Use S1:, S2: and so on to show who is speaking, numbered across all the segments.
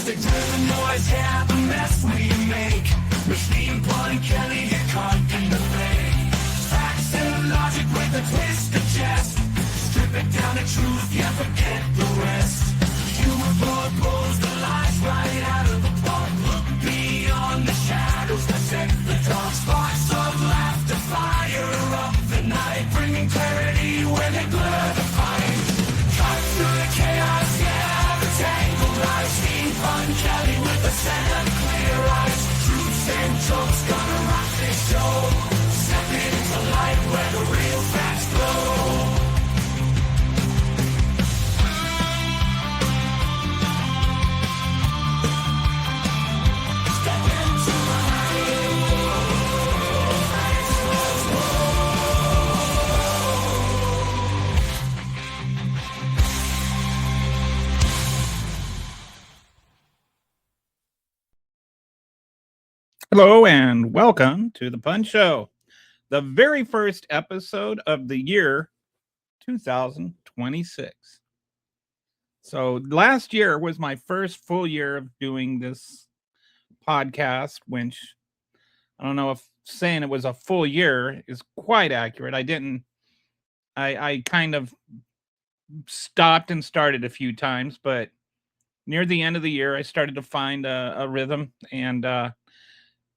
S1: music to the noise, yeah, the mess we make. Machine Paul and Kelly get caught in the fray. Facts and logic with a twist of jest. Strip it down to truth, yeah, forget the rest. Humor pulls the lies right out of the park. Look beyond the shadows that set the dark. Sparks of laughter fire up the night, bringing clarity where they blur the fight. Cut through the chaos, yeah, the tangled lies. Steve Fun Kelly with a set of clear eyes. Truths and jokes gonna rock this show. Step into light where the real facts glow.
S2: Hello and welcome to the Pun Show, the very first episode of the year 2026. So last year was my first full year of doing this podcast, which I don't know if saying it was a full year is quite accurate. I kind of stopped and started a few times, but near the end of the year, I started to find a rhythm, and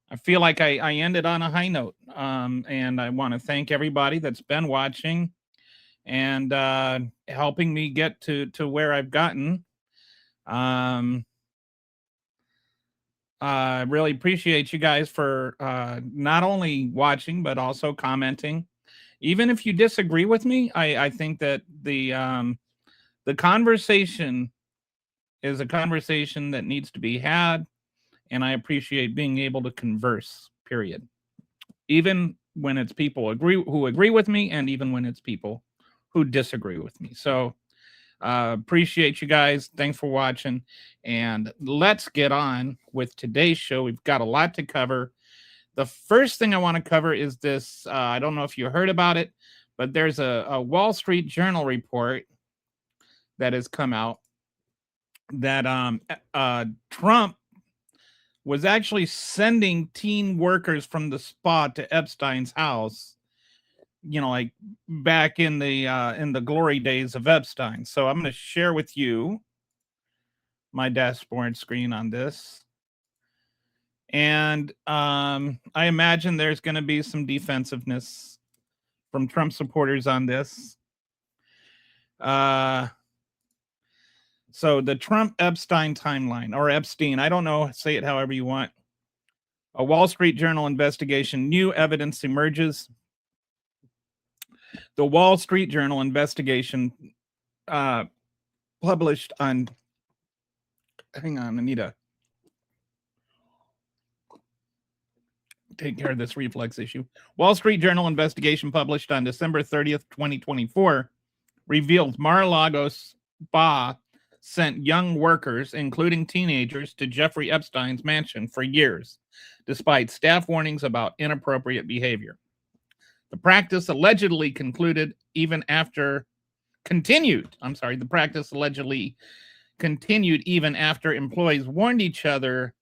S2: I feel like I ended on a high note. And I want to thank everybody that's been watching and helping me get to where I've gotten. I really appreciate you guys for not only watching, but also commenting. Even if you disagree with me, I think that the conversation is a conversation that needs to be had. And I appreciate being able to converse, period. Even when it's people who agree with me, and even when it's people who disagree with me. So appreciate you guys. Thanks for watching. And let's get on with today's show. We've got a lot to cover. The first thing I want to cover is this. I don't know if you heard about it, but there's a Wall Street Journal report that has come out that Trump was actually sending teen workers from the spa to Epstein's house, like back in the glory days of Epstein. So I'm going to share with you my dashboard screen on this. And I imagine there's going to be some defensiveness from Trump supporters on this. So the Trump-Epstein timeline, or Epstein, I don't know, say it however you want. A Wall Street Journal investigation, new evidence emerges. The Wall Street Journal investigation published on, hang on, Anita. Take care of this reflex issue. Wall Street Journal investigation published on December 30th, 2024, revealed Mar-a-Lago Spa sent young workers, including teenagers, to Jeffrey Epstein's mansion for years, despite staff warnings about inappropriate behavior. The practice allegedly continued even after employees warned each other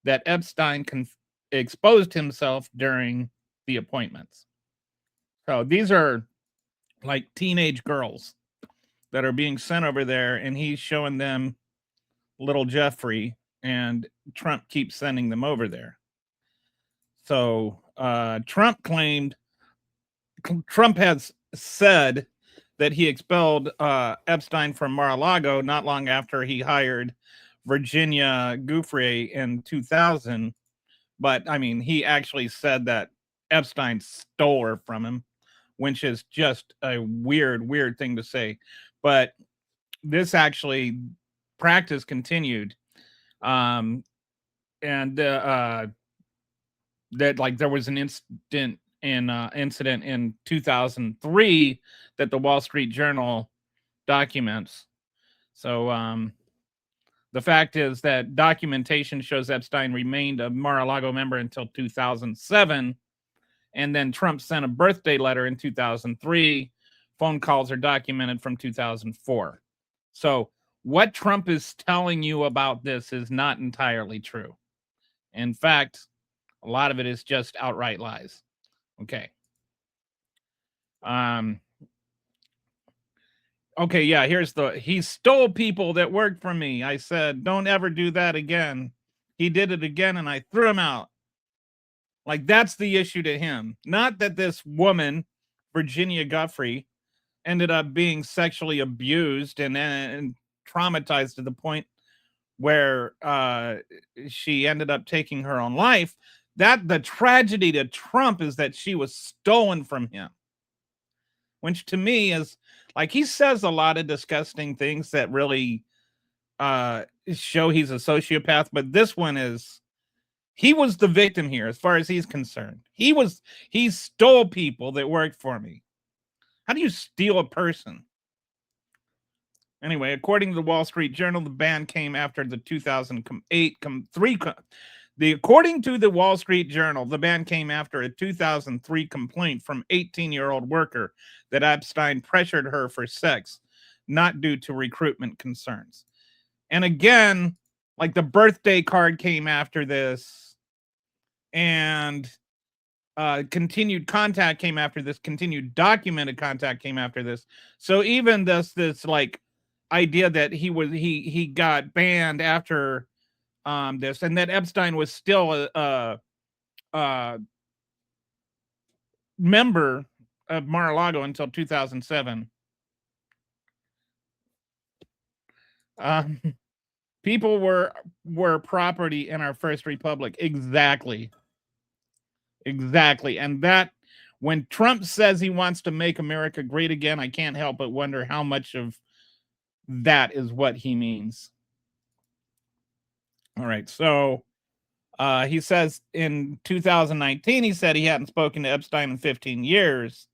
S2: that Epstein exposed himself during the appointments. So these are like teenage girls that are being sent over there, and he's showing them little Jeffrey, and Trump keeps sending them over there. So Trump has said that he expelled Epstein from Mar-a-Lago not long after he hired Virginia Giuffre in 2000. But I mean, he actually said that Epstein stole her from him, which is just a weird thing to say. But this actually practice continued. And that like there was an incident in 2003 that the Wall Street Journal documents. So the fact is that documentation shows Epstein remained a Mar-a-Lago member until 2007, and then Trump sent a birthday letter in 2003. Phone calls are documented from 2004. So what Trump is telling you about this is not entirely true. In fact, a lot of it is just outright lies. Okay. Okay, yeah, he stole people that worked for me. I said, don't ever do that again. He did it again and I threw him out. Like, that's the issue to him. Not that this woman, Virginia Giuffre, ended up being sexually abused and traumatized to the point where she ended up taking her own life. That the tragedy to Trump is that she was stolen from him. Which to me is like, he says a lot of disgusting things that really show he's a sociopath, but this one is, he was the victim here as far as he's concerned. He stole people that worked for me. How do you steal a person? Anyway, according to the Wall Street Journal, the ban came after the 2008 according to the Wall Street Journal, the ban came after a 2003 complaint from 18-year-old worker that Epstein pressured her for sex, not due to recruitment concerns. And again, like, the birthday card came after this, and continued contact came after this, continued documented contact came after this. So even this like idea that he got banned after this, and that Epstein was still a member of Mar-a-Lago until 2007. People were property in our first republic. Exactly. And that, when Trump says he wants to make America great again, I can't help but wonder how much of that is what he means. All right. So he says in 2019, he said he hadn't spoken to Epstein in 15 years.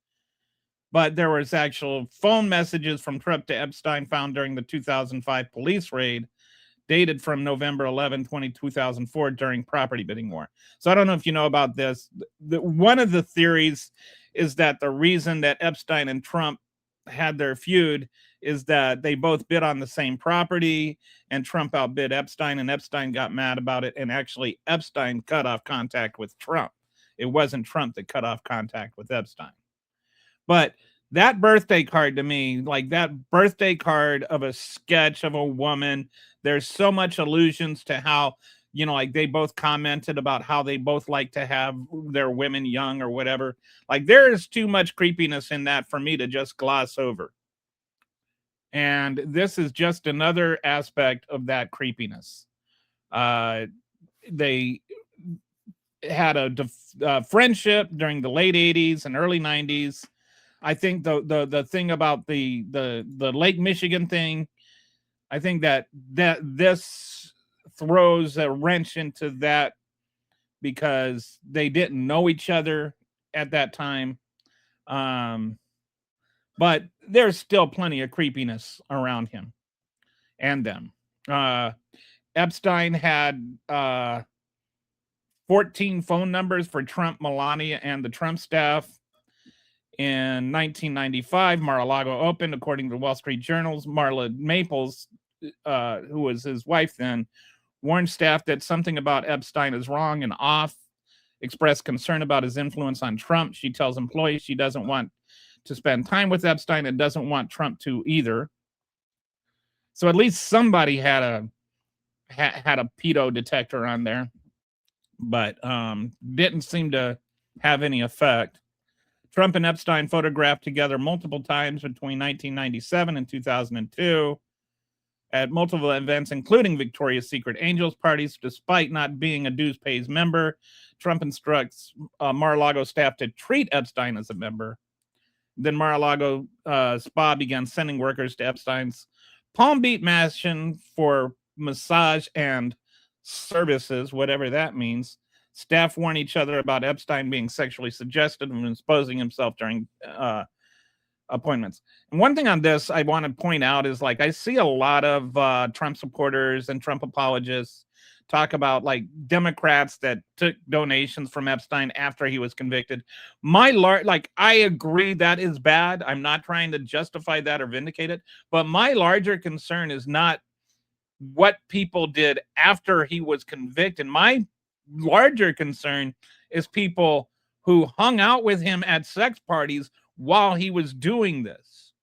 S2: But there was actual phone messages from Trump to Epstein found during the 2005 police raid, dated from November 11, 2004, during property bidding war. So I don't know if you know about this. One of the theories is that the reason that Epstein and Trump had their feud is that they both bid on the same property, and Trump outbid Epstein, and Epstein got mad about it, and actually Epstein cut off contact with Trump. It wasn't Trump that cut off contact with Epstein. But that birthday card, to me, like that birthday card of a sketch of a woman, there's so much allusions to how, like, they both commented about how they both like to have their women young or whatever. Like, there is too much creepiness in that for me to just gloss over. And this is just another aspect of that creepiness. They had a friendship during the late 80s and early 90s. I think the thing about the Lake Michigan thing, I think that this throws a wrench into that, because they didn't know each other at that time. But there's still plenty of creepiness around him and them. Epstein had 14 phone numbers for Trump, Melania, and the Trump staff. In 1995, Mar-a-Lago opened, according to the Wall Street Journal's Marla Maples, who was his wife then, warned staff that something about Epstein is wrong and off, expressed concern about his influence on Trump. She tells employees she doesn't want to spend time with Epstein and doesn't want Trump to either. So at least somebody had a pedo detector on there, but didn't seem to have any effect. Trump and Epstein photographed together multiple times between 1997 and 2002 at multiple events, including Victoria's Secret Angels parties. Despite not being a dues pays member, Trump instructs Mar-a-Lago staff to treat Epstein as a member. Then Mar-a-Lago spa began sending workers to Epstein's Palm Beach mansion for massage and services, whatever that means. Staff warn each other about Epstein being sexually suggestive and exposing himself during appointments. And one thing on this I want to point out is like I see a lot of Trump supporters and Trump apologists talk about like Democrats that took donations from Epstein after he was convicted. Like I agree that is bad. I'm not trying to justify that or vindicate it, but my larger concern is not what people did after he was convicted. My larger concern is people who hung out with him at sex parties while he was doing this.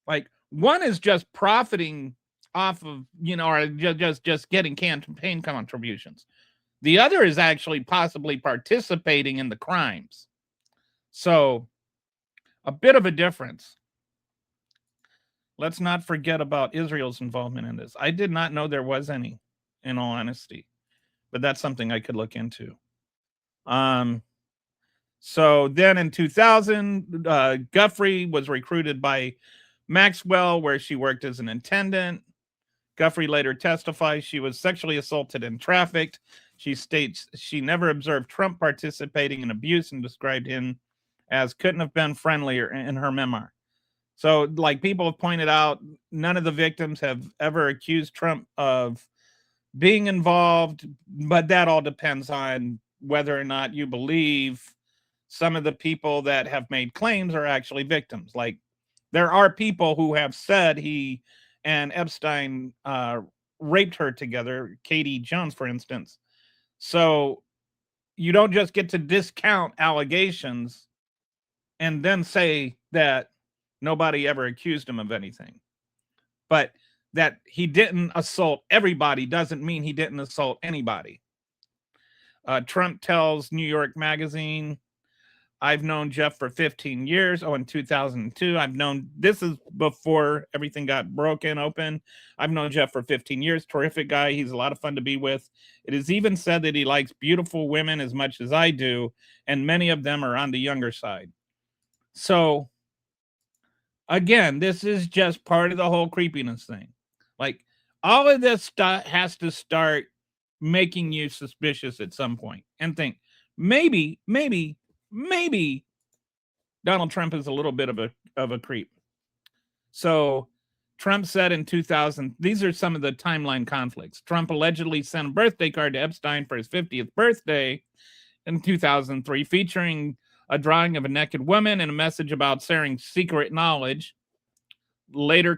S2: Like one is just profiting off of, or just getting campaign contributions. The other is actually possibly participating in the crimes. So a bit of a difference. Let's not forget about Israel's involvement in this. I did not know there was any, in all honesty, but that's something I could look into. So then in 2000, Guthrie was recruited by Maxwell, where she worked as an attendant. Guthrie later testifies she was sexually assaulted and trafficked. She states she never observed Trump participating in abuse and described him as couldn't have been friendlier in her memoir. So, like people have pointed out, none of the victims have ever accused Trump of being involved, but that all depends on whether or not you believe some of the people that have made claims are actually victims. Like there are people who have said he and Epstein raped her together, Katie Jones, for instance. So you don't just get to discount allegations and then say that nobody ever accused him of anything. But that he didn't assault everybody doesn't mean he didn't assault anybody. Trump tells New York Magazine, I've known Jeff for 15 years. Oh, in 2002, this is before everything got broken open. I've known Jeff for 15 years. Terrific guy. He's a lot of fun to be with. It is even said that he likes beautiful women as much as I do, and many of them are on the younger side. So, again, this is just part of the whole creepiness thing. Like, all of this stuff has to start making you suspicious at some point and think, maybe Donald Trump is a little bit of a creep. So Trump said in 2000, these are some of the timeline conflicts. Trump allegedly sent a birthday card to Epstein for his 50th birthday in 2003, featuring a drawing of a naked woman and a message about sharing secret knowledge. Letter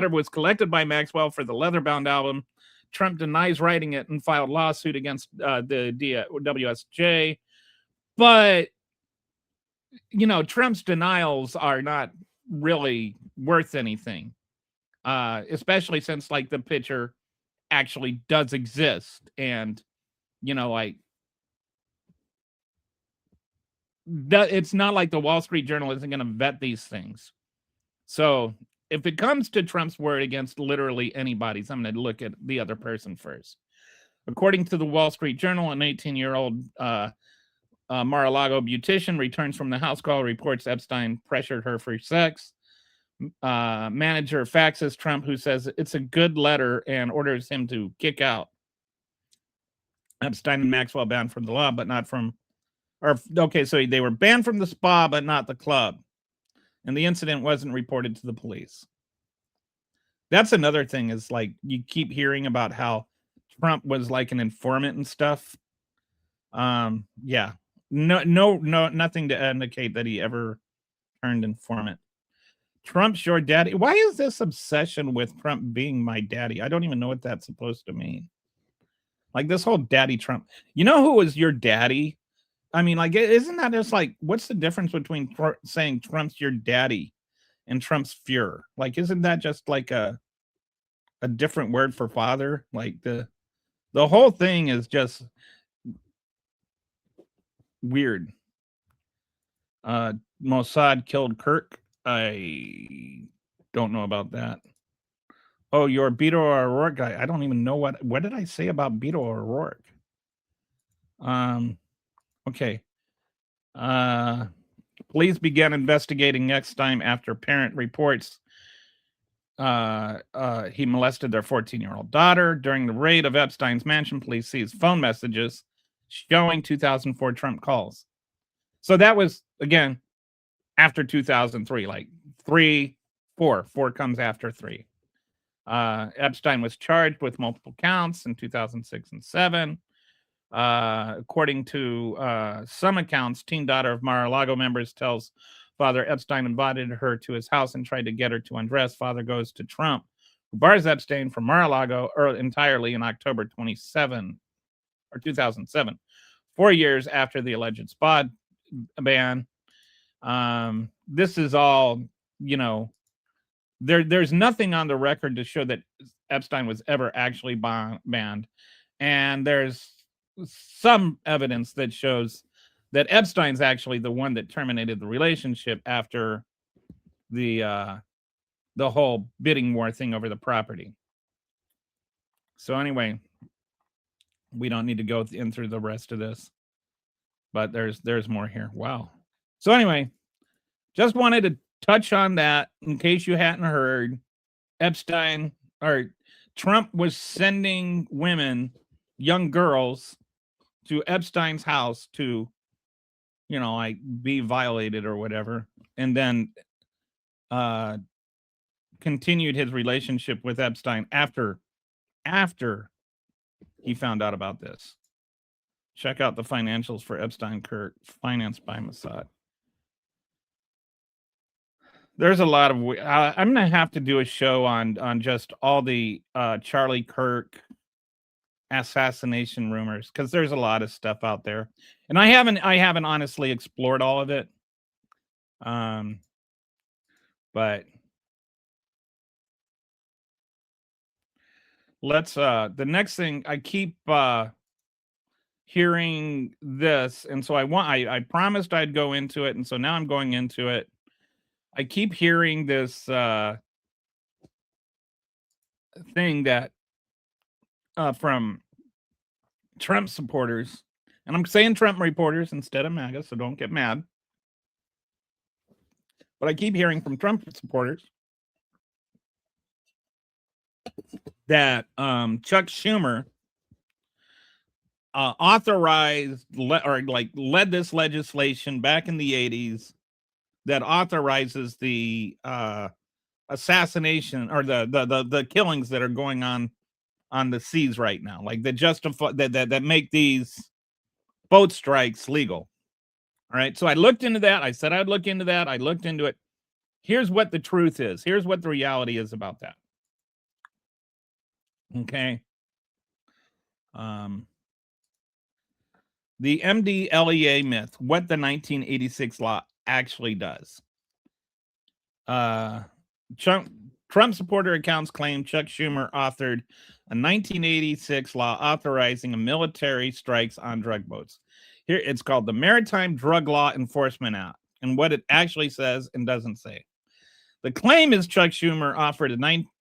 S2: was collected by Maxwell for the leather-bound album. Trump denies writing it and filed lawsuit against the WSJ. But Trump's denials are not really worth anything, especially since like the picture actually does exist. And, it's not like the Wall Street Journal isn't going to vet these things. So if it comes to Trump's word against literally anybody's, I'm going to look at the other person first. According to the Wall Street Journal, an 18-year-old Mar-a-Lago beautician returns from the house call, reports Epstein pressured her for sex. Manager faxes Trump, who says it's a good letter and orders him to kick out. Epstein and Maxwell banned from the law, but not from, so they were banned from the spa, but not the club. And the incident wasn't reported to the police. That's another thing is like you keep hearing about how Trump was like an informant and stuff. Yeah. No, nothing to indicate that he ever turned informant. Trump's your daddy. Why is this obsession with Trump being my daddy? I don't even know what that's supposed to mean. Like this whole daddy Trump. You know who was your daddy? I mean, like, isn't that just like, what's the difference between saying Trump's your daddy and Trump's Fuhrer? Like, isn't that just like a different word for father? Like the whole thing is just weird. Mossad killed Kirk. I don't know about that. Oh, you're Beto O'Rourke guy. I don't even know what did I say about Beto O'Rourke? Okay. Police began investigating Epstein after parent reports he molested their 14-year-old daughter. During the raid of Epstein's mansion, police seized phone messages showing 2004 Trump calls. So that was, again, after 2003, like 4 comes after 3. Epstein was charged with multiple counts in 2006 and 7. According to some accounts, teen daughter of Mar-a-Lago members tells father Epstein invited her to his house and tried to get her to undress. Father goes to Trump, who bars Epstein from Mar-a-Lago entirely in October 2007, 4 years after the alleged spa ban. This is all, there's nothing on the record to show that Epstein was ever actually banned. And there's some evidence that shows that Epstein's actually the one that terminated the relationship after the whole bidding war thing over the property. So anyway, we don't need to go in through the rest of this, but there's more here. Wow. So anyway, just wanted to touch on that in case you hadn't heard. Epstein or Trump was sending women, young girls, to Epstein's house to, like be violated or whatever, and then continued his relationship with Epstein after he found out about this. Check out the financials for Epstein Kirk, financed by Mossad. There's a lot of I'm gonna have to do a show on just all the Charlie Kirk assassination rumors, because there's a lot of stuff out there, and I haven't honestly explored all of it. But let's the next thing, I keep hearing this, and so I promised I'd go into it, and so now I'm going into it. I keep hearing this thing that from Trump supporters, and I'm saying Trump reporters instead of MAGA, so don't get mad. But I keep hearing from Trump supporters that Chuck Schumer authorized led this legislation back in the 80s that authorizes the assassination or the killings that are going on the seas right now, like that justify that make these boat strikes legal. All right, so I looked into that. I said I'd look into that. I looked into it. Here's what the truth is. Here's what the reality is about that. Okay. The MDLEA myth, what the 1986 law actually does. Trump supporter accounts claim Chuck Schumer authored a 1986 law authorizing military strikes on drug boats. Here, it's called the Maritime Drug Law Enforcement Act, and what it actually says and doesn't say. The claim is Chuck Schumer authored a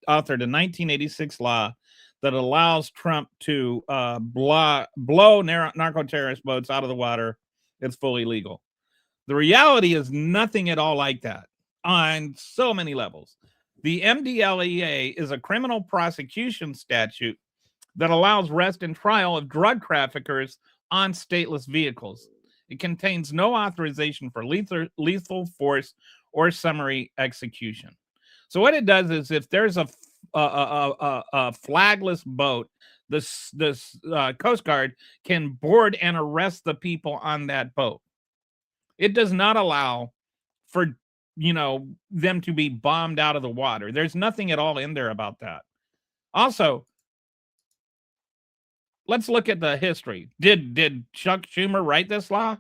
S2: 1986 law that allows Trump to blow narco-terrorist boats out of the water. It's fully legal. The reality is nothing at all like that on so many levels. The MDLEA is a criminal prosecution statute that allows arrest and trial of drug traffickers on stateless vehicles. It contains no authorization for lethal force or summary execution. So what it does is, if there's a flagless boat, this Coast Guard can board and arrest the people on that boat. It does not allow for them to be bombed out of the water. There's nothing at all in there about that. Also, let's look at the history. Did Chuck Schumer write this law?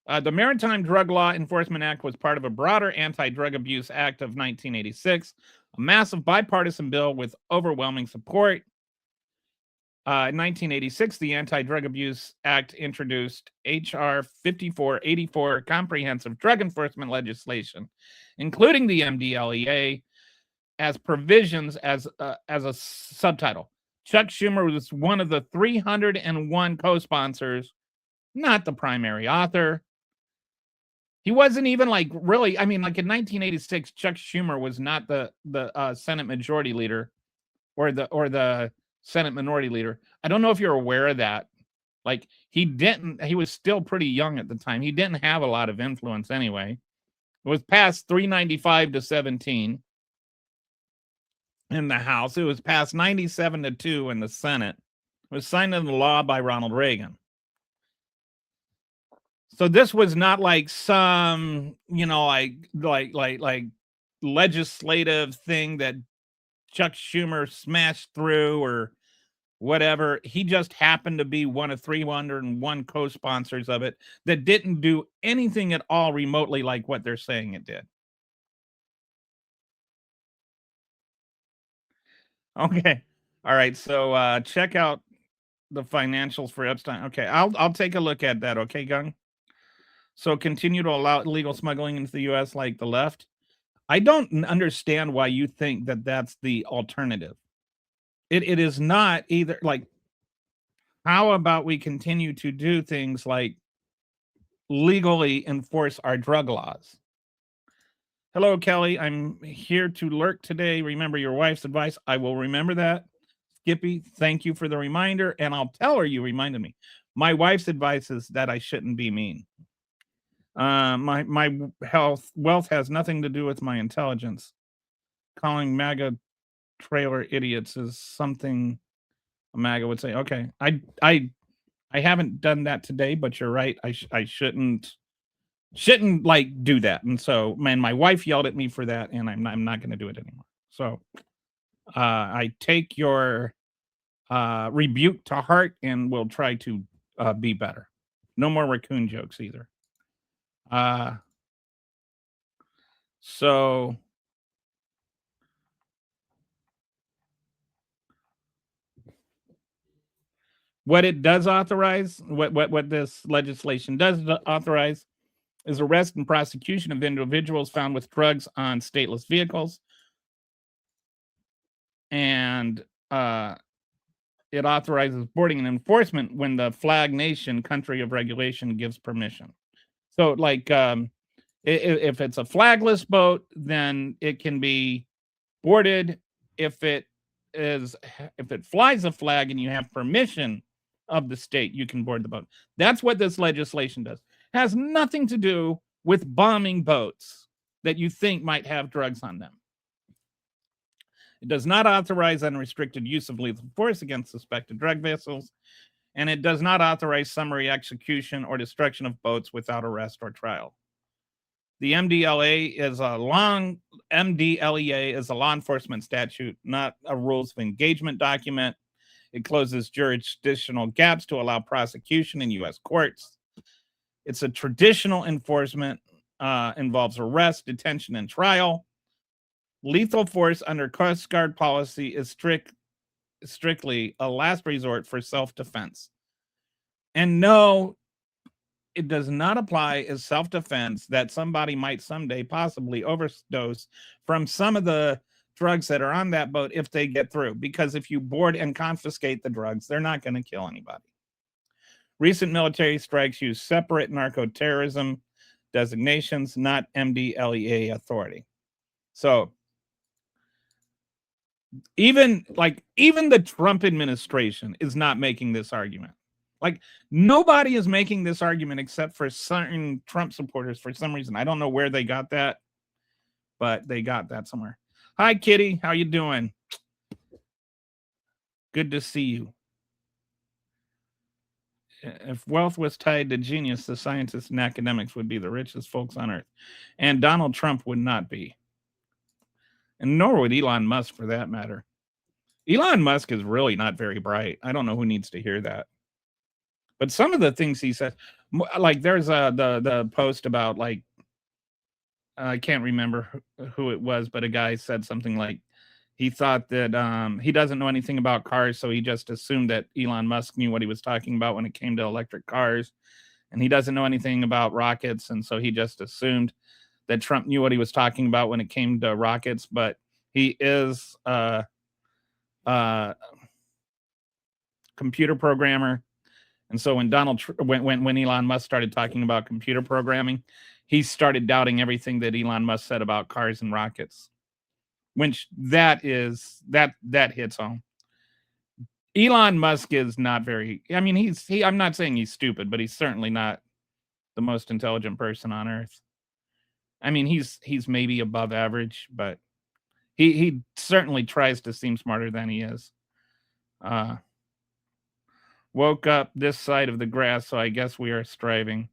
S2: The Maritime Drug Law Enforcement Act was part of a broader Anti-Drug Abuse Act of 1986, a massive bipartisan bill with overwhelming support. In 1986, the Anti-Drug Abuse Act introduced H.R. 5484, comprehensive drug enforcement legislation, including the MDLEA, as provisions as a subtitle. Chuck Schumer was one of the 301 co-sponsors, not the primary author. He wasn't even really, in 1986, Chuck Schumer was not the Senate Majority Leader or the Senate Minority Leader. I don't know if you're aware of that. He was still pretty young at the time. He didn't have a lot of influence anyway. It was passed 395 to 17 in the House. It was passed 97 to 2 in the Senate. It was signed into law by Ronald Reagan. So this was not like some, like legislative thing that Chuck Schumer smashed through or whatever. He just happened to be one of 301 co-sponsors of it that didn't do anything at all remotely like what they're saying it did. Okay. All right. So check out the financials for Epstein. Okay, I'll take a look at that. Okay, Gung. So continue to allow illegal smuggling into the U.S. like the left. I don't understand why you think that that's the alternative. It is not either. Like, how about we continue to do things like legally enforce our drug laws? Hello, Kelly. I'm here to lurk today. Remember your wife's advice. I will remember that. Skippy, thank you for the reminder, and I'll tell her you reminded me. My wife's advice is that I shouldn't be mean. My wealth has nothing to do with my intelligence. Calling MAGA trailer idiots is something a MAGA would say. Okay, I haven't done that today, but you're right. I shouldn't like do that. And so, man, my wife yelled at me for that, and I'm not going to do it anymore. So, I take your rebuke to heart, and will try to be better. No more raccoon jokes either. So what it does authorize, what this legislation does authorize, is arrest and prosecution of individuals found with drugs on stateless vehicles, and it authorizes boarding and enforcement when the flag nation country of regulation gives permission. So, like, if it's a flagless boat, then it can be boarded. If it flies a flag and you have permission of the state, you can board the boat. That's what this legislation does. It has nothing to do with bombing boats that you think might have drugs on them. It does not authorize unrestricted use of lethal force against suspected drug vessels, and it does not authorize summary execution or destruction of boats without arrest or trial. The MDLEA is a law enforcement statute, not a rules of engagement document. It closes jurisdictional gaps to allow prosecution in U.S. courts. It's a traditional enforcement, involves arrest, detention, and trial. Lethal force under Coast Guard policy is strictly a last resort for self-defense. And no, it does not apply as self-defense that somebody might someday possibly overdose from some of the drugs that are on that boat if they get through. Because if you board and confiscate the drugs, they're not going to kill anybody. Recent military strikes use separate narco-terrorism designations, not MDLEA authority. So even the Trump administration is not making this argument. Like, nobody is making this argument except for certain Trump supporters for some reason. I don't know where they got that, but they got that somewhere. Hi, Kitty. How you doing? Good to see you. If wealth was tied to genius, the scientists and academics would be the richest folks on earth. And Donald Trump would not be. And nor would Elon Musk, for that matter. Elon Musk is really not very bright. I don't know who needs to hear that. But some of the things he said, like there's the post about, like, I can't remember who it was, but a guy said something like he thought that he doesn't know anything about cars, so he just assumed that Elon Musk knew what he was talking about when it came to electric cars, and he doesn't know anything about rockets, and so he just assumed that Trump knew what he was talking about when it came to rockets. But he is a computer programmer. And so when when Elon Musk started talking about computer programming, he started doubting everything that Elon Musk said about cars and rockets. Which that hits home. Elon Musk is not very, I mean, I'm not saying he's stupid, but he's certainly not the most intelligent person on earth. I mean, he's maybe above average, but he certainly tries to seem smarter than he is. Woke up this side of the grass, so I guess we are striving.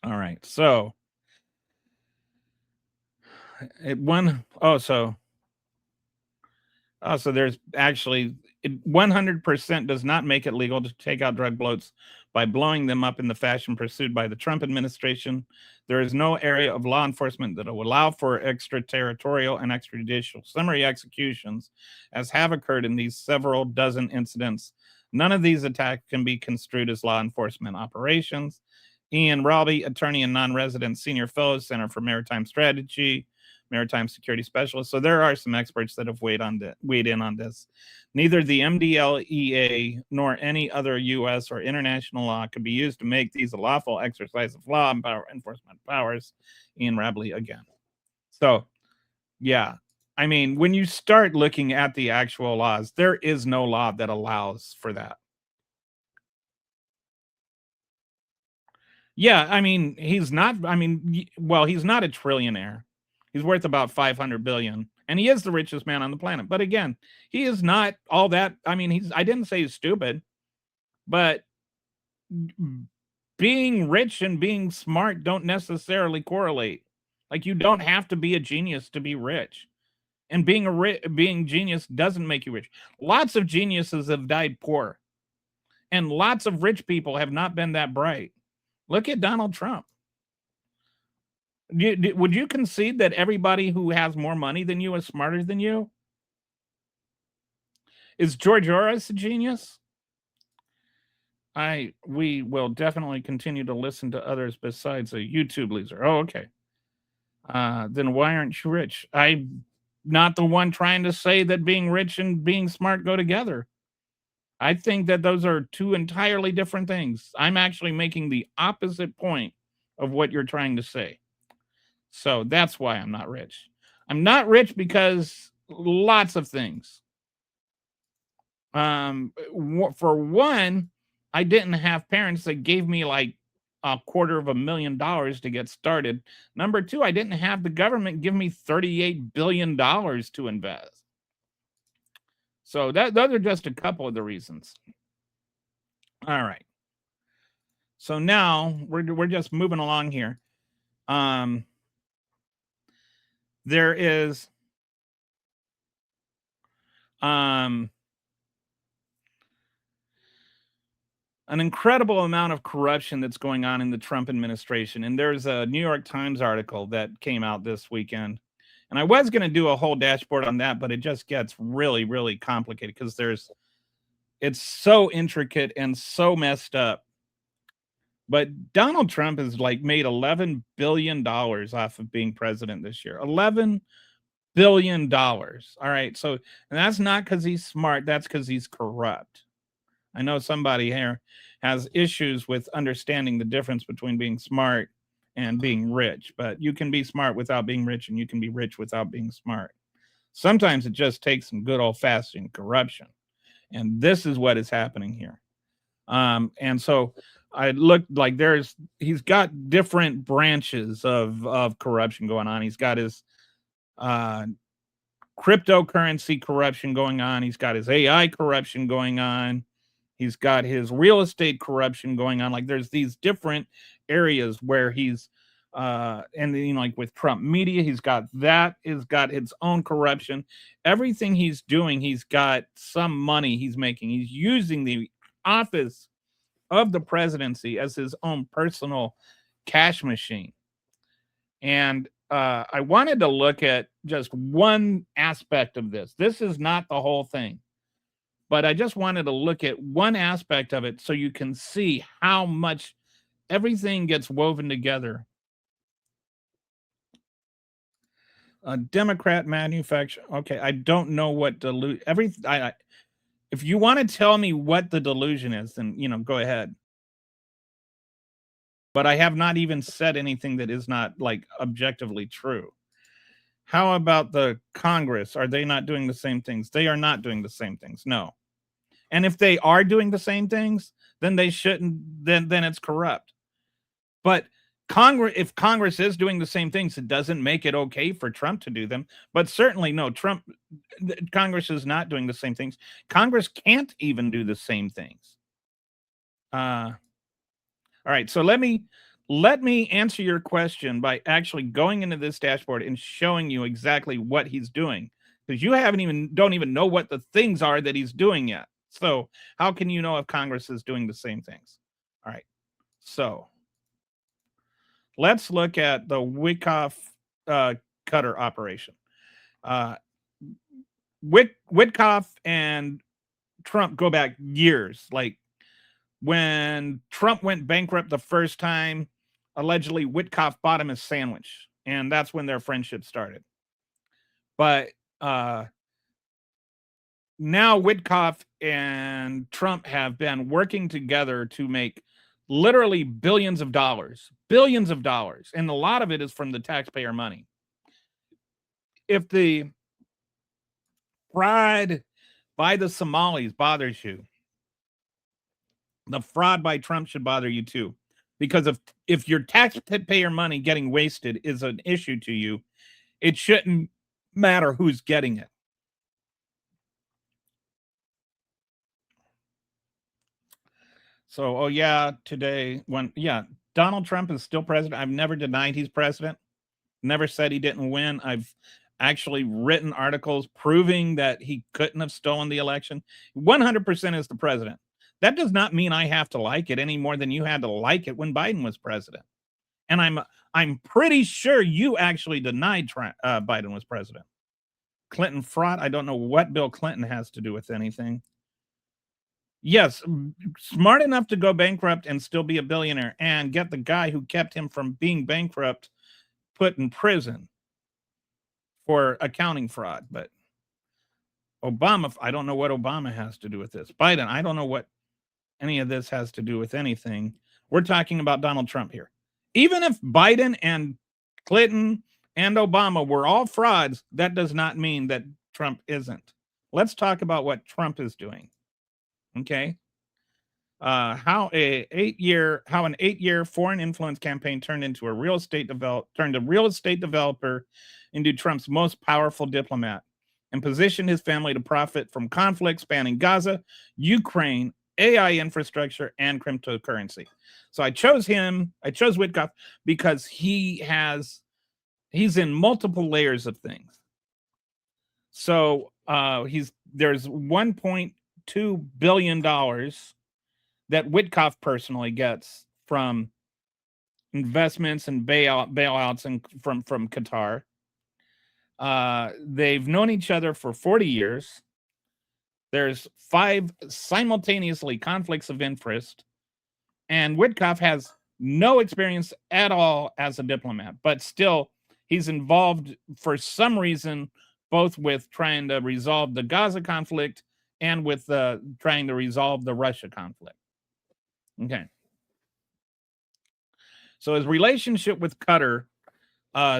S2: All right, so so there's actually 100% does not make it legal to take out drug floats by blowing them up in the fashion pursued by the Trump administration. There is no area of law enforcement that will allow for extraterritorial and extrajudicial summary executions, as have occurred in these several dozen incidents. None of these attacks can be construed as law enforcement operations. Ian Roby, attorney and non-resident senior fellow, Center for Maritime Strategy, Maritime Security Specialist. So there are some experts that have weighed in on this. Neither the MDLEA nor any other U.S. or international law could be used to make these a lawful exercise of law and power enforcement powers. Ian Roby again. So, yeah. I mean, when you start looking at the actual laws, there is no law that allows for that. Yeah, I mean, he's not a trillionaire. He's worth about 500 billion, and he is the richest man on the planet. But again, he is not all that. I mean, I didn't say he's stupid, but being rich and being smart don't necessarily correlate. Like, you don't have to be a genius to be rich. And being genius doesn't make you rich. Lots of geniuses have died poor. And lots of rich people have not been that bright. Look at Donald Trump. Would you concede that everybody who has more money than you is smarter than you? Is George Soros a genius? We will definitely continue to listen to others besides a YouTube loser. Oh, okay. Then why aren't you rich? I'm not the one trying to say that being rich and being smart go together. I think that those are two entirely different things. I'm actually making the opposite point of what you're trying to say. So that's why I'm not rich. I'm not rich because lots of things. For one, I didn't have parents that gave me like $250,000 to get started. Number two, I didn't have the government give me $38 billion to invest. So those are just a couple of the reasons. All right. So now we're just moving along here. There is an incredible amount of corruption that's going on in the Trump administration. And there's a New York Times article that came out this weekend. And I was going to do a whole dashboard on that, but it just gets really, really complicated because it's so intricate and so messed up. But Donald Trump has like made $11 billion off of being president this year. $11 billion. All right. So, and that's not because he's smart. That's because he's corrupt. I know somebody here has issues with understanding the difference between being smart and being rich, but you can be smart without being rich, and you can be rich without being smart. Sometimes it just takes some good old-fashioned corruption, and this is what is happening here. And so I looked like he's got different branches of corruption going on. He's got his cryptocurrency corruption going on. He's got his AI corruption going on. He's got his real estate corruption going on. Like, there's these different areas where he's and then, like with Trump Media, he's got its own corruption. Everything he's doing, he's got some money he's making. He's using the office of the presidency as his own personal cash machine. And I wanted to look at just one aspect of this. This is not the whole thing, but I just wanted to look at one aspect of it so you can see how much everything gets woven together. A Democrat manufacturer. Okay, I don't know what if you want to tell me what the delusion is, then go ahead. But I have not even said anything that is not like objectively true. How about the Congress? Are they not doing the same things? They are not doing the same things. No. And if they are doing the same things, then they shouldn't. Then it's corrupt. But if Congress is doing the same things, it doesn't make it okay for Trump to do them. But certainly, no, Congress is not doing the same things. Congress can't even do the same things. All right, so let me answer your question by actually going into this dashboard and showing you exactly what he's doing, because you don't even know what the things are that he's doing yet. So how can you know if Congress is doing the same things? All right, so let's look at the Witkoff Cutter operation. Witkoff and Trump go back years. Like when Trump went bankrupt the first time, allegedly Witkoff bought him a sandwich, and that's when their friendship started. But now Witkoff and Trump have been working together to make literally billions of dollars, and a lot of it is from the taxpayer money. If the fraud by the Somalis bothers you, the fraud by Trump should bother you too. Because if your taxpayer money getting wasted is an issue to you, it shouldn't matter who's getting it. So, oh yeah, Donald Trump is still president. I've never denied he's president. Never said he didn't win. I've actually written articles proving that he couldn't have stolen the election. 100% is the president. That does not mean I have to like it any more than you had to like it when Biden was president. And I'm pretty sure you actually denied Biden was president. Clinton fraud. I don't know what Bill Clinton has to do with anything. Yes, smart enough to go bankrupt and still be a billionaire and get the guy who kept him from being bankrupt put in prison for accounting fraud. But Obama, I don't know what Obama has to do with this. Biden, I don't know what any of this has to do with anything. We're talking about Donald Trump here. Even if Biden and Clinton and Obama were all frauds, that does not mean that Trump isn't. Let's talk about what Trump is doing. Okay. How an 8-year foreign influence campaign turned a real estate developer into Trump's most powerful diplomat and positioned his family to profit from conflicts spanning Gaza, Ukraine, AI infrastructure, and cryptocurrency. So I chose Witkoff because he's in multiple layers of things. So there's $1.2 billion that Witkoff personally gets from investments and bailouts and from Qatar. They've known each other for 40 years. There's 5 simultaneously conflicts of interest, and Witkoff has no experience at all as a diplomat, but still he's involved for some reason, both with trying to resolve the Gaza conflict and with trying to resolve the Russia conflict. Okay. So his relationship with Qatar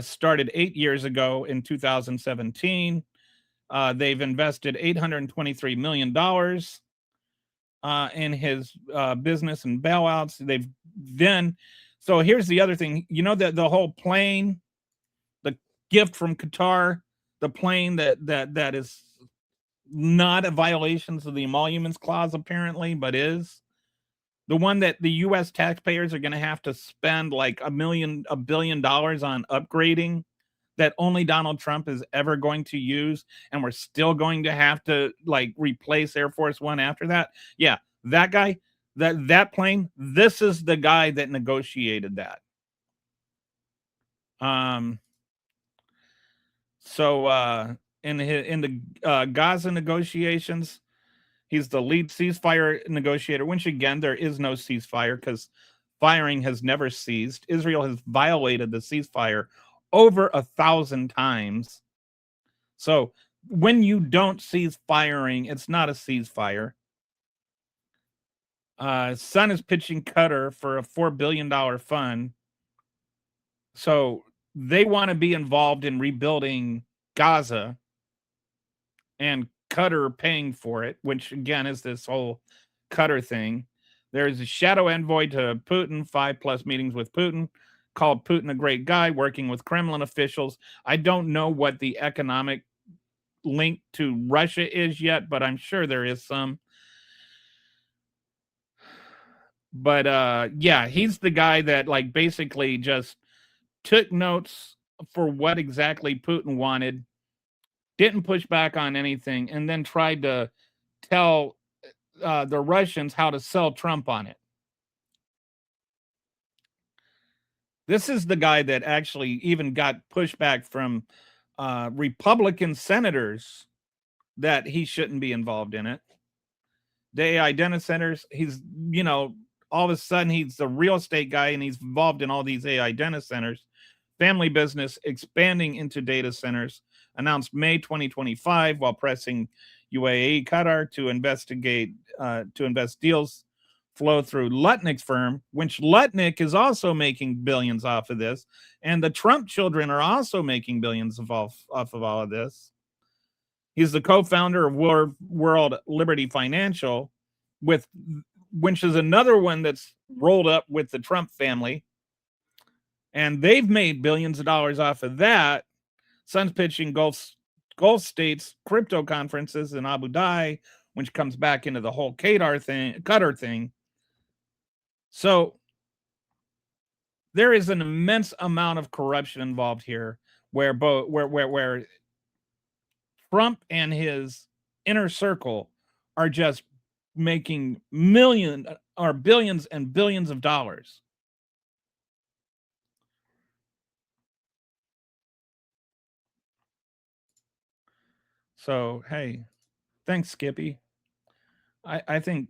S2: started 8 years ago in 2017. They've invested $823 million in his business and bailouts. So here's the other thing. You know that the whole plane, the gift from Qatar, the plane that is not a violation of the Emoluments Clause apparently, but is the one that the U.S. taxpayers are going to have to spend like $1 billion on upgrading, that only Donald Trump is ever going to use, and we're still going to have to like replace Air Force One after that. Yeah, that guy, that plane, this is the guy that negotiated that. So in the Gaza negotiations, he's the lead ceasefire negotiator, which again, there is no ceasefire because firing has never ceased. Israel has violated the ceasefire over 1,000 times. So when you don't cease firing, it's not a ceasefire. Sun is pitching Qatar for a $4 billion fund. So they want to be involved in rebuilding Gaza, and Qatar paying for it, which again is this whole Qatar thing. There's a shadow envoy to Putin, 5+ meetings with Putin. called Putin a great guy working with Kremlin officials. I don't know what the economic link to Russia is yet, but I'm sure there is some. But yeah, he's the guy that like basically just took notes for what exactly Putin wanted, didn't push back on anything, and then tried to tell the Russians how to sell Trump on it. This is the guy that actually even got pushback from Republican senators that he shouldn't be involved in it. The AI data centers, he's, all of a sudden he's the real estate guy and he's involved in all these AI data centers. Family business expanding into data centers, announced May 2025 while pressing UAE Qatar to invest deals flow through Lutnick's firm, which Lutnick is also making billions off of this. And the Trump children are also making billions off of all of this. He's the co-founder of World Liberty Financial, which is another one that's rolled up with the Trump family. And they've made billions of dollars off of that. Sun's pitching Gulf states crypto conferences in Abu Dhabi, which comes back into the whole Qatar thing. So there is an immense amount of corruption involved here, where Trump and his inner circle are just making billions and billions of dollars. So hey, thanks, Skippy. I think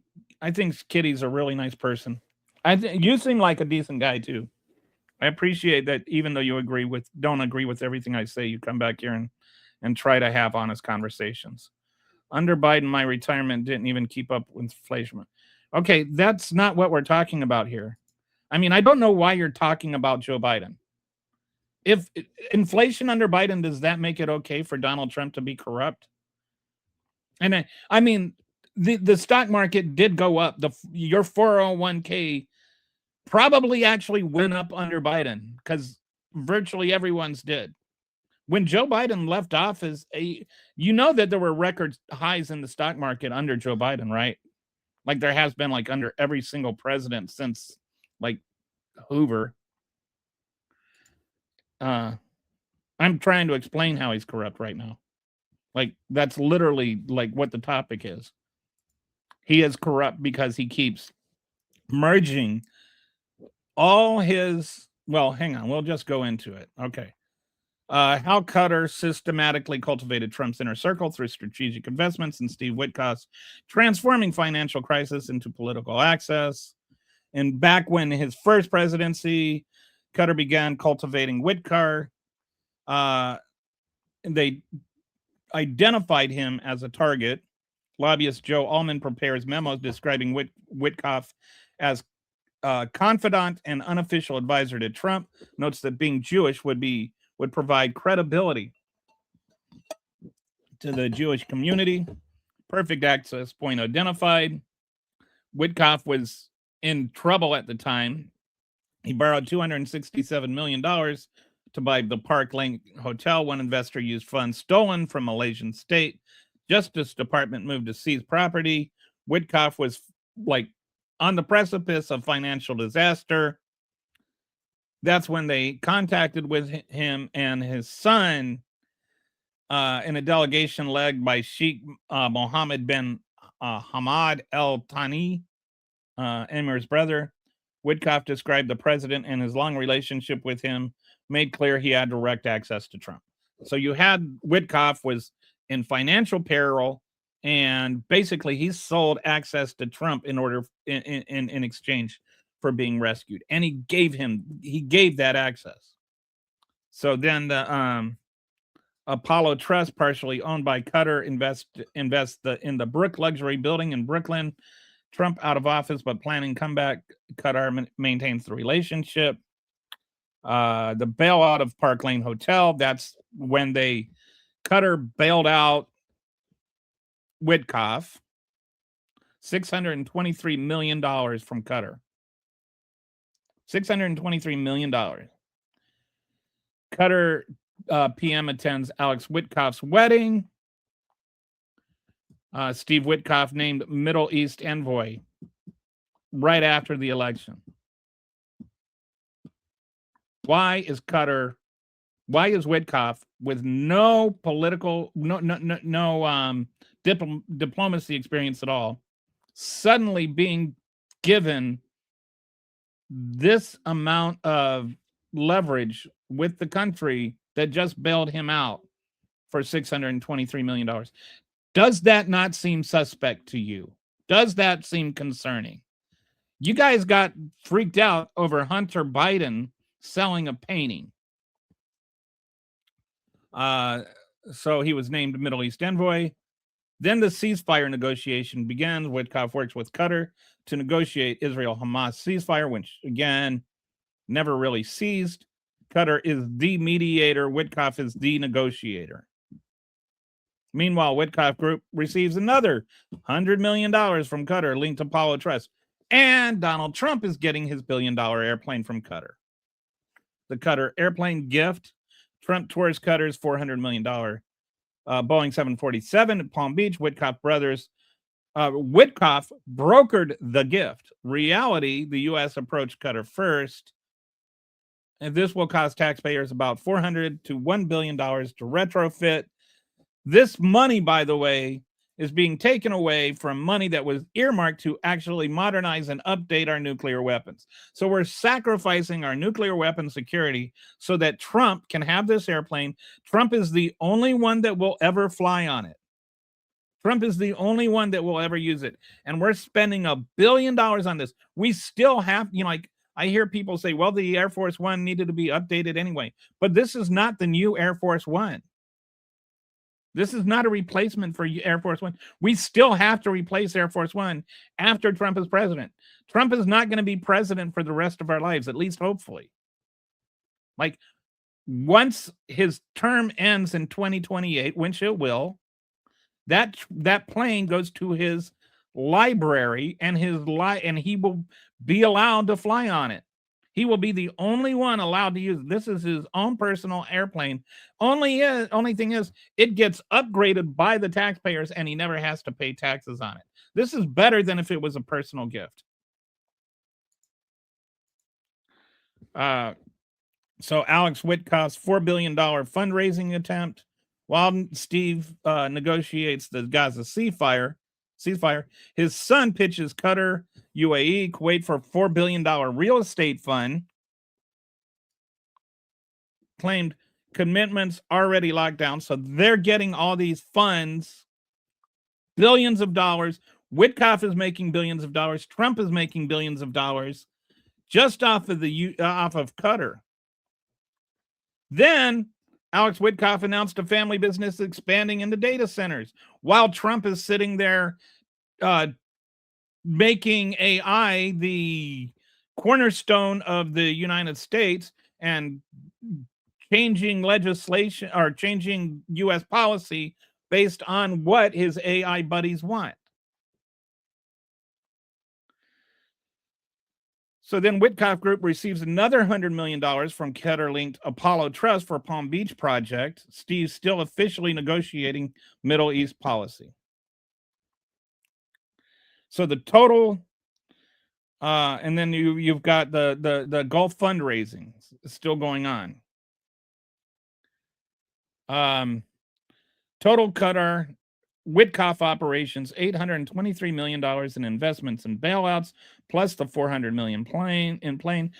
S2: Kitty's a really nice person. You seem like a decent guy too. I appreciate that, even though you don't agree with everything I say, you come back here and try to have honest conversations. Under Biden, my retirement didn't even keep up with inflation. Okay, that's not what we're talking about here. I mean, I don't know why you're talking about Joe Biden. If inflation under Biden, does that make it okay for Donald Trump to be corrupt? And I mean, the stock market did go up. Your 401k probably actually went up under Biden because virtually everyone's did. When Joe Biden left office, that there were record highs in the stock market under Joe Biden, right? Like there has been like under every single president since like Hoover. I'm trying to explain how he's corrupt right now. Like that's literally like what the topic is. He is corrupt because he keeps merging all his. Well, hang on. We'll just go into it. Okay. How Qatar systematically cultivated Trump's inner circle through strategic investments in Steve Witkoff's transforming financial crisis into political access. And back when his first presidency, Qatar began cultivating Witkoff. They identified him as a target. Lobbyist Joe Allman prepares memos describing Witkoff as confidant and unofficial advisor to Trump. Notes that being Jewish would provide credibility to the Jewish community. Perfect access point identified. Witkoff was in trouble at the time. He borrowed $267 million to buy the Park Lane Hotel. One investor used funds stolen from Malaysian state. Justice Department moved to seize property. Witkoff was like on the precipice of financial disaster. That's when they contacted with him and his son in a delegation led by Sheikh Mohammed bin Hamad Al Thani, Emir's brother. Witkoff described the president and his long relationship with him, made clear he had direct access to Trump. So you had Witkoff was in financial peril, and basically he sold access to Trump in exchange for being rescued, and he gave that access. So then the Apollo Trust, partially owned by Qatar, invest in the Brook luxury building in Brooklyn. Trump out of office but planning comeback. Qatar maintains the relationship. The bailout of Park Lane Hotel, that's when Qatar bailed out Witkoff. $623 million from Qatar. $623 million. Qatar PM attends Alex Witkoff's wedding. Steve Witkoff named Middle East envoy right after the election. Why is Witkoff, with no political, diplomacy experience at all, suddenly being given this amount of leverage with the country that just bailed him out for $623 million? Does that not seem suspect to you? Does that seem concerning? You guys got freaked out over Hunter Biden selling a painting. So he was named Middle East envoy. Then the ceasefire negotiation begins. Witkoff works with Qatar to negotiate Israel-Hamas ceasefire, which, again, never really ceased. Qatar is the mediator. Witkoff is the negotiator. Meanwhile, Witkoff Group receives another $100 million from Qatar linked to Apollo Trust. And Donald Trump is getting his billion-dollar airplane from Qatar. The Qatar airplane gift. Trump tours Qatar's $400 million Boeing 747 at Palm Beach. Witkoff brothers. Witkoff brokered the gift. Reality, the U.S. approached Qatar first. And this will cost taxpayers about $400 to $1 billion to retrofit. This money, by the way, is being taken away from money that was earmarked to actually modernize and update our nuclear weapons. So we're sacrificing our nuclear weapon security so that Trump can have this airplane. Trump is the only one that will ever fly on it. Trump is the only one that will ever use it. And we're spending $1 billion on this. We still have, like, I hear people say, well, the Air Force One needed to be updated anyway. But this is not the new Air Force One. This is not a replacement for Air Force One. We still have to replace Air Force One after Trump is president. Trump is not going to be president for the rest of our lives, at least hopefully. Like, once his term ends in 2028, which it will, that plane goes to his library, and and he will be allowed to fly on it. He will be the only one allowed to use it. This is his own personal airplane. Only thing is, it gets upgraded by the taxpayers, and he never has to pay taxes on it. This is better than if it was a personal gift. So Alex Witkoff's $4 billion fundraising attempt, while Steve negotiates the Gaza ceasefire, his son pitches Qatar, UAE, Kuwait for $4 billion real estate fund. Claimed commitments already locked down. So they're getting all these funds, billions of dollars. Witkoff is making billions of dollars. Trump is making billions of dollars just off of Qatar. Then Alex Witkoff announced a family business expanding into data centers while Trump is sitting there making AI the cornerstone of the United States and changing legislation or changing U.S. policy based on what his AI buddies want. So then Witkoff Group receives another $100 million from Qatar-linked Apollo Trust for Palm Beach project. Steve's still officially negotiating Middle East policy. So the total, and then you've got the Gulf fundraising still going on. Total Qatar Witkoff operations, $823 million in investments and bailouts, plus the $400 million plane,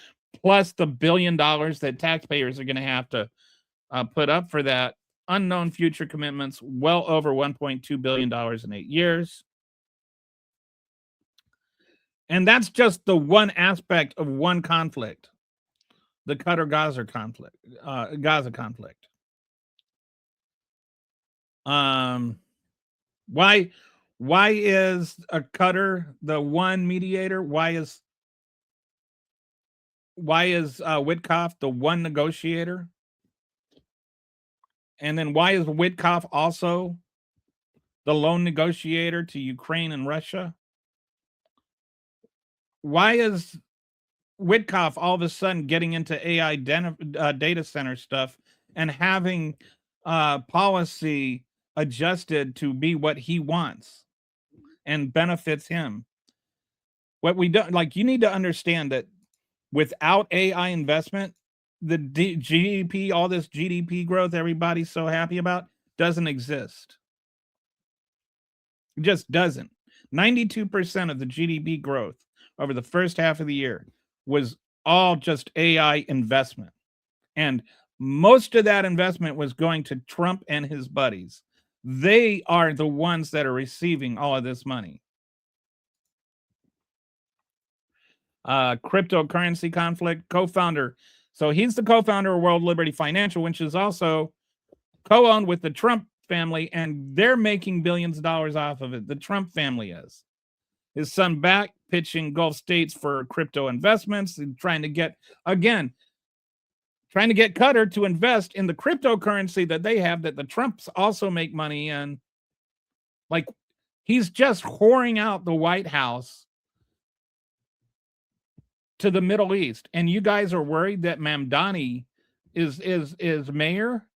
S2: plus the $1 billion that taxpayers are going to have to put up for that. Unknown future commitments, well over $1.2 billion in 8 years. And that's just the one aspect of one conflict, the Qatar-Gaza conflict. Why is Qatar the one mediator? Why is Witkoff the one negotiator? And then why is Witkoff also the lone negotiator to Ukraine and Russia? Why is Witkoff all of a sudden getting into AI data center stuff and having policy adjusted to be what he wants and benefits him. What we don't like, you need to understand that without AI investment, the GDP, all this GDP growth everybody's so happy about, doesn't exist. It just doesn't. 92% of the GDP growth over the first half of the year was all just AI investment. And most of that investment was going to Trump and his buddies. They are the ones that are receiving all of this money. Cryptocurrency conflict, co-founder. So he's the co-founder of World Liberty Financial, which is also co-owned with the Trump family, and they're making billions of dollars off of it. The Trump family is. His son back pitching Gulf states for crypto investments and trying to get Qatar to invest in the cryptocurrency that they have, that the Trumps also make money in. Like, he's just whoring out the White House to the Middle East. And you guys are worried that Mamdani is mayor?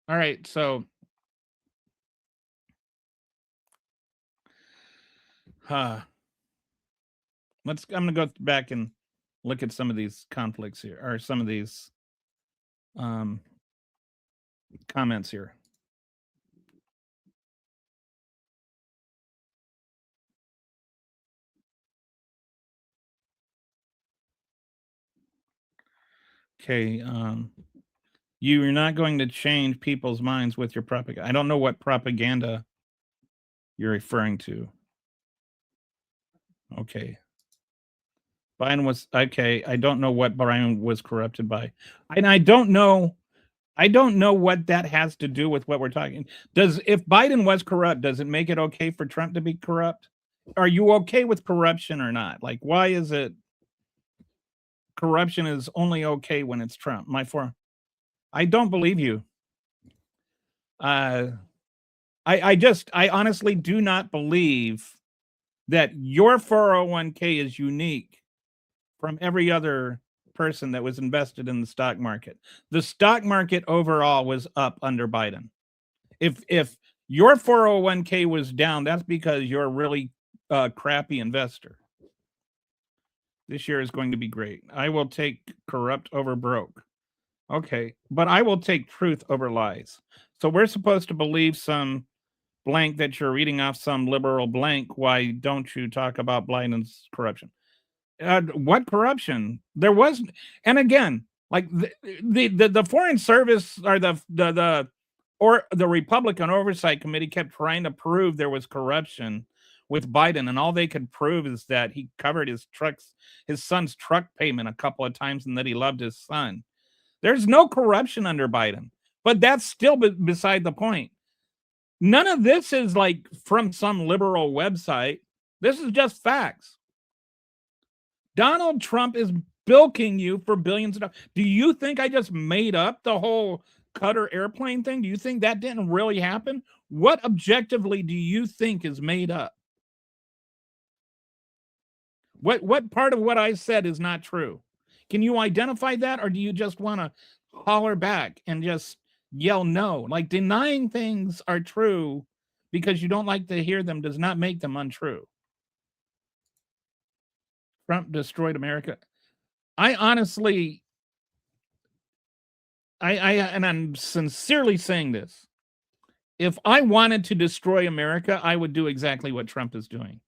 S2: All right, so I'm gonna go back and look at some of these conflicts here, or some of these comments here. Okay, you're not going to change people's minds with your propaganda. I don't know what propaganda you're referring to. Okay. Biden was okay. I don't know what Biden was corrupted by. And I don't know what that has to do with what we're talking. If Biden was corrupt, does it make it okay for Trump to be corrupt? Are you okay with corruption or not? Like, why is it corruption is only okay when it's Trump? I don't believe you. I honestly do not believe that your 401k is unique from every other person that was invested in the stock market. The stock market overall was up under Biden. If your 401k was down, that's because you're a really crappy investor. This year is going to be great. I will take corrupt over broke. Okay, but I will take truth over lies. So we're supposed to believe some blank that you're reading off some liberal blank. Why don't you talk about Biden's corruption? What corruption? There wasn't. And again, like the Foreign Service or the Republican Oversight Committee kept trying to prove there was corruption with Biden, and all they could prove is that he covered his son's truck payment a couple of times, and that he loved his son. There's no corruption under Biden, but that's still beside the point. None of this is like from some liberal website. This is just facts. Donald Trump is bilking you for billions of dollars. Do you think I just made up the whole Qatar airplane thing? Do you think that didn't really happen? What objectively do you think is made up? What part of what I said is not true? Can you identify that, or do you just want to holler back and just yell no? Like, denying things are true because you don't like to hear them does not make them untrue. Trump destroyed America. I honestly, and I'm sincerely saying this. If I wanted to destroy America, I would do exactly what Trump is doing.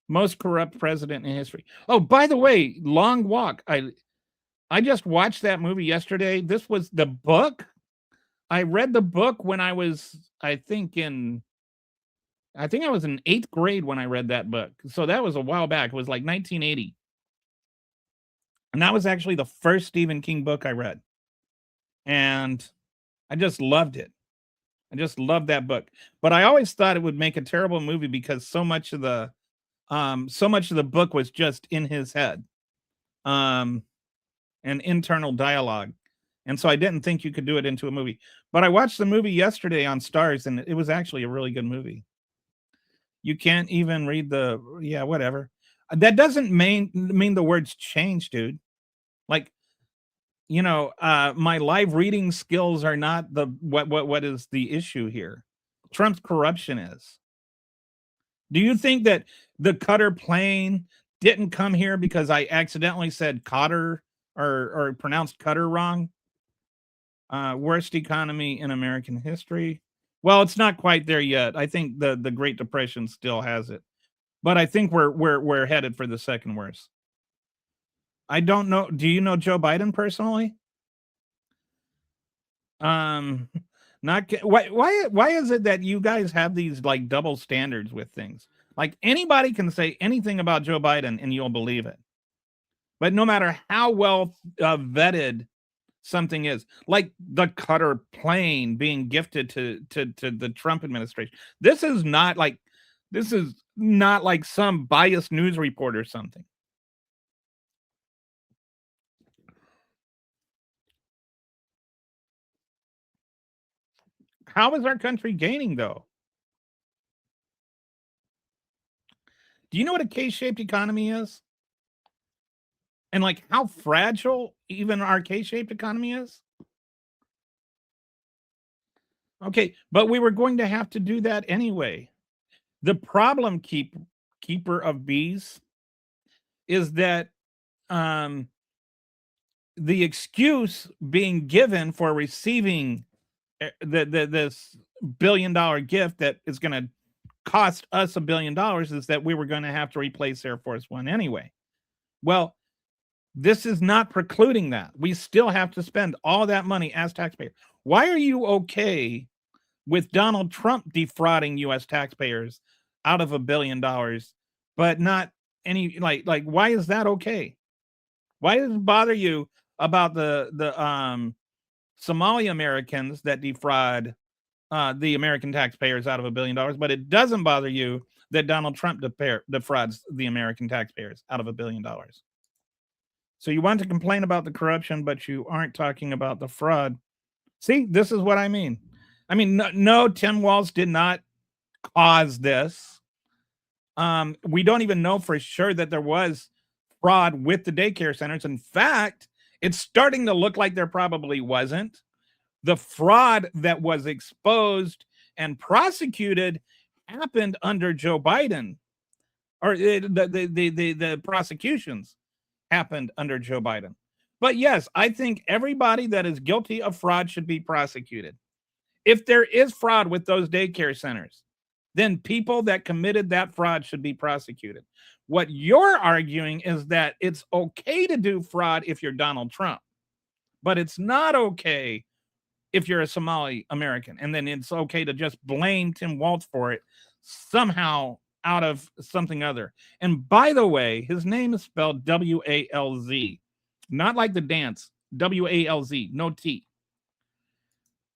S2: Most corrupt president in history. Oh, by the way, Long Walk. I just watched that movie yesterday. This was the book. I read the book when I was, I think I was in 8th grade when I read that book. So that was a while back. It was like 1980. And that was actually the first Stephen King book I read. And I just loved it. I just loved that book. But I always thought it would make a terrible movie because so much of the book was just in his head. And internal dialogue. And so I didn't think you could do it into a movie. But I watched the movie yesterday on Stars, and it was actually a really good movie. You can't even read whatever. That doesn't mean the words change, dude. Like, my live reading skills are not the what is the issue here. Trump's corruption is. Do you think that the Qatar plane didn't come here because I accidentally said Qatar or pronounced Qatar wrong? Worst economy in American history. Well, it's not quite there yet. I think the Great Depression still has it, but I think we're headed for the second worst. I don't know. Do you know Joe Biden personally? Not why is it that you guys have these like double standards with things? Like anybody can say anything about Joe Biden and you'll believe it. But no matter how well vetted something is, like the Qatar plane being gifted to the Trump administration, this is not like some biased news report or something. How is our country gaining, though? Do you know what a K-shaped economy is? And like how fragile even our K-shaped economy is? Okay, but we were going to have to do that anyway. The problem, keeper of bees, is that the excuse being given for receiving this $1 billion gift that is going to cost us $1 billion is that we were going to have to replace Air Force One anyway. Well, this is not precluding that. We still have to spend all that money as taxpayers. Why are you okay with Donald Trump defrauding U.S. taxpayers out of $1 billion, but not any like why is that okay? Why does it bother you about the Somali Americans that defraud the American taxpayers out of $1 billion, but it doesn't bother you that Donald Trump defrauds the American taxpayers out of $1 billion? So you want to complain about the corruption, but you aren't talking about the fraud. See, this is what I mean. I mean, no, Tim Walz did not cause this. We don't even know for sure that there was fraud with the daycare centers. In fact, it's starting to look like there probably wasn't. The fraud that was exposed and prosecuted happened under Joe Biden, or the prosecutions happened under Joe Biden. But yes, I think everybody that is guilty of fraud should be prosecuted. If there is fraud with those daycare centers, then people that committed that fraud should be prosecuted. What you're arguing is that it's okay to do fraud if you're Donald Trump, but it's not okay if you're a Somali American. And then it's okay to just blame Tim Walz for it somehow out of something other. And by the way, his name is spelled W-A-L-Z, not like the dance, W-A-L-Z, no T.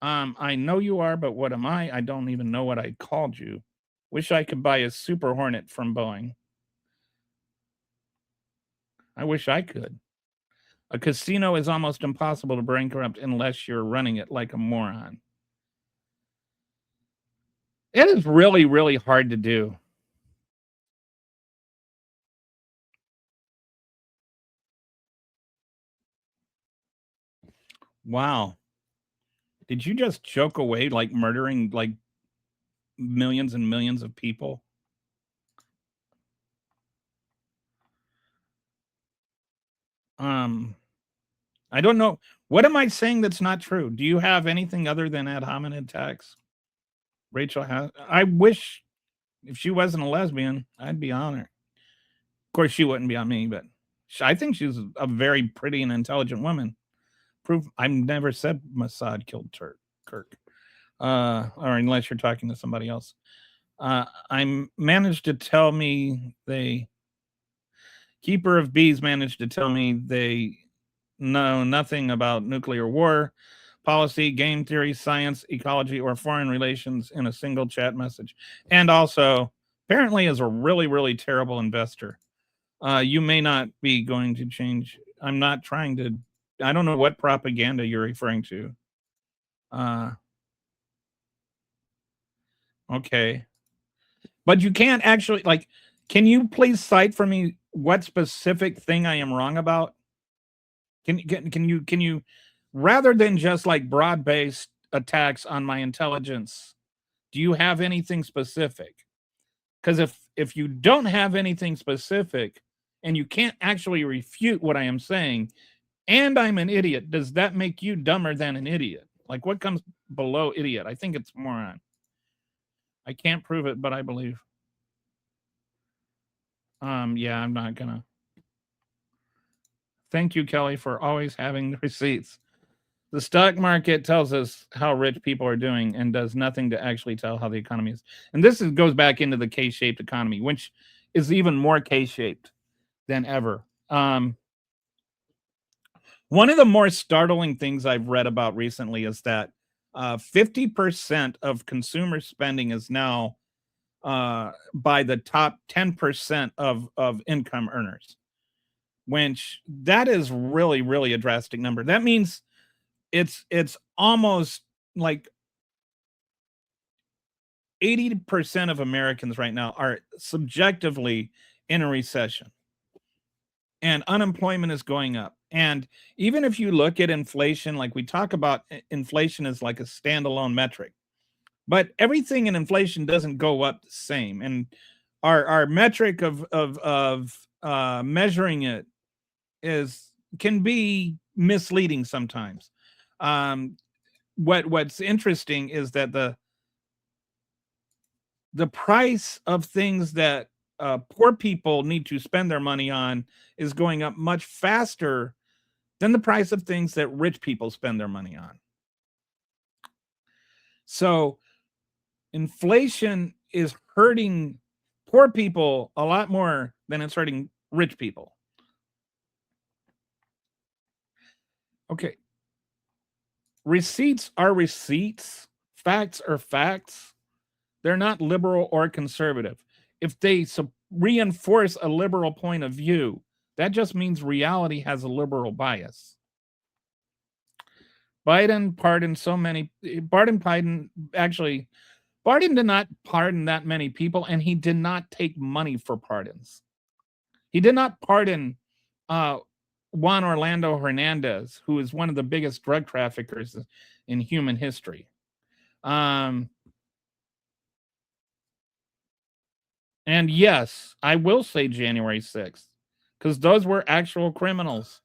S2: I know you are, but what am I? I don't even know what I called you. Wish I could buy a Super Hornet from Boeing. I wish I could. A casino is almost impossible to bankrupt unless you're running it like a moron. It is really, really hard to do. Wow. Did you just choke away like murdering like millions and millions of people? I don't know. What am I saying that's not true? Do you have anything other than ad hominem attacks? Rachel has. I wish if she wasn't a lesbian, I'd be on her. Of course, she wouldn't be on me, but I think she's a very pretty and intelligent woman. Proof. I've never said Mossad killed Kirk. Or unless you're talking to somebody else. I managed to tell me Keeper of Bees managed to tell me they know nothing about nuclear war, policy, game theory, science, ecology, or foreign relations in a single chat message. And also, apparently is a really, really terrible investor. You may not be going to change. I'm not trying to. I don't know what propaganda you're referring to. Okay. But you can't actually, like, Can you please cite for me what specific thing I am wrong about? Can you rather than just like broad-based attacks on my intelligence, do you have anything specific? Because if you don't have anything specific and you can't actually refute what I am saying, and I'm an idiot, does that make you dumber than an idiot? Like what comes below idiot? I think it's moron. I can't prove it, but I believe. Yeah, I'm not gonna. Thank you, Kelly, for always having the receipts. The stock market tells us how rich people are doing and does nothing to actually tell how the economy is. And goes back into the K-shaped economy, which is even more K-shaped than ever. One of the more startling things I've read about recently is that 50% of consumer spending is now by the top 10% of income earners, which that is really, really a drastic number. That means it's almost like 80% of Americans right now are subjectively in a recession, and unemployment is going up. And even if you look at inflation, like we talk about inflation as like a standalone metric, but everything in inflation doesn't go up the same. And our metric of measuring it can be misleading sometimes. What's interesting is that the price of things that poor people need to spend their money on is going up much faster than the price of things that rich people spend their money on. So inflation is hurting poor people a lot more than it's hurting rich people. Okay. Receipts are receipts. Facts are facts. They're not liberal or conservative. If they reinforce a liberal point of view, that just means reality has a liberal bias. Biden did not pardon that many people, and he did not take money for pardons. He did not pardon Juan Orlando Hernandez, who is one of the biggest drug traffickers in human history. And yes, I will say January 6th, because those were actual criminals.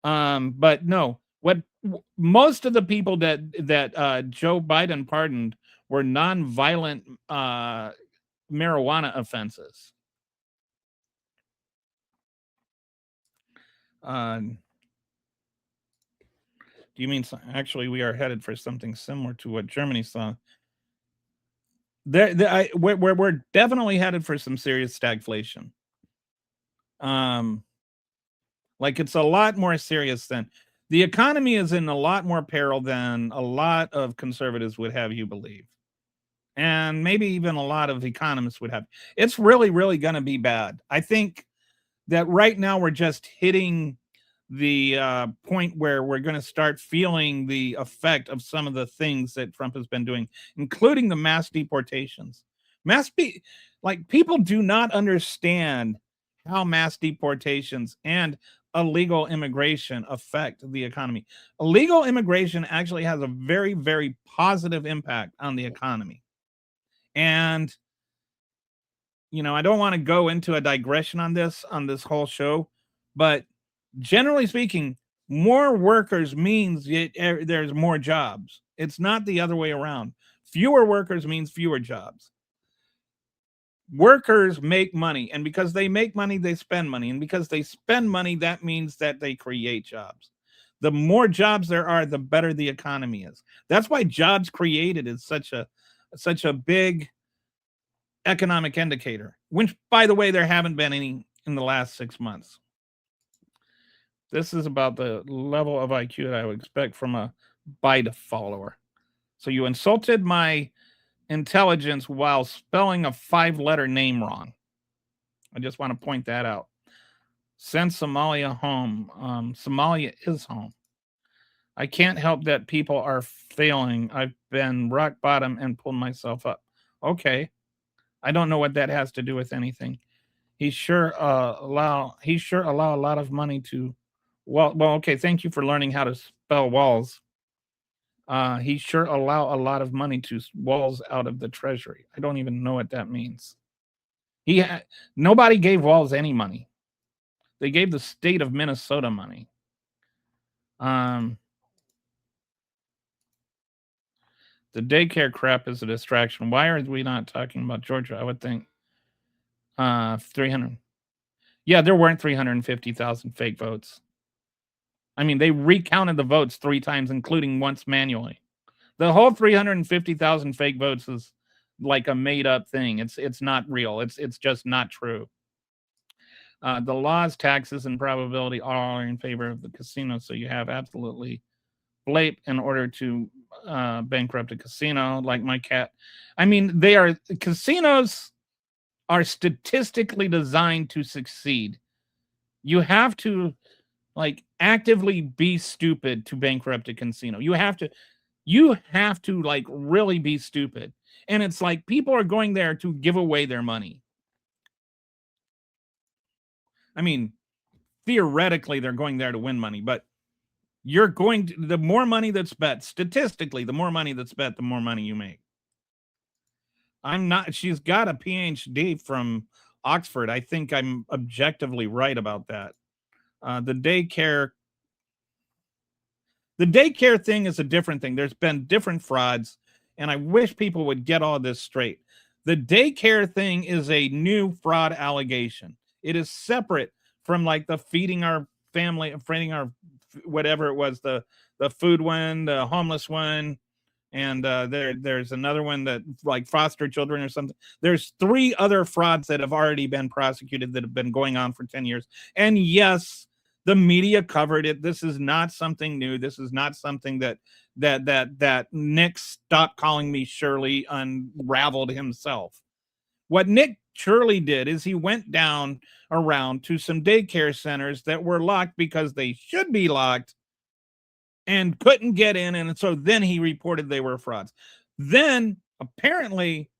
S2: But no, most of the people that Joe Biden pardoned were non-violent marijuana offenses. Do you mean actually we are headed for something similar to what Germany saw? We're definitely headed for some serious stagflation. Like it's a lot more serious than the economy is in a lot more peril than a lot of conservatives would have you believe. And maybe even a lot of economists would have. It's really, really going to be bad. I think that right now we're just hitting the point where we're going to start feeling the effect of some of the things that Trump has been doing, including the mass deportations. Like people do not understand how mass deportations and illegal immigration affect the economy. Illegal immigration actually has a very, very positive impact on the economy. And I don't want to go into a digression on this whole show, but generally speaking, more workers means there's more jobs. It's not the other way around. Fewer workers means fewer jobs. Workers make money, and because they make money, they spend money, and because they spend money, that means that they create jobs. The more jobs there are, the better the economy is. That's why jobs created is such a big economic indicator, which, by the way, there haven't been any in the last 6 months. This is about the level of IQ that I would expect from a Biden follower. So you insulted my intelligence while spelling a 5-letter name wrong. I just want to point that out. Send Somalia home. Somalia is home. I can't help that people are failing. I've been rock bottom and pulled myself up. Okay. I don't know what that has to do with anything. He sure allow a lot of money to okay, thank you for learning how to spell walls. He sure allow a lot of money to walls out of the treasury. I don't even know what that means. Nobody gave Walls any money. They gave the state of Minnesota money. The daycare crap is a distraction. Why are we not talking about Georgia? I would think 300. Yeah, there weren't 350,000 fake votes. I mean, they recounted the votes 3 times, including once manually. The whole 350,000 fake votes is like a made up thing. It's not real. It's just not true. The laws, taxes, and probability all are in favor of the casino. So you have absolutely blape in order to bankrupt a casino, like my cat. I mean, casinos are statistically designed to succeed. You have to like actively be stupid to bankrupt a casino. You have to like really be stupid. And it's like people are going there to give away their money. I mean, theoretically, they're going there to win money, but the more money that's bet, statistically, the more money that's bet, the more money you make. She's got a PhD from Oxford. I think I'm objectively right about that. The daycare thing is a different thing. There's been different frauds, and I wish people would get all this straight. The daycare thing is a new fraud allegation. It is separate from like the feeding our whatever it was, the food one, the homeless one, and there's another one that like foster children or something. There's 3 other frauds that have already been prosecuted that have been going on for 10 years. And yes, the media covered it. This is not something new. This is not something that Nick Stop Calling Me Shirley unraveled himself. What Nick Shirley did is he went down around to some daycare centers that were locked because they should be locked and couldn't get in. And so then he reported they were frauds. Then apparently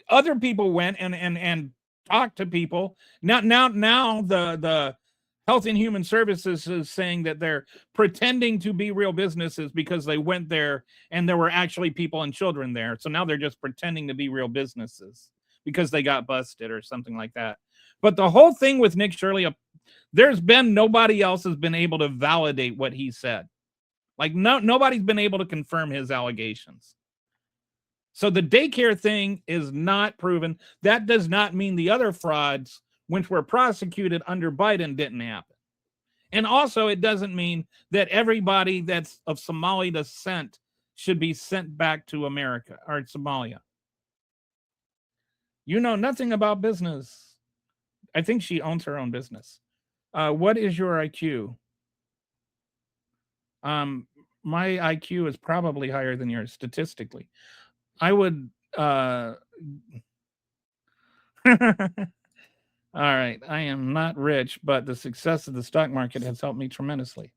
S2: other people went and talked to people. Now the Health and Human Services is saying that they're pretending to be real businesses because they went there and there were actually people and children there. So now they're just pretending to be real businesses because they got busted or something like that. But the whole thing with Nick Shirley, nobody else has been able to validate what he said. Like nobody's been able to confirm his allegations. So the daycare thing is not proven. That does not mean the other frauds, which were prosecuted under Biden, didn't happen. And also, it doesn't mean that everybody that's of Somali descent should be sent back to America or Somalia. You know nothing about business. I think she owns her own business. What is your IQ? My IQ is probably higher than yours statistically. I would all right. I am not rich, but the success of the stock market has helped me tremendously.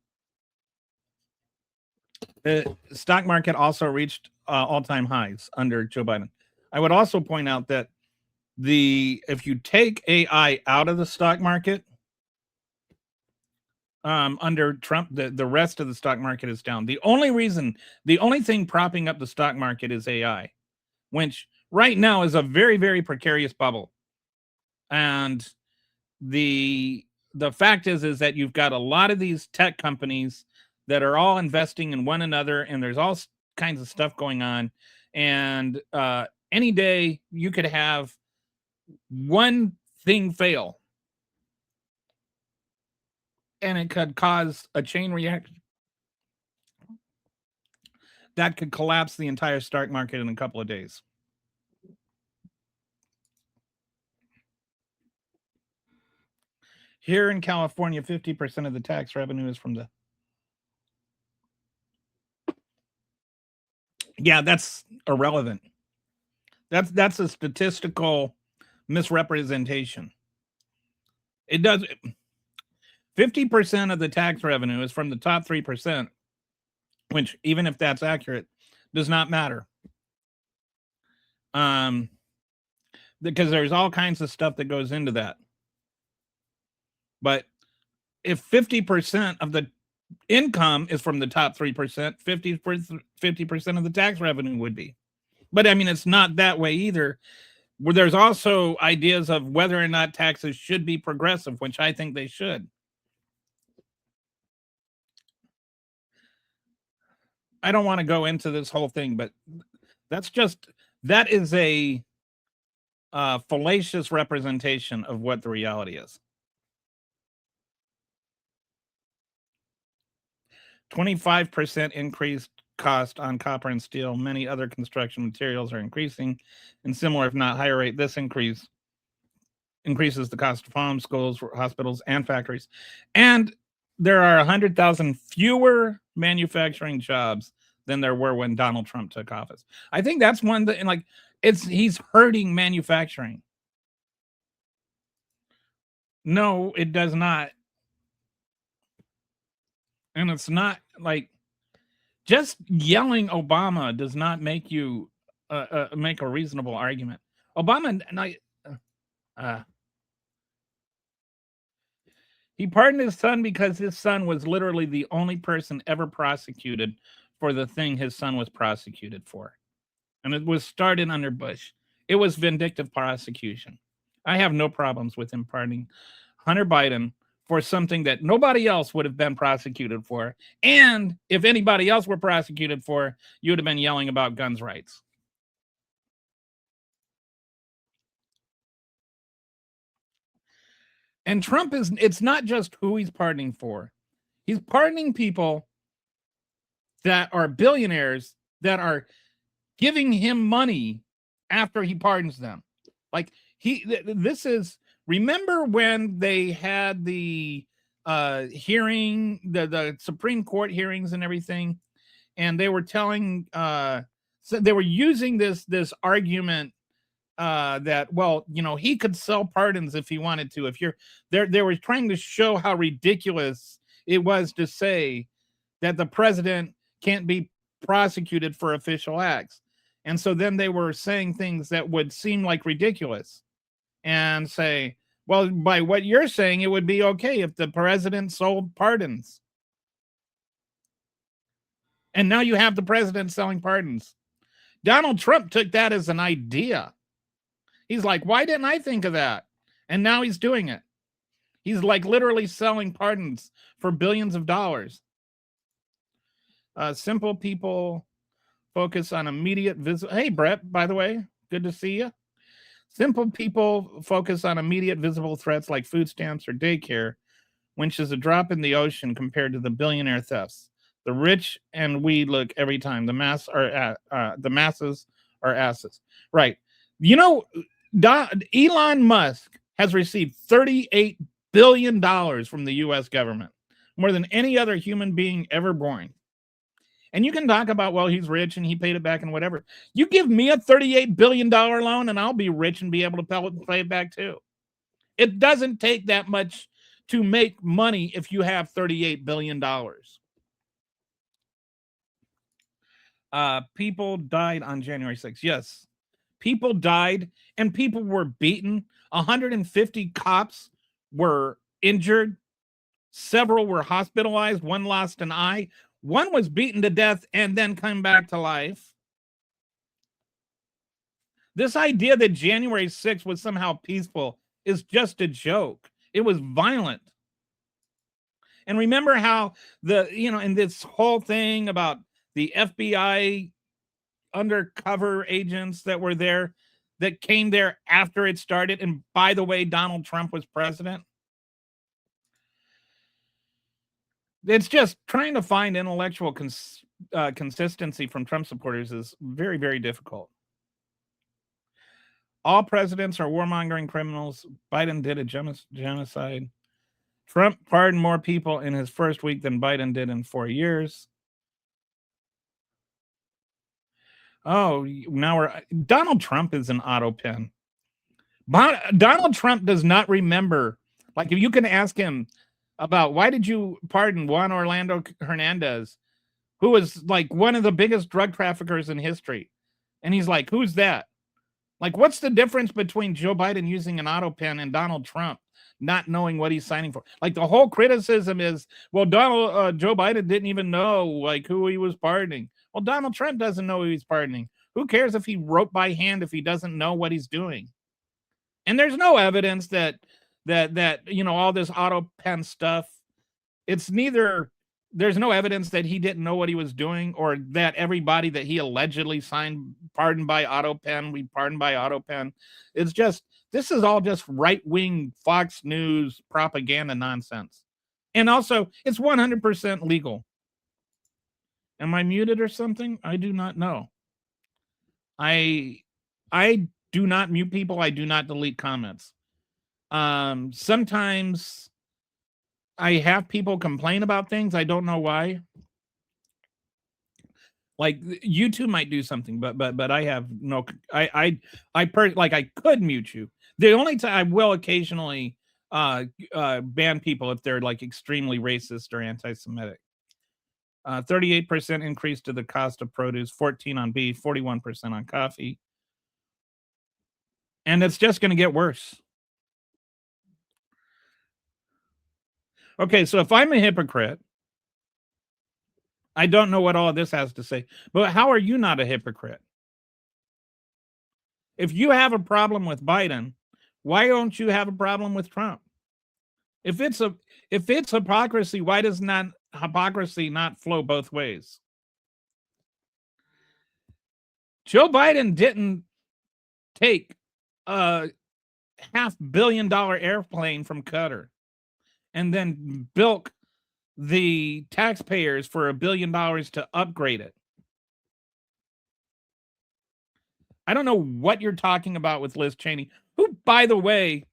S2: The stock market also reached all-time highs under Joe Biden. I would also point out that if you take AI out of the stock market, under Trump, the rest of the stock market is down. The only thing propping up the stock market is AI, which right now is a very, very precarious bubble. And the fact is that you've got a lot of these tech companies that are all investing in one another, and there's all kinds of stuff going on. And any day you could have one thing fail, and it could cause a chain reaction that could collapse the entire stock market in a couple of days. Here in California, 50% of the tax revenue is from the... Yeah, that's irrelevant. That's a statistical misrepresentation. It does... 50% of the tax revenue is from the top 3%. which even if that's accurate, does not matter. Because there's all kinds of stuff that goes into that. But if 50% of the income is from the top 3%, 50% of the tax revenue would be. But I mean, it's not that way either. Where there's also ideas of whether or not taxes should be progressive, which I think they should. I don't want to go into this whole thing, but that is a fallacious representation of what the reality is. 25% increased cost on copper and steel. Many other construction materials are increasing in similar, if not higher rate. This increases the cost of homes, schools, hospitals, and factories. And there are 100,000 fewer manufacturing jobs than there were when Donald Trump took office. I think that's one that, like, he's hurting manufacturing. No, it does not. And it's not like just yelling Obama does not make you make a reasonable argument. Obama, he pardoned his son because his son was literally the only person ever prosecuted for the thing his son was prosecuted for. And it was started under Bush. It was vindictive prosecution. I have no problems with him pardoning Hunter Biden for something that nobody else would have been prosecuted for. And if anybody else were prosecuted for, you would have been yelling about guns rights. And Trump it's not just who he's pardoning for. He's pardoning people that are billionaires that are giving him money after he pardons them. Like this is, remember when they had the hearing, the Supreme Court hearings and everything, and they were telling, so they were using this argument that, well, you know, he could sell pardons if he wanted to. If they were trying to show how ridiculous it was to say that the president can't be prosecuted for official acts. And so then they were saying things that would seem like ridiculous and say, well, by what you're saying, it would be okay if the president sold pardons. And now you have the president selling pardons. Donald Trump took that as an idea. He's like, why didn't I think of that? And now he's doing it. He's like literally selling pardons for billions of dollars. Simple people focus on immediate visible. Hey, Brett, by the way, good to see you. Simple people focus on immediate visible threats like food stamps or daycare, which is a drop in the ocean compared to the billionaire thefts. The rich and we look every time. The masses are asses. Right. You know, Elon Musk has received $38 billion from the U.S. government, more than any other human being ever born. And you can talk about, well, he's rich and he paid it back and whatever. You give me a $38 billion loan and I'll be rich and be able to pay it back too. It doesn't take that much to make money if you have $38 billion. People died on January 6th. Yes, people died and people were beaten. 150 cops were injured. Several were hospitalized. One lost an eye. One was beaten to death and then come back to life. This idea that January 6th was somehow peaceful is just a joke. It was violent. And remember how in this whole thing about the FBI undercover agents that were there, that came there after it started. And by the way, Donald Trump was president. It's just trying to find intellectual consistency from Trump supporters is very, very difficult. All presidents are warmongering criminals. Biden did a genocide. Trump pardoned more people in his first week than Biden did in 4 years. Oh, now Donald Trump is an auto pen. Donald Trump does not remember. Like, if you can ask him about why did you pardon Juan Orlando Hernandez, who was like one of the biggest drug traffickers in history. And he's like, who's that? Like, what's the difference between Joe Biden using an auto pen and Donald Trump not knowing what he's signing for? Like, the whole criticism is, well, Joe Biden didn't even know like who he was pardoning. Well, Donald Trump doesn't know who he's pardoning. Who cares if he wrote by hand if he doesn't know what he's doing? And there's no evidence that all this auto pen stuff. It's neither. There's no evidence that he didn't know what he was doing, or that everybody that he allegedly signed pardoned by auto pen, we pardoned by auto pen. It's just, this is all just right-wing Fox News propaganda nonsense. And also, it's 100% legal. Am I muted or something? I do not know. I do not mute people. I do not delete comments. Sometimes I have people complain about things. I don't know why. Like, YouTube might do something, but I have no. I could mute you. The only time I will occasionally ban people if they're like extremely racist or anti-Semitic. 38% increase to the cost of produce, 14% on beef, 41% on coffee, and it's just going to get worse. Okay, so if I'm a hypocrite, I don't know what all of this has to say, but how are you not a hypocrite? If you have a problem with Biden, why don't you have a problem with Trump? If it's hypocrisy, why does not hypocrisy not flow both ways? Joe Biden didn't take a $500 million airplane from Qatar and then bilk the taxpayers for $1 billion to upgrade it. I don't know what you're talking about with Liz Cheney, who, by the way,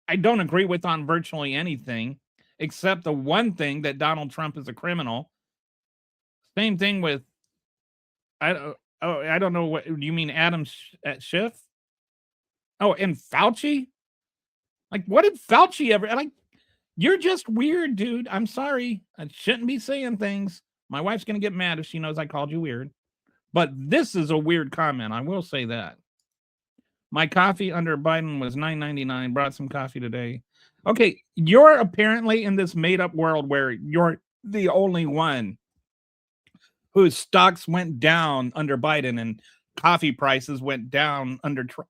S2: I don't agree with on virtually anything, except the one thing that Donald Trump is a criminal. Same thing with, I don't know what you mean, Adam Schiff? Oh, and Fauci? Like, what did Fauci ever, like, you're just weird, dude. I'm sorry. I shouldn't be saying things. My wife's going to get mad if she knows I called you weird. But this is a weird comment. I will say that. My coffee under Biden was $9.99. Brought some coffee today. Okay, you're apparently in this made-up world where you're the only one whose stocks went down under Biden and coffee prices went down under Trump.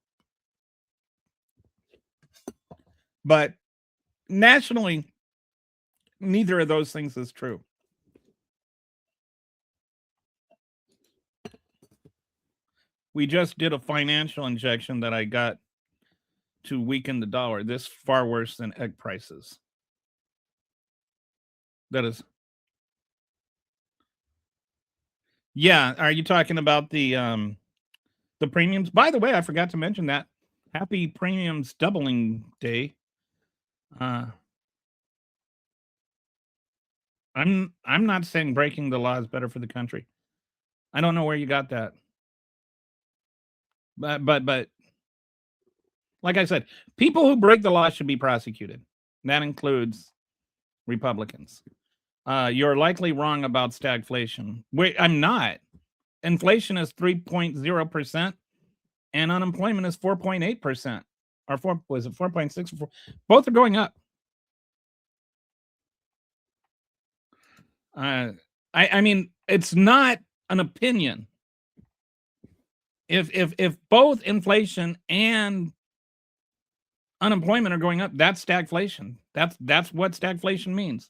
S2: But nationally, neither of those things is true. We just did a financial injection that I got to weaken the dollar. This far worse than egg prices. That is. Yeah, are you talking about the premiums? By the way, I forgot to mention that. Happy premiums doubling day. I'm not saying breaking the law is better for the country. I don't know where you got that. But like I said, people who break the law should be prosecuted. That includes Republicans. You're likely wrong about stagflation. Wait, I'm not. Inflation is 3.0% and unemployment is 4.8%. Or 4.6? Both are going up. I mean, it's not an opinion. If both inflation and unemployment are going up, that's stagflation. That's what stagflation means.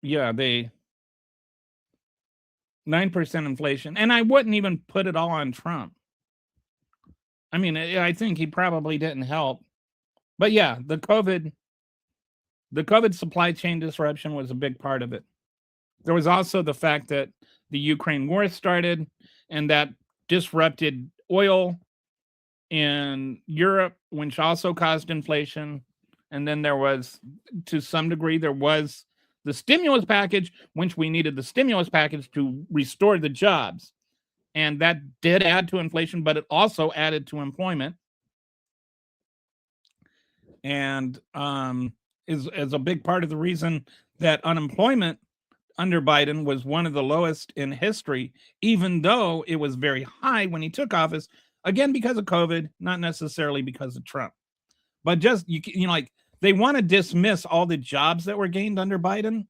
S2: Yeah, 9% inflation, and I wouldn't even put it all on Trump. I mean, I think he probably didn't help, but yeah, the COVID supply chain disruption was a big part of it. There was also the fact that the Ukraine war started, and that disrupted oil in Europe, which also caused inflation. And then there was, to some degree, there was the stimulus package, which we needed the stimulus package to restore the jobs. And that did add to inflation, but it also added to employment. and is a big part of the reason that unemployment under Biden was one of the lowest in history, even though it was very high when he took office. Again, because of COVID, not necessarily because of Trump, but just like they want to dismiss all the jobs that were gained under Biden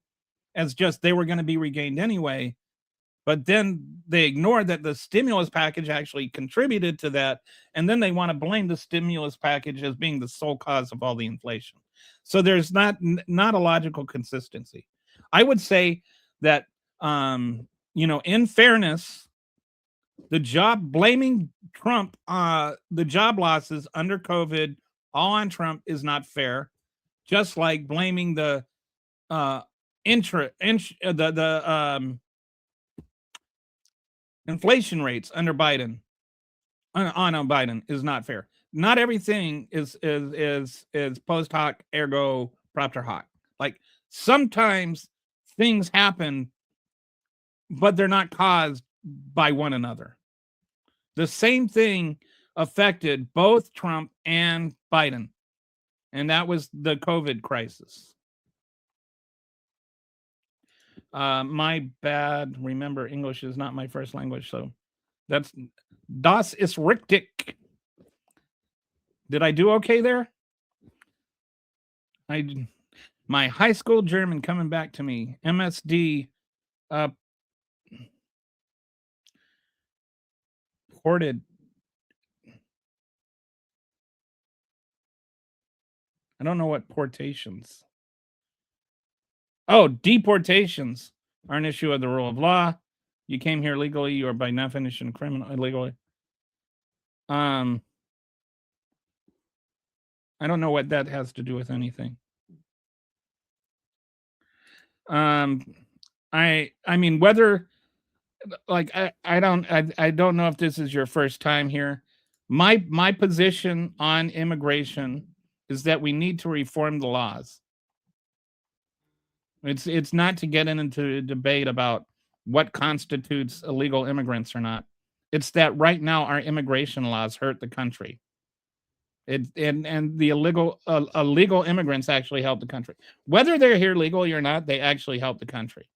S2: as just they were going to be regained anyway. But then they ignored that the stimulus package actually contributed to that. And then they want to blame the stimulus package as being the sole cause of all the inflation. So there's not a logical consistency. I would say that, in fairness, blaming Trump, the job losses under COVID all on Trump is not fair. Just like blaming the inflation rates under Biden on Biden is not fair. Not everything is post hoc ergo propter hoc. Like sometimes things happen, but they're not caused by one another. The same thing affected both Trump and Biden, and that was the COVID crisis. My bad. Remember, English is not my first language, so das ist richtig. Did I do okay there? My high school German coming back to me. MSD ported. I don't know what portations. Oh, deportations are an issue of the rule of law. You came here legally, you are by definition criminal illegally. I don't know what that has to do with anything. I mean, whether like I don't know if this is your first time here. My position on immigration is that we need to reform the laws. It's not to get into a debate about what constitutes illegal immigrants or not. It's that right now our immigration laws hurt the country. And the illegal immigrants actually help the country. Whether they're here legally or not, they actually help the country.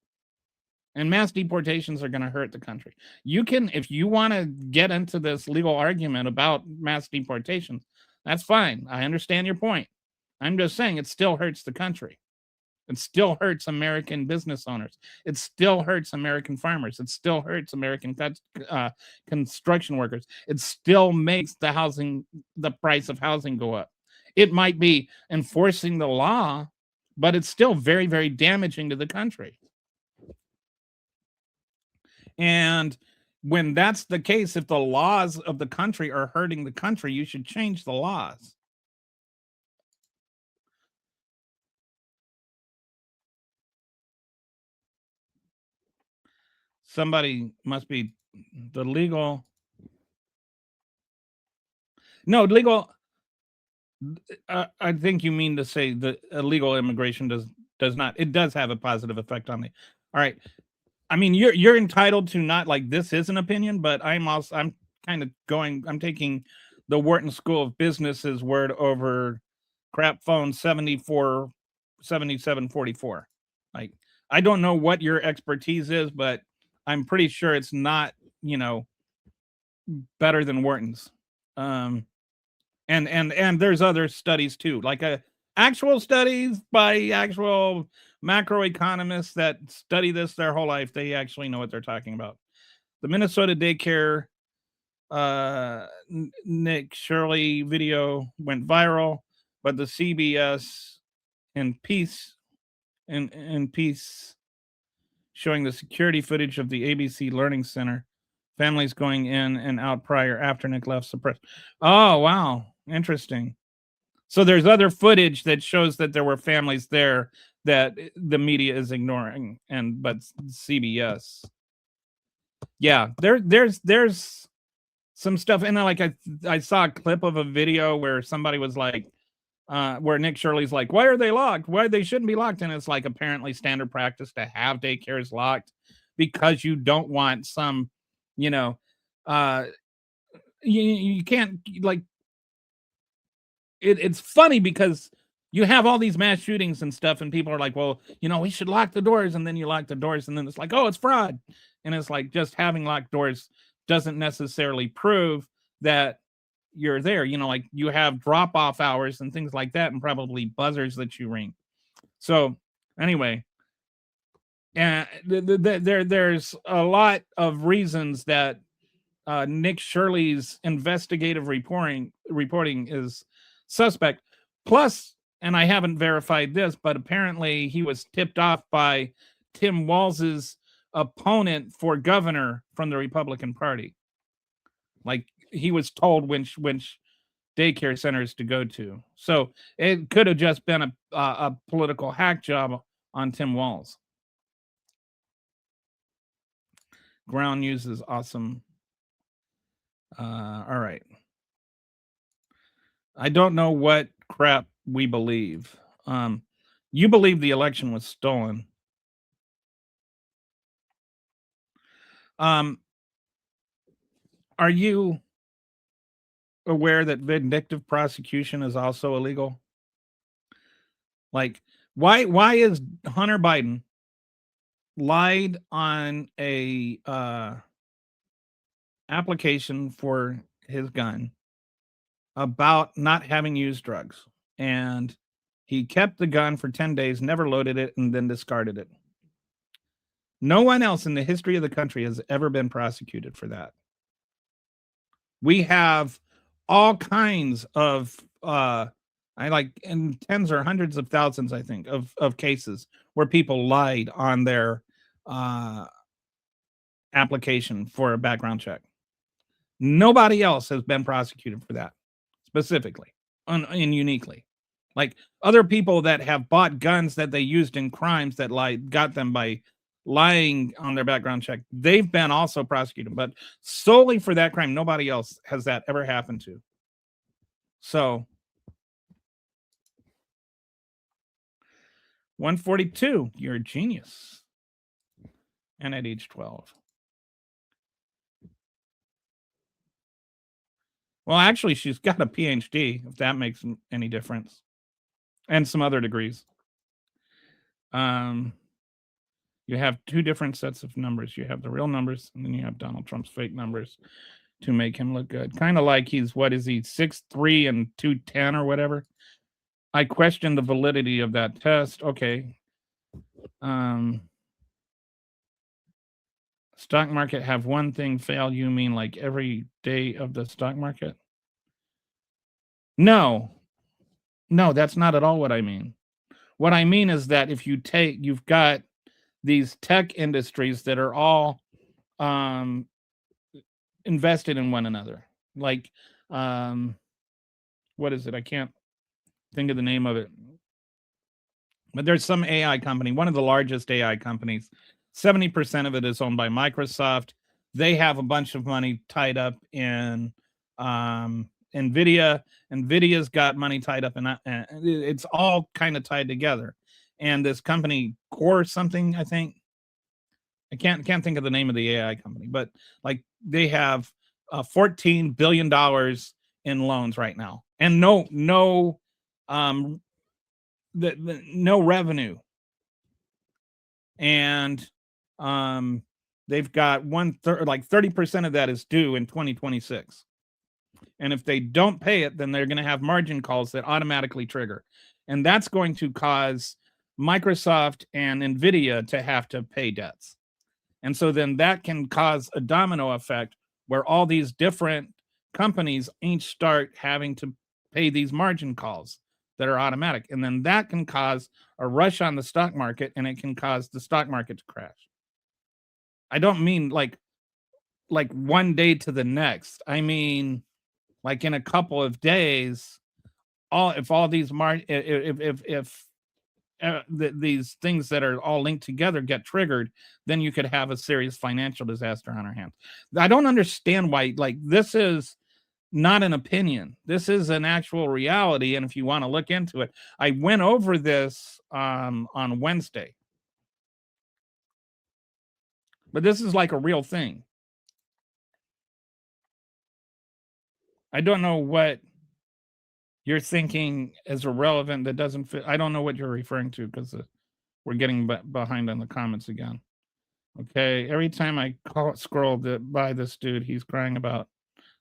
S2: And mass deportations are going to hurt the country. You can, if you want to get into this legal argument about mass deportations, that's fine. I understand your point. I'm just saying it still hurts the country. It still hurts American business owners. It still hurts American farmers. It still hurts American construction workers. It still makes the price of housing go up. It might be enforcing the law, but it's still very, very damaging to the country. And when that's the case, if the laws of the country are hurting the country, you should change the laws. Somebody must be the legal. No, legal. I think you mean to say that illegal immigration does not. It does have a positive effect on the. All right. I mean, you're entitled to not like this is an opinion, but I'm kind of I'm taking the Wharton School of Business's word over crap phone 7744. Like, I don't know what your expertise is, but I'm pretty sure it's not, better than Wharton's. And there's other studies too, like actual studies by actual macroeconomists that study this their whole life. They actually know what they're talking about. The Minnesota daycare Nick Shirley video went viral, but the CBS in Peace showing the security footage of the ABC Learning Center, families going in and out prior after Nick left suppressed. Oh, wow. Interesting. So there's other footage that shows that there were families there that the media is ignoring, but CBS. Yeah, there's some stuff. And then I saw a clip of a video where somebody was like, where Nick Shirley's like, why are they locked? Why they shouldn't be locked? And it's like apparently standard practice to have daycares locked because you don't want some, you can't it's funny because you have all these mass shootings and stuff, and people are like, well, we should lock the doors, and then you lock the doors, and then it's like, oh, it's fraud. And it's like, just having locked doors doesn't necessarily prove that you're there. Like you have drop off hours and things like that, and probably buzzers that you ring. So anyway, and there's a lot of reasons that Nick Shirley's investigative reporting is suspect. Plus, and I haven't verified this, but apparently he was tipped off by Tim Walz's opponent for governor from the Republican Party. Like he was told which daycare centers to go to. So it could have just been a political hack job on Tim Walz. Ground News is awesome. All right. I don't know what crap we believe. You believe the election was stolen. Are you aware that vindictive prosecution is also illegal? Like, why is Hunter Biden lied on a application for his gun about not having used drugs, and he kept the gun for 10 days, never loaded it, and then discarded it? No one else in the history of the country has ever been prosecuted for that. We have all kinds of in tens or hundreds of thousands, I think, of cases where people lied on their application for a background check. Nobody else has been prosecuted for that specifically and uniquely. Like other people that have bought guns that they used in crimes that got them by lying on their background check, they've been also prosecuted, but solely for that crime, nobody else has that ever happened to. So 142, you're a genius. And at age 12. Well, actually, she's got a PhD, if that makes any difference. And some other degrees. You have two different sets of numbers. You have the real numbers, and then you have Donald Trump's fake numbers to make him look good. Kind of like he's, 6'3" and 210 or whatever. I question the validity of that test. Okay. Stock market have one thing fail. You mean like every day of the stock market? No, that's not at all what I mean. What I mean is that if you've got these tech industries that are all invested in one another. Like, what is it? I can't think of the name of it. But there's some AI company, one of the largest AI companies. 70% of it is owned by Microsoft. They have a bunch of money tied up in NVIDIA. NVIDIA's got money tied up in that. It's all kind of tied together. And this company, Core something, I think. I can't think of the name of the AI company, but like they have $14 billion in loans right now, and no revenue. And they've got 30% of that is due in 2026. And if they don't pay it, then they're going to have margin calls that automatically trigger. And that's going to cause Microsoft and NVIDIA to have to pay debts. And so then that can cause a domino effect where all these different companies each start having to pay these margin calls that are automatic. And then that can cause a rush on the stock market, and it can cause the stock market to crash. I don't mean like one day to the next. I mean, like in a couple of days, if all these these things that are all linked together get triggered, then you could have a serious financial disaster on our hands. I don't understand why. Like, this is not an opinion. This is an actual reality. And if you want to look into it, I went over this on Wednesday. But this is like a real thing. I don't know what You're thinking as irrelevant that doesn't fit. I don't know what you're referring to because we're getting behind on the comments again. Okay, every time I scroll by this dude, he's crying about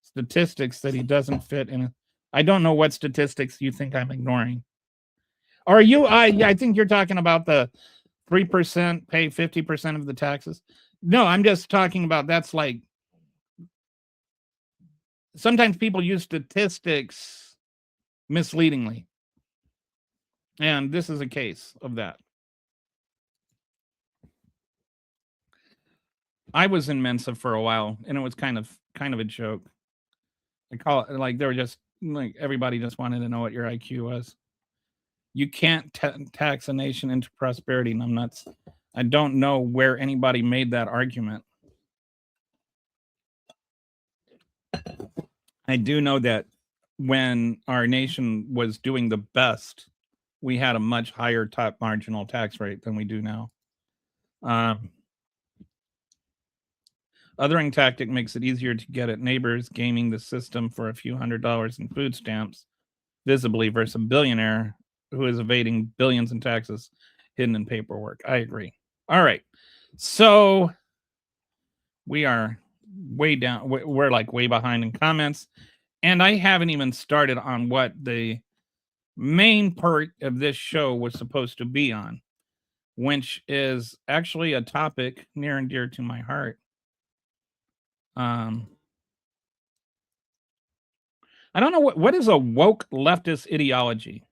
S2: statistics that he doesn't fit in. I don't know what statistics you think I'm ignoring. Are you? I think you're talking about the 3% pay 50% of the taxes. No, I'm just talking about that's like sometimes people use statistics misleadingly. And this is a case of that. I was in Mensa for a while and it was kind of a joke. I call it like they were just like everybody just wanted to know what your IQ was. You can't tax a nation into prosperity, and I don't know where anybody made that argument. I do know that when our nation was doing the best, we had a much higher top marginal tax rate than we do now. Othering tactic makes it easier to get at neighbors, gaming the system for a few $100s in food stamps, visibly versus a billionaire who is evading billions in taxes hidden in paperwork. I agree. All right. So we are way down. We're like way behind in comments. And I haven't even started on what the main part of this show was supposed to be on, which is actually a topic near and dear to my heart. I don't know what is a woke leftist ideology.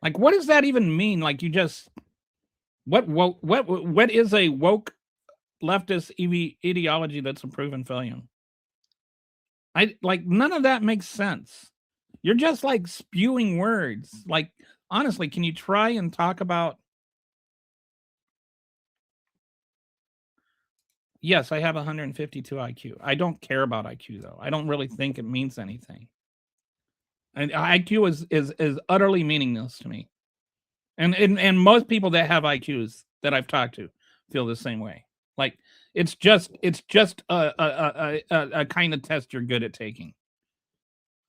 S2: Like, what does that even mean? Like, you just what is a woke leftist ideology that's a proven failure? None of that makes sense. You're just like spewing words. Like, honestly, can you try and talk about? Yes, I have 152 IQ. I don't care about IQ though. I don't really think it means anything. And IQ is utterly meaningless to me. And most people that have IQs that I've talked to feel the same way. Like it's just a kind of test you're good at taking.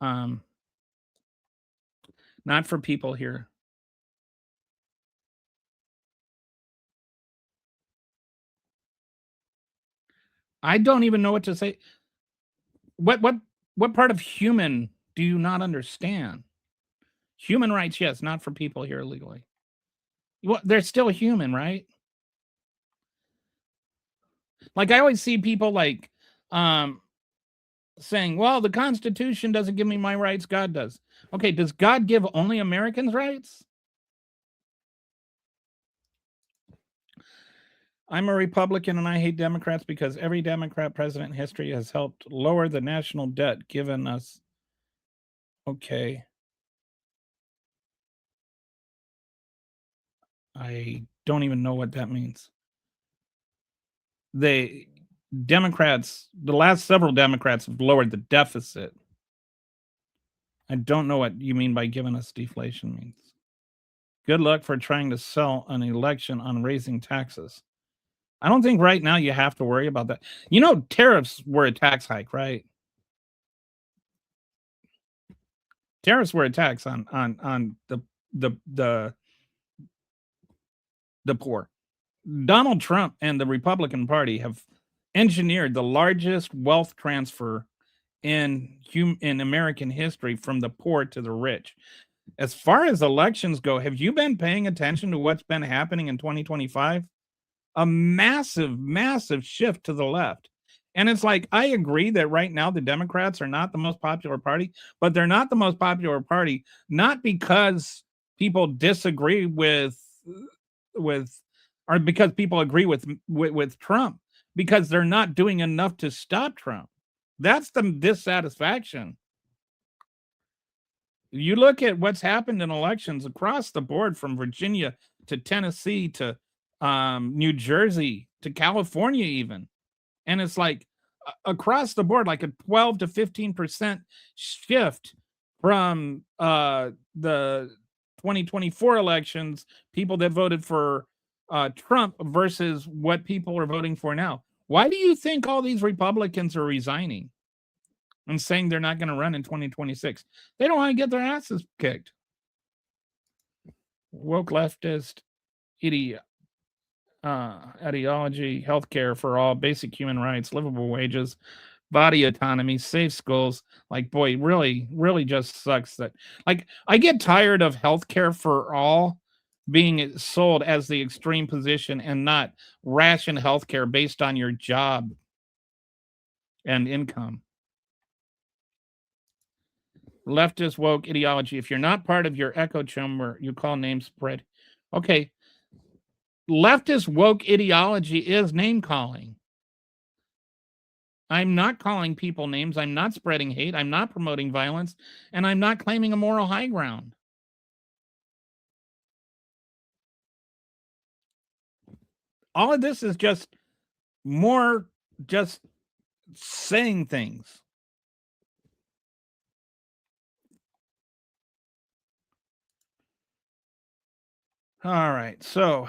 S2: Not for people here. I don't even know what to say. What part of human do you not understand? Human rights, yes, not for people here illegally. Well, they're still human, right? Like I always see people like saying, well, the Constitution doesn't give me my rights, God does. Okay, does God give only Americans rights? I'm a Republican and I hate Democrats because every Democrat president in history has helped lower the national debt given us. Okay. I don't even know what that means. The last several Democrats have lowered the deficit. I don't know what you mean by giving us deflation means. Good luck for trying to sell an election on raising taxes. I don't think right now you have to worry about that. You know, tariffs were a tax hike, right? Tariffs were a tax on the poor. Donald Trump and the Republican Party have engineered the largest wealth transfer in American history from the poor to the rich. As far as elections go, have you been paying attention to what's been happening in 2025? A massive shift to the left. And it's like, I agree that right now the Democrats are not the most popular party, but they're not the most popular party, not because people disagree with or because people agree with Trump, because they're not doing enough to stop Trump. That's the dissatisfaction. You look at what's happened in elections across the board, from Virginia to Tennessee to New Jersey to California even. And it's like across the board, like a 12 to 15% shift from the 2024 elections, people that voted for Trump versus what people are voting for now. Why do you think all these Republicans are resigning? and saying they're not going to run in 2026. They don't want to get their asses kicked. Woke leftist ideology, healthcare for all, basic human rights, livable wages, body autonomy, safe schools. Like, boy, really just sucks that, like, I get tired of healthcare for all being sold as the extreme position and not ration healthcare based on your job and income. Leftist woke ideology. If you're not part of your echo chamber, you call name spread. Okay. Leftist woke ideology is name calling. I'm not calling people names. I'm not spreading hate. I'm not promoting violence. And I'm not claiming a moral high ground. All of this is just more just saying things. All right. So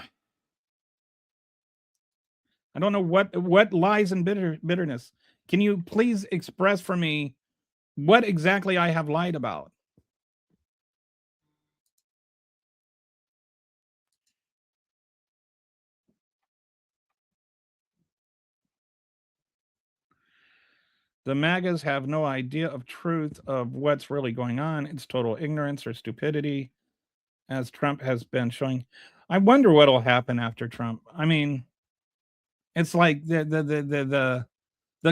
S2: I don't know what lies in bitterness. Can you please express for me what exactly I have lied about? The MAGAs have no idea of truth of what's really going on. It's total ignorance or stupidity, as Trump has been showing. I wonder what'll happen after Trump. I mean, it's like the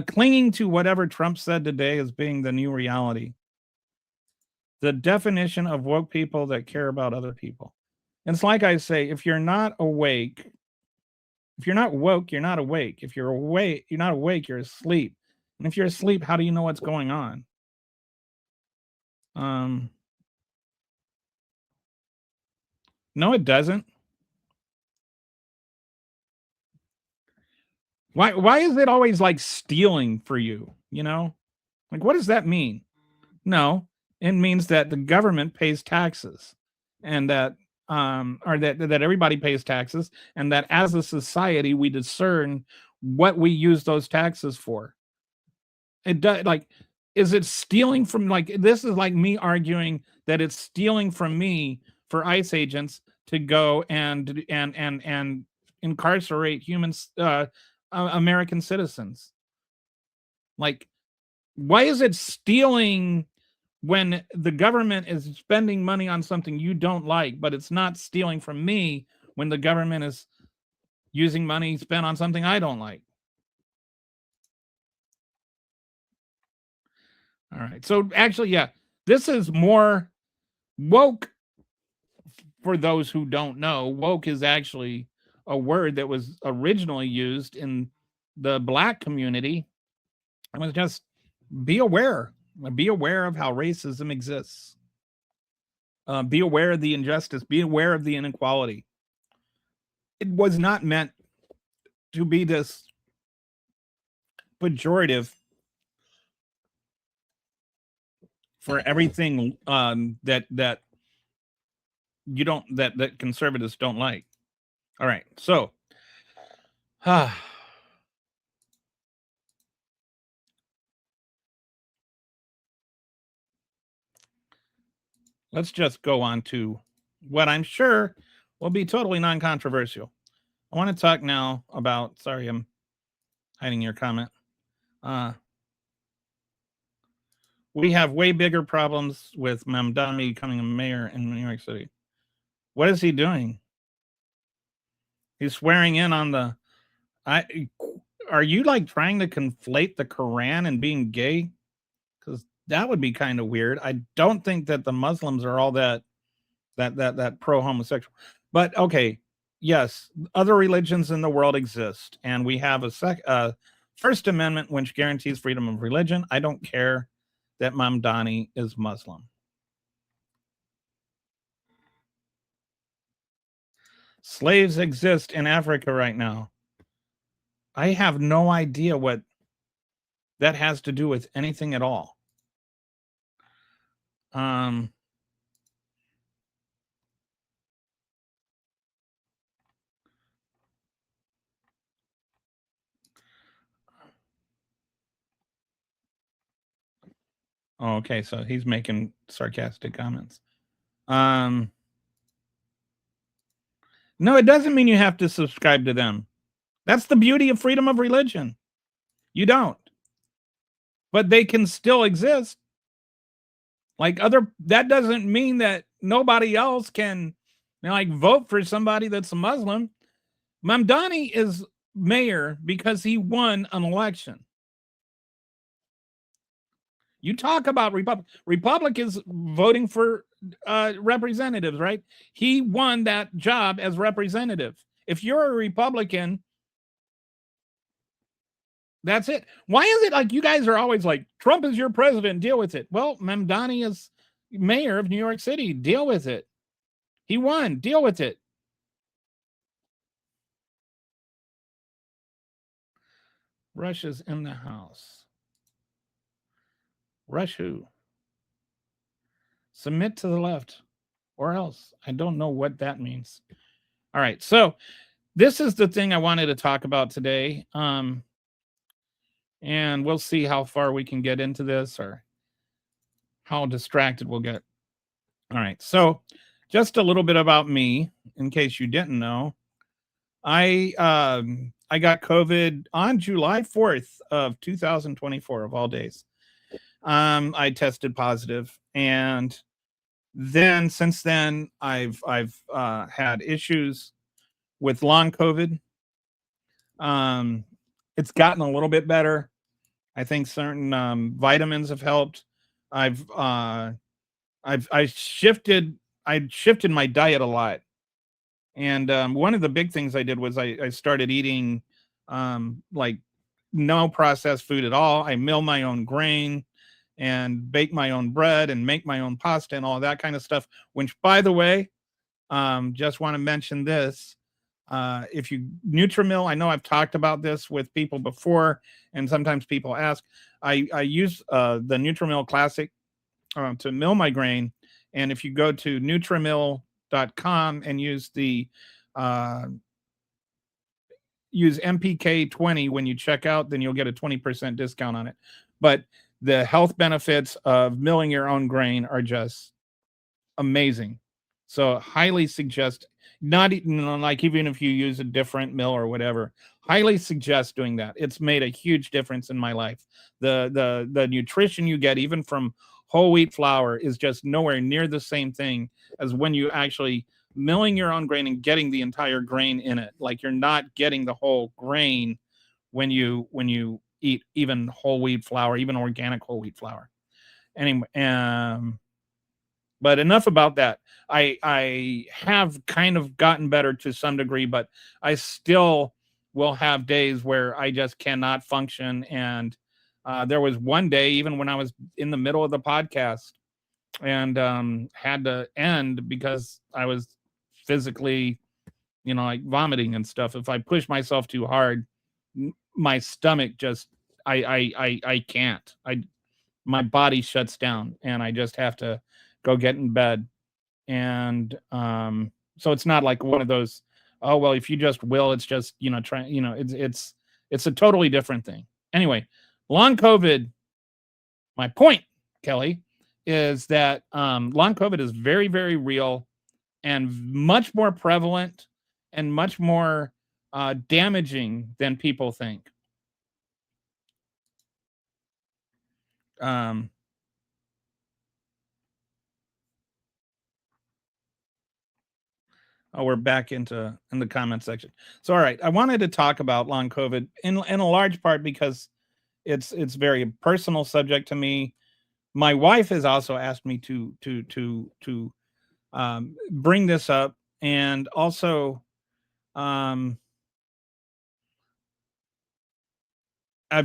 S2: clinging to whatever Trump said today as being the new reality. The definition of woke people that care about other people. And it's like I say, if you're not awake, if you're not woke, you're not awake. If you're awake, you're not awake, you're asleep. And if you're asleep, how do you know what's going on? No, it doesn't. Why is it always like stealing for you? You know? Like, what does that mean? No, it means that the government pays taxes and that or that everybody pays taxes, and that as a society we discern what we use those taxes for. It does, like, is it stealing from, like, this is like me arguing that it's stealing from me for ICE agents to go and incarcerate humans, American citizens. Like, why is it stealing when the government is spending money on something you don't like, but it's not stealing from me when the government is using money spent on something I don't like? All right. So actually, yeah, this is more woke. For those who don't know, woke is actually a word that was originally used in the Black community. It was just be aware of how racism exists. Be aware of the injustice, be aware of the inequality. It was not meant to be this pejorative for everything that you don't that conservatives don't like. All right, so let's just go on to what I'm sure will be totally non-controversial. I want to talk now about. Sorry, I'm hiding your comment. We have way bigger problems with Mamdani becoming a mayor in New York City. What is he doing? He's swearing in on the. Are you like trying to conflate the Quran and being gay? Because that would be kind of weird. I don't think that the Muslims are all that pro homosexual. But okay, yes, other religions in the world exist, and we have a First Amendment which guarantees freedom of religion. I don't care that Mamdani is Muslim. Slaves exist in Africa right now. I have no idea what that has to do with anything at all. Oh, okay, so he's making sarcastic comments. No, it doesn't mean you have to subscribe to them. That's the beauty of freedom of religion. You don't. But they can still exist. Like that doesn't mean that nobody else can like vote for somebody that's a Muslim. Mamdani is mayor because he won an election. You talk about Republicans voting for representatives, right? He won that job as representative. If you're a Republican, that's it. Why is it like you guys are always like, Trump is your president, deal with it? Well, Mamdani is mayor of New York City, deal with it. He won, deal with it. Russia's in the house. Rush who? Submit to the left or else. I don't know what that means. All right, so this is the thing I wanted to talk about today. And we'll see how far we can get into this or how distracted we'll get. All right, so just a little bit about me, in case you didn't know. I got COVID on July 4th of 2024, of all days. I tested positive, and then since then I've had issues with long COVID. It's gotten a little bit better. I think certain vitamins have helped. I shifted my diet a lot. And one of the big things I did was I started eating like no processed food at all. I mill my own grain and bake my own bread and make my own pasta and all that kind of stuff, which, by the way, just want to mention this. If you Nutrimil, I know I've talked about this with people before, and sometimes people ask. I use the Nutrimil Classic to mill my grain, and if you go to Nutrimil.com and use the use MPK20 when you check out, then you'll get a 20% discount on it. But the health benefits of milling your own grain are just amazing. So highly suggest, not like even if you use a different mill or whatever, highly suggest doing that. It's made a huge difference in my life. The nutrition you get even from whole wheat flour is just nowhere near the same thing as when you actually milling your own grain and getting the entire grain in it. Like you're not getting the whole grain when you eat even whole wheat flour, even organic whole wheat flour. Anyway, but enough about that. I have kind of gotten better to some degree, but I still will have days where I just cannot function. And there was one day, even when I was in the middle of the podcast and had to end because I was physically, like vomiting and stuff. If I push myself too hard, my stomach just, I can't. My body shuts down and I just have to go get in bed. And so it's not like one of those, oh well, if you just will, it's just it's a totally different thing. Anyway, long COVID, my point, Kelly, is that long COVID is very, very real and much more prevalent and much more damaging than people think. Oh, we're back in the comment section. So, all right, I wanted to talk about long COVID in a large part because it's very personal subject to me. My wife has also asked me to bring this up, and also I've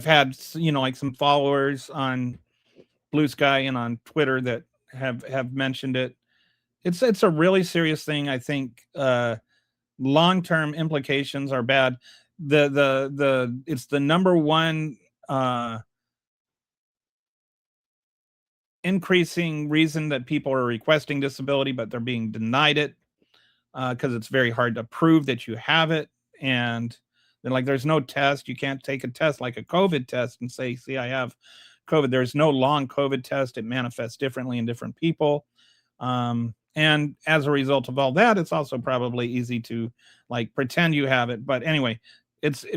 S2: had like some followers on Blue Sky and on Twitter that have mentioned it. It's a really serious thing. I think long-term implications are bad. It's the number one increasing reason that people are requesting disability, but they're being denied it because it's very hard to prove that you have it. And then, like, there's no test. You can't take a test like a COVID test and say, see, I have COVID. There's no long COVID test. It manifests differently in different people. And as a result of all that, it's also probably easy to like pretend you have it. But anyway,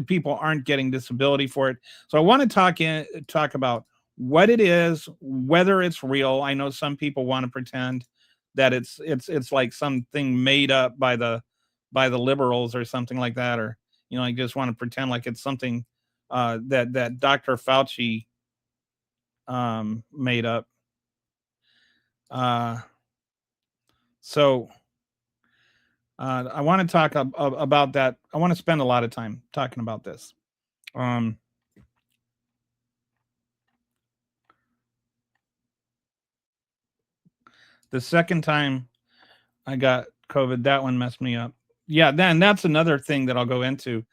S2: people aren't getting disability for it. So I want to talk about what it is, whether it's real. I know some people want to pretend that it's like something made up by the liberals or something like that, or I just want to pretend like it's something that Dr. Fauci made up. So I want to talk about that. I want to spend a lot of time talking about this. The second time I got COVID, that one messed me up. Yeah, then that's another thing that I'll go into.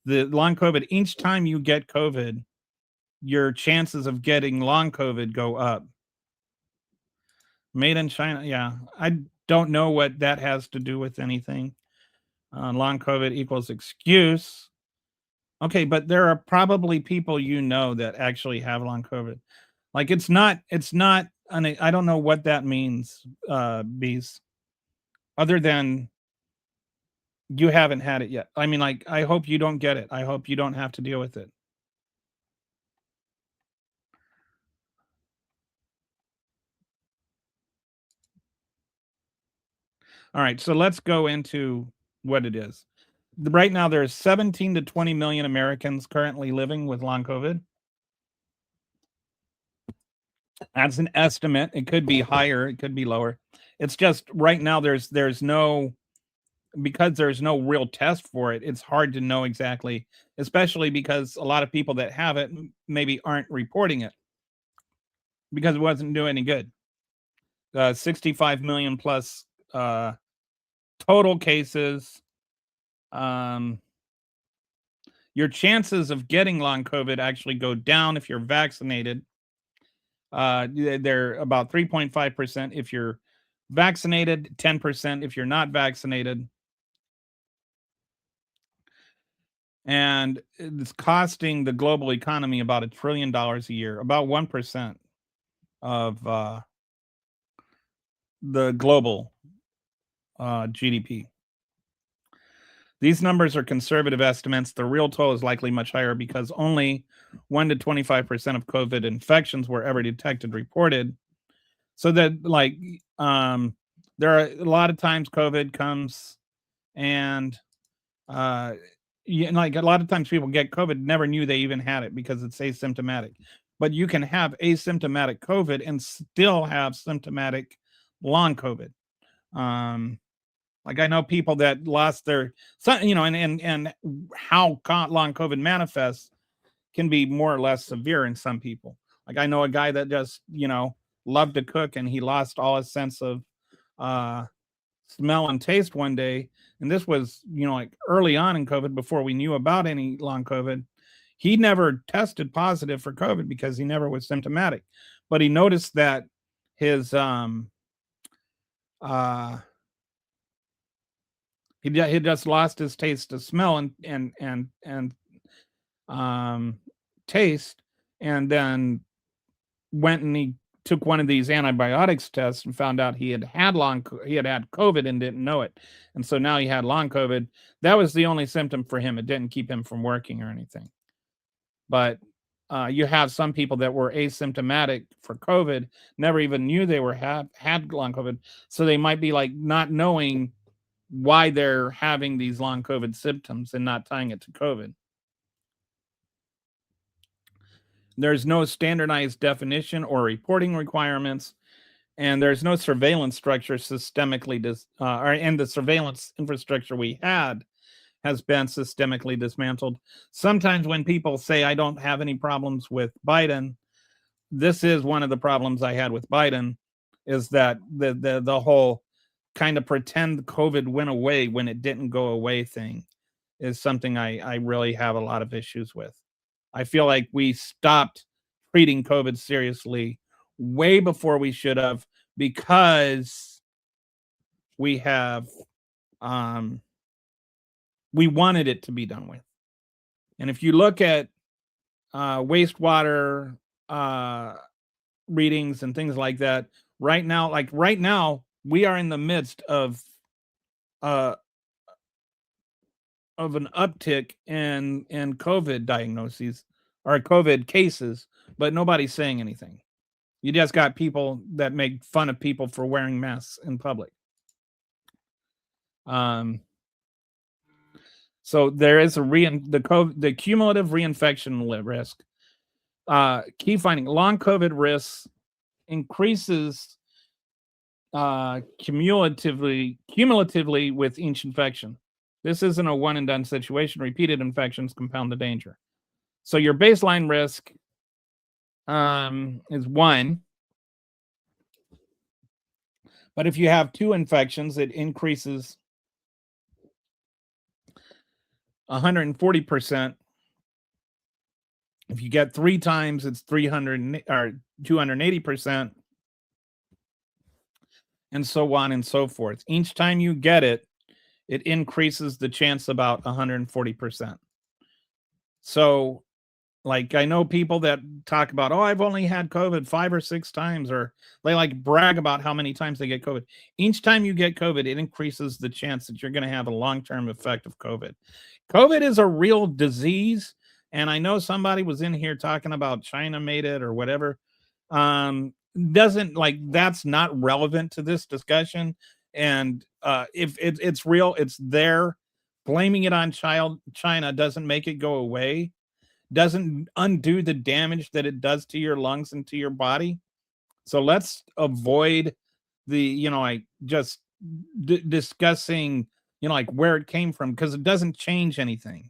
S2: The long COVID, each time you get COVID, your chances of getting long COVID go up. Made in China, yeah. I don't know what that has to do with anything. Long COVID equals excuse. Okay, but there are probably people that actually have long COVID. Like it's not, I don't know what that means, Bees, other than you haven't had it yet. I mean, like, I hope you don't get it. I hope you don't have to deal with it. All right, so let's go into what it is. Right now, there's 17 to 20 million Americans currently living with long COVID. That's an estimate. It could be higher. It could be lower. It's just right now there's no, because there's no real test for it. It's hard to know exactly, especially because a lot of people that have it maybe aren't reporting it because it wasn't doing any good. 65 million plus total cases. Your chances of getting long COVID actually go down if you're vaccinated. They're about 3.5% if you're vaccinated, 10% if you're not vaccinated. And it's costing the global economy about $1 trillion a year, about 1% of the global GDP. These numbers are conservative estimates. The real toll is likely much higher because only 1 to 25% of COVID infections were ever detected, reported. So that, like, there are a lot of times COVID comes and, like, a lot of times people get COVID, never knew they even had it because it's asymptomatic. But you can have asymptomatic COVID and still have symptomatic long COVID. Like I know people that lost their, and how long COVID manifests can be more or less severe in some people. Like I know a guy that just, loved to cook and he lost all his sense of smell and taste one day. And this was, like early on in COVID before we knew about any long COVID. He never tested positive for COVID because he never was symptomatic. But he noticed that his he just lost his taste to smell and taste, and then went and he took one of these antibiotics tests and found out he had had COVID and didn't know it, and so now he had long COVID. That was the only symptom for him. It didn't keep him from working or anything. But you have some people that were asymptomatic for COVID, never even knew they were had long COVID, so they might be like not knowing why they're having these long COVID symptoms and not tying it to COVID. There's no standardized definition or reporting requirements, and there's no surveillance structure systemically, and the surveillance infrastructure we had has been systemically dismantled. Sometimes when people say I don't have any problems with Biden, this is one of the problems I had with Biden, is that the whole kind of pretend COVID went away when it didn't go away thing is something I really have a lot of issues with. I feel like we stopped treating COVID seriously way before we should have, because we have we wanted it to be done with. And if you look at wastewater readings and things like that. Right now, we are in the midst of an uptick in COVID diagnoses or COVID cases, but nobody's saying anything. You just got people that make fun of people for wearing masks in public. So there is the cumulative reinfection risk. Key finding: long COVID risks increases cumulatively with each infection. This isn't a one and done situation. Repeated infections compound the danger. So your baseline risk is 1. But if you have 2 infections, it increases 140%. If you get 3 times, it's 300 or 280%, and so on and so forth. Each time you get it, it increases the chance about 140%. So, like, I know people that talk about, oh, I've only had COVID 5 or 6 times, or they like brag about how many times they get COVID. Each time you get COVID, it increases the chance that you're going to have a long-term effect of COVID. COVID is a real disease. And I know somebody was in here talking about China made it or whatever. That's not relevant to this discussion. And if it's real, it's there. Blaming it on China doesn't make it go away. Doesn't undo the damage that it does to your lungs and to your body. So let's avoid the, discussing, where it came from, because it doesn't change anything.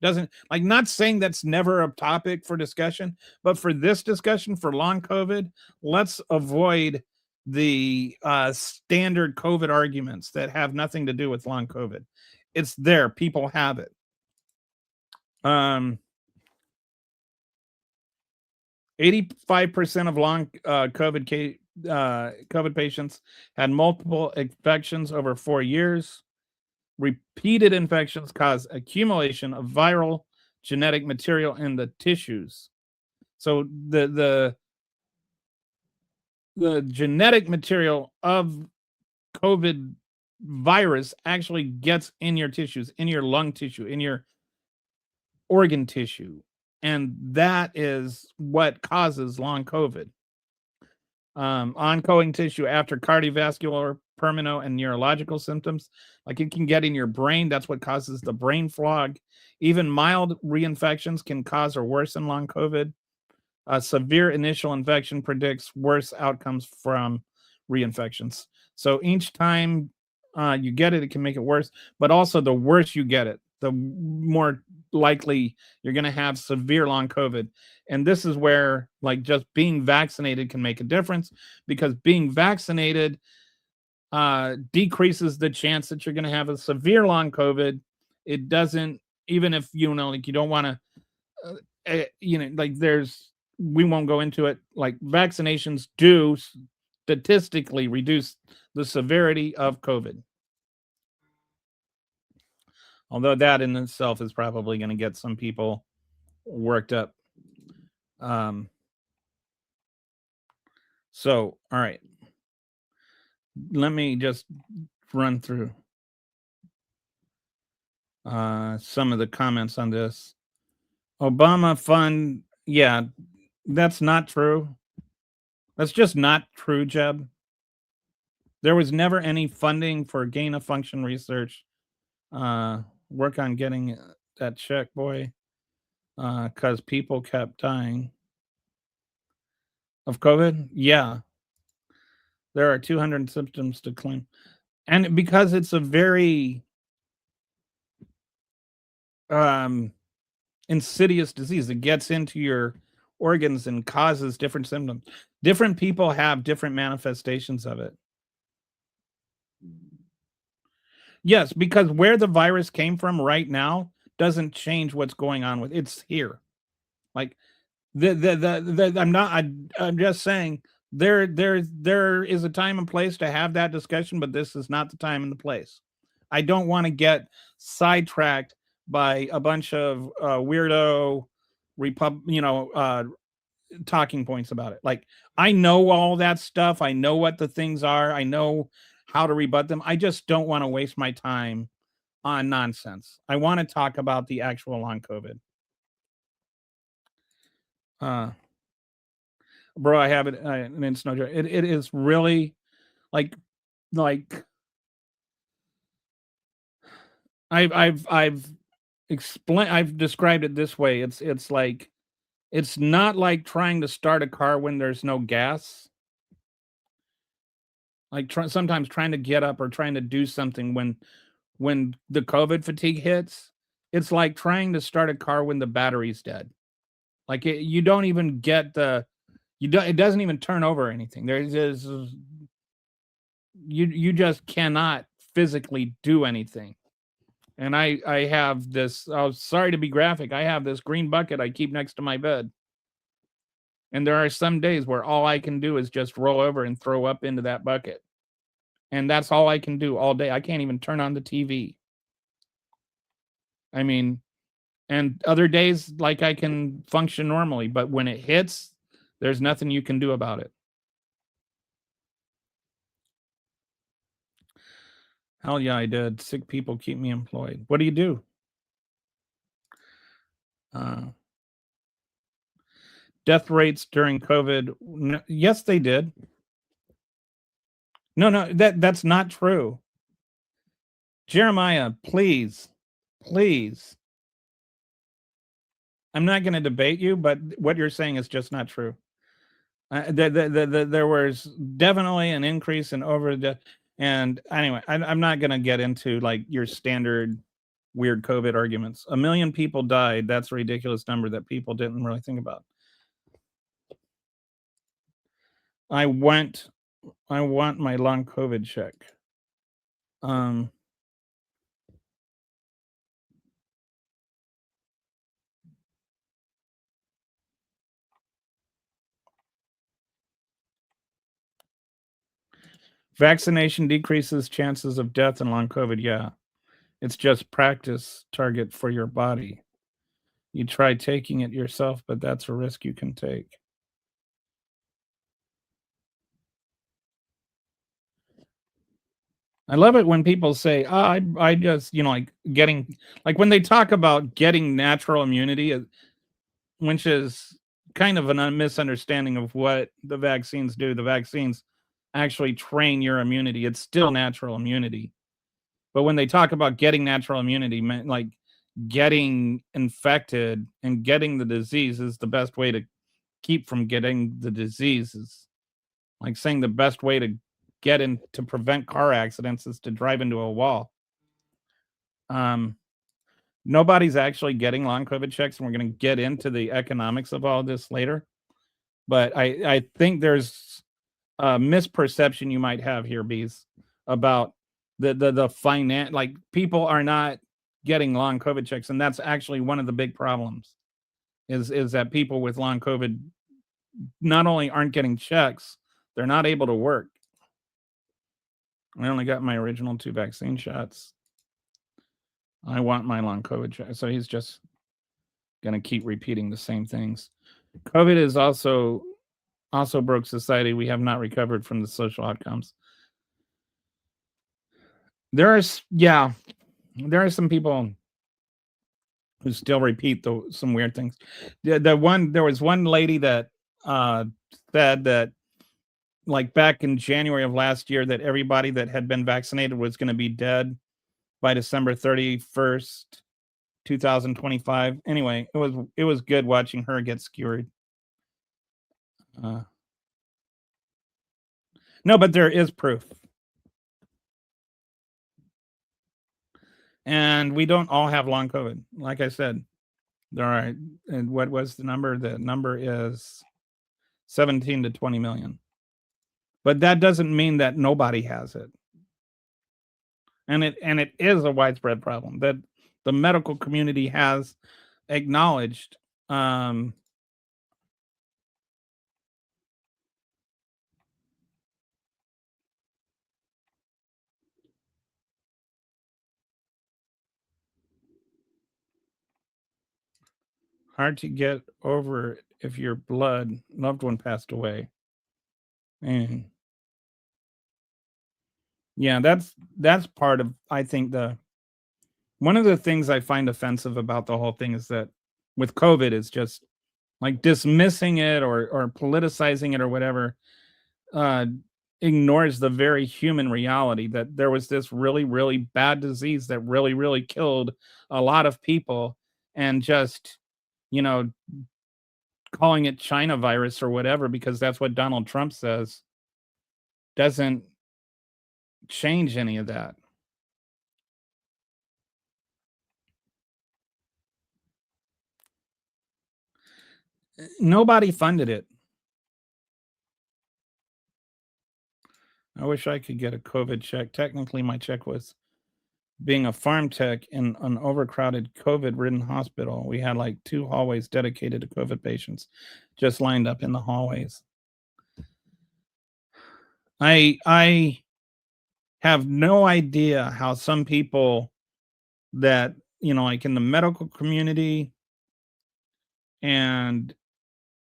S2: Not saying that's never a topic for discussion, but for this discussion for long COVID, let's avoid the standard COVID arguments that have nothing to do with long COVID. It's there. People have it. 85% of long COVID patients had multiple infections over 4 years. Repeated infections cause accumulation of viral genetic material in the tissues. So the genetic material of COVID virus actually gets in your tissues, in your lung tissue, in your organ tissue. And that is what causes long COVID. Ongoing tissue after cardiovascular, permanent, and neurological symptoms. Like, it can get in your brain. That's what causes the brain fog. Even mild reinfections can cause or worsen long COVID. Severe initial infection predicts worse outcomes from reinfections. So each time you get it, it can make it worse. But also, the worse you get it, the more likely you're going to have severe long COVID. And this is where, just being vaccinated can make a difference, because being vaccinated decreases the chance that you're going to have a severe long COVID. It doesn't, even if you don't want to, we won't go into it. Vaccinations do statistically reduce the severity of COVID. Although that in itself is probably going to get some people worked up. So, all right. Let me just run through some of the comments on this. Obama fund. Yeah, that's not true. That's just not true, Jeb. There was never any funding for gain of function research. Work on getting that check, boy, because people kept dying of COVID. Yeah, there are 200 symptoms to claim, and because it's a very insidious disease, it gets into your organs and causes different symptoms. Different people have different manifestations of it. Yes, because where the virus came from right now doesn't change what's going on with it's here. I'm just saying there is a time and place to have that discussion, but this is not the time and the place. I don't want to get sidetracked by a bunch of weirdo talking points about it. Like, I know all that stuff. I know what the things are. I know how to rebut them. I just don't want to waste my time on nonsense. I want to talk about the actual long COVID. Uh, bro, I have it, and it's no joke. It is really like like I've explained. I've described it this way. It's like it's not like trying to start a car when there's no gas. Like sometimes trying to get up or trying to do something when the COVID fatigue hits. It's like trying to start a car when the battery's dead. Like you don't even get the you don't it doesn't even turn over or anything. There's just you just cannot physically do anything. And I have this. Oh, sorry to be graphic. I have this green bucket I keep next to my bed. And there are some days where all I can do is just roll over and throw up into that bucket. And that's all I can do all day. I can't even turn on the TV. I mean, and other days like I can function normally, but when it hits, there's nothing you can do about it. Hell yeah, I did. Sick people keep me employed. What do you do? Uh, death rates during COVID. Yes, they did. No, that's not true. Jeremiah, please, please. I'm not going to debate you, but what you're saying is just not true. There was definitely an increase in over the. And anyway, I'm not going to get into like your standard weird COVID arguments. 1 million people died. That's a ridiculous number that people didn't really think about. I want my long COVID check. Vaccination decreases chances of death in long COVID. Yeah. It's just practice target for your body. You try taking it yourself, but that's a risk you can take. I love it when people say, oh, I just, like getting, like when they talk about getting natural immunity, which is kind of a misunderstanding of what the vaccines do. The vaccines actually train your immunity. It's still natural immunity. But when they talk about getting natural immunity, like getting infected and getting the disease is the best way to keep from getting the diseases. Like saying the best way to get in to prevent car accidents is to drive into a wall. Nobody's actually getting long COVID checks, and we're going to get into the economics of all this later. But I think there's a misperception you might have here, Bees, about the finance. Like people are not getting long COVID checks, and that's actually one of the big problems. Is that people with long COVID not only aren't getting checks, they're not able to work. I only got my original 2 vaccine shots. I want my long COVID check. So he's just going to keep repeating the same things. COVID is also broke society. We have not recovered from the social outcomes. There are some people who still repeat some weird things. There was one lady that said that like back in January of last year that everybody that had been vaccinated was going to be dead by December 31st, 2025. Anyway, it was good watching her get skewered. No, but there is proof. And we don't all have long COVID. Like I said, there are, and what was the number? The number is 17 to 20 million. But that doesn't mean that nobody has it. And it is a widespread problem that the medical community has acknowledged. hard to get over if your blood loved one passed away. And yeah, that's part of, I think, the one of the things I find offensive about the whole thing is that with COVID is just like dismissing it or politicizing it or whatever, uh, ignores the very human reality that there was this really, really bad disease that really, really killed a lot of people, and just, you know, calling it China virus or whatever because that's what Donald Trump says doesn't change any of that. Nobody funded it. I wish I could get a COVID check. Technically, my check was being a farm tech in an overcrowded COVID ridden hospital. We had like 2 hallways dedicated to COVID patients just lined up in the hallways. I have no idea how some people that, like in the medical community and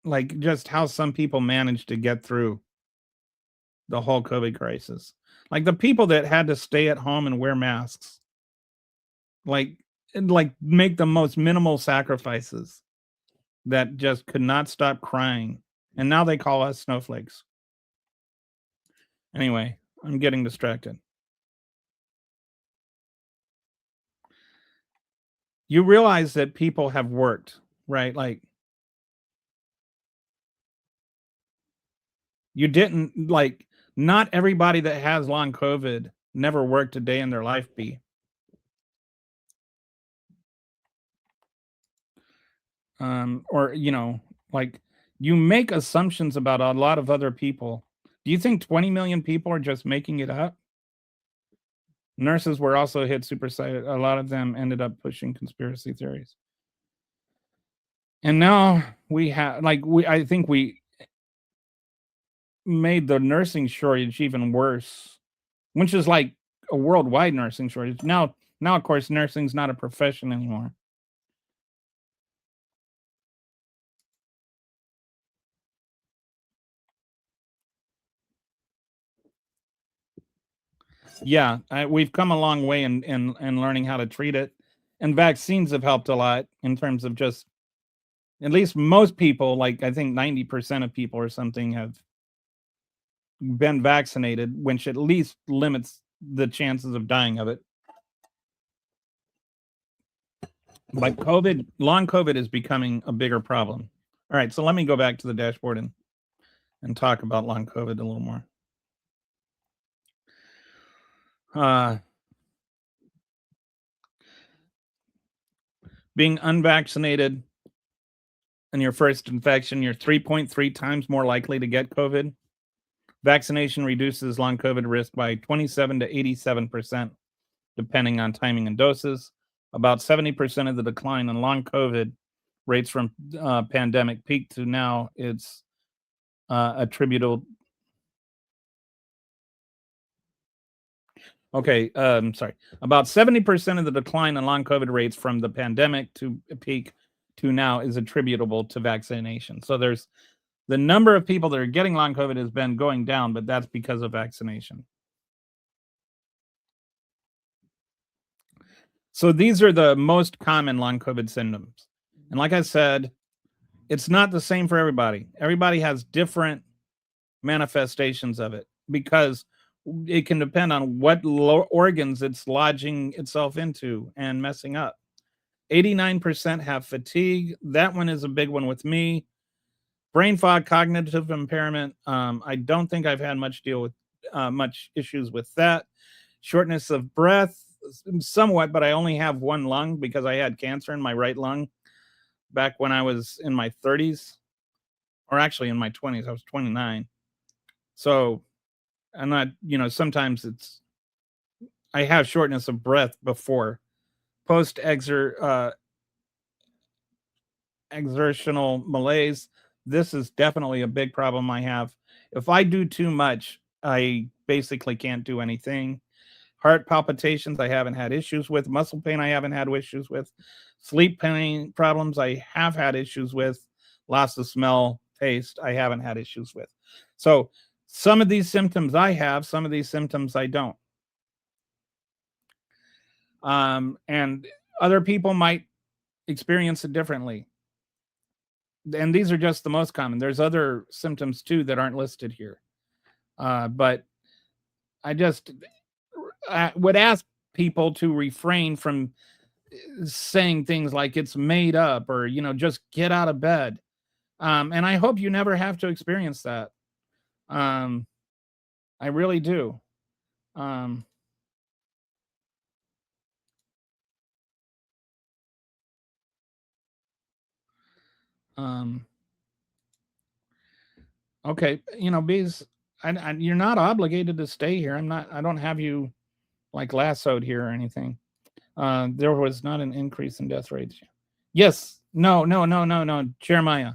S2: like just how some people manage to get through the whole COVID crisis. Like the people that had to stay at home and wear masks, like and like make the most minimal sacrifices, that just could not stop crying. And now they call us snowflakes. Anyway, I'm getting distracted. You realize that people have worked, right? Like you didn't like not everybody that has long COVID never worked a day in their life, B. Or like you make assumptions about a lot of other people. Do you think 20 million people are just making it up? Nurses were also hit superside. A lot of them ended up pushing conspiracy theories. And now we have I think we made the nursing shortage even worse, which is like a worldwide nursing shortage. Now of course nursing's not a profession anymore. Yeah, we've come a long way in learning how to treat it, and vaccines have helped a lot in terms of just at least most people, like I think 90% of people or something, have been vaccinated, which at least limits the chances of dying of it. But long COVID is becoming a bigger problem. All right, so let me go back to the dashboard and talk about long COVID a little more. Being unvaccinated and your first infection, you're 3.3 times more likely to get COVID. Vaccination reduces long COVID risk by 27 to 87%, depending on timing and doses. About 70% of the decline in long COVID rates from pandemic peak to now, it's attributable. Okay, sorry. About 70% of the decline in long COVID rates from the pandemic to peak to now is attributable to vaccination. So there's the number of people that are getting long COVID has been going down, but that's because of vaccination. So these are the most common long COVID symptoms. And like I said, it's not the same for everybody. Everybody has different manifestations of it because it can depend on what organs it's lodging itself into and messing up. 89% have fatigue. That one is a big one with me. Brain fog, cognitive impairment. I don't think I've had much issues with that. Shortness of breath, somewhat, but I only have one lung because I had cancer in my right lung back when I was in my 30s, or actually in my 20s. I was 29. So I'm not, sometimes I have shortness of breath before. Post exertional malaise. This is definitely a big problem I have. If I do too much, I basically can't do anything. Heart palpitations, I haven't had issues with. Muscle pain, I haven't had issues with. Sleep pain problems, I have had issues with. Loss of smell, taste, I haven't had issues with. So some of these symptoms I have, some of these symptoms I don't. And other people might experience it differently. And these are just the most common. There's other symptoms too that aren't listed here. But I just would ask people to refrain from saying things like it's made up or, just get out of bed. And I hope you never have to experience that. I really do. Okay, Bees, you're not obligated to stay here. I don't have you like lassoed here or anything. There was not an increase in death rates. Yes, no, Jeremiah.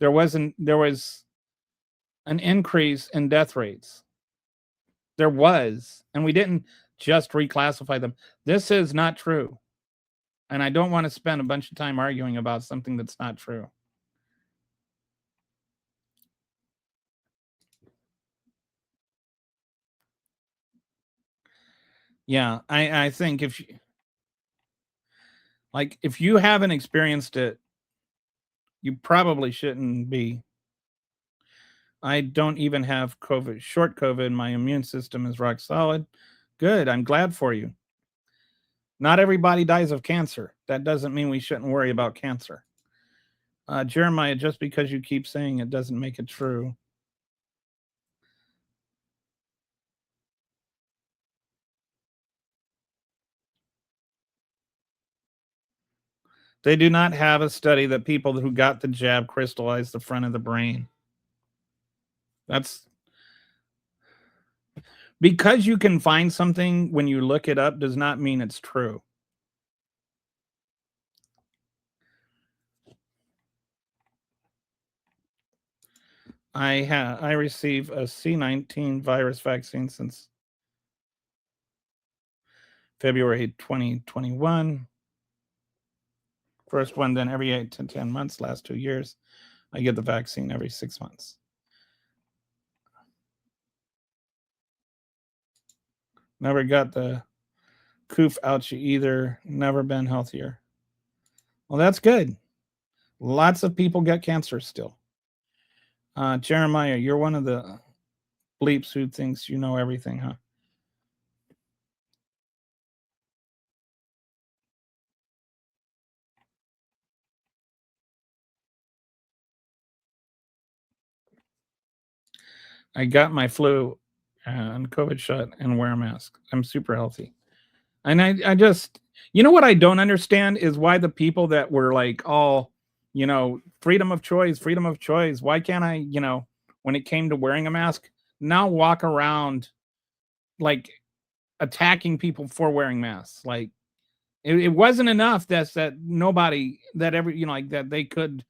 S2: There was an increase in death rates. There was, and we didn't just reclassify them. This is not true. And I don't want to spend a bunch of time arguing about something that's not true. Yeah, I think if you haven't experienced it, you probably shouldn't be. I don't even have COVID, short COVID. My immune system is rock solid. Good. I'm glad for you. Not everybody dies of cancer. That doesn't mean we shouldn't worry about cancer. Jeremiah, just because you keep saying it doesn't make it true. They do not have a study that people who got the jab crystallized the front of the brain. That's because you can find something when you look it up does not mean it's true. I receive a C19 virus vaccine since February 2021. First one, then every 8 to 10 months, last 2 years. I get the vaccine every 6 months. Never got the coof ouchie either. Never been healthier. Well, that's good. Lots of people get cancer still. Jeremiah, you're one of the bleeps who thinks you know everything, huh? I got my flu and COVID shot and wear a mask. I'm super healthy. And I just, what I don't understand is why the people that were like all, freedom of choice, why can't I, when it came to wearing a mask, now walk around like attacking people for wearing masks? Like it wasn't enough that nobody, that every, like that they could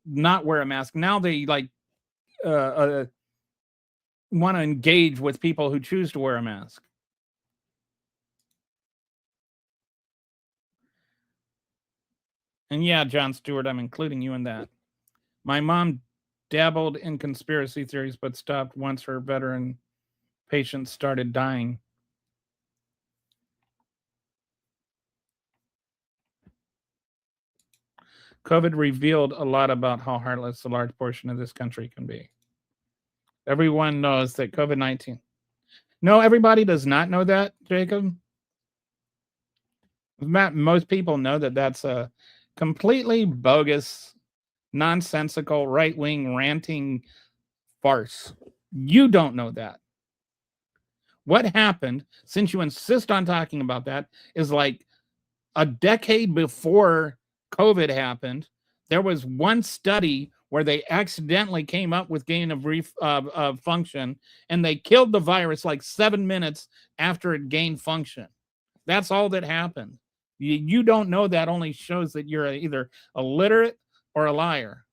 S2: not wear a mask. Now they like want to engage with people who choose to wear a mask. And yeah, John Stewart, I'm including you in that. My mom dabbled in conspiracy theories, but stopped once her veteran patients started dying. COVID revealed a lot about how heartless a large portion of this country can be. Everyone knows that COVID-19. No, everybody does not know that, Jacob. Most people know that that's a completely bogus, nonsensical, right-wing ranting farce. You don't know that. What happened, since you insist on talking about that, is like a decade before COVID happened, there was one study where they accidentally came up with gain of function, and they killed the virus like 7 minutes after it gained function. That's all that happened. You don't know that, only shows that you're either illiterate or a liar.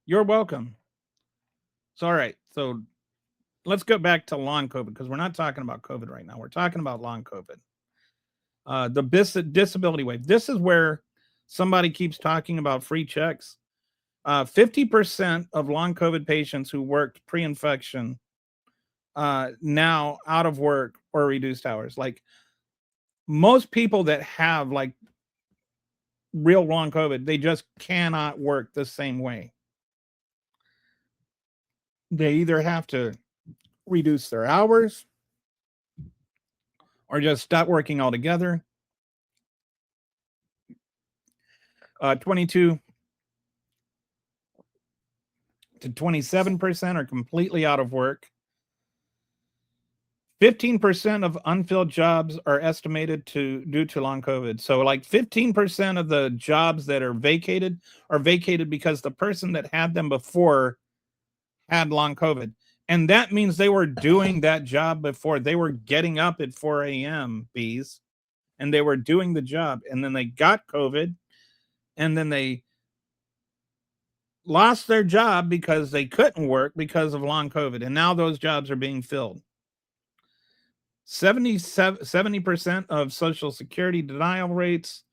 S2: You're welcome. So, all right. So let's go back to long COVID because we're not talking about COVID right now. We're talking about long COVID. The disability wave. This is where somebody keeps talking about free checks. 50% of long COVID patients who worked pre-infection now out of work or reduced hours. Like most people that have like real long COVID, they just cannot work the same way. They either have to reduce their hours or just stop working altogether. 22 to 27% are completely out of work. 15% of unfilled jobs are estimated due to long COVID. So like 15% of the jobs that are vacated because the person that had them before had long COVID. And that means they were doing that job before. They were getting up at 4 a.m. bees, and they were doing the job. And then they got COVID, and then they lost their job because they couldn't work because of long COVID. And now those jobs are being filled. 70% of Social Security denial rates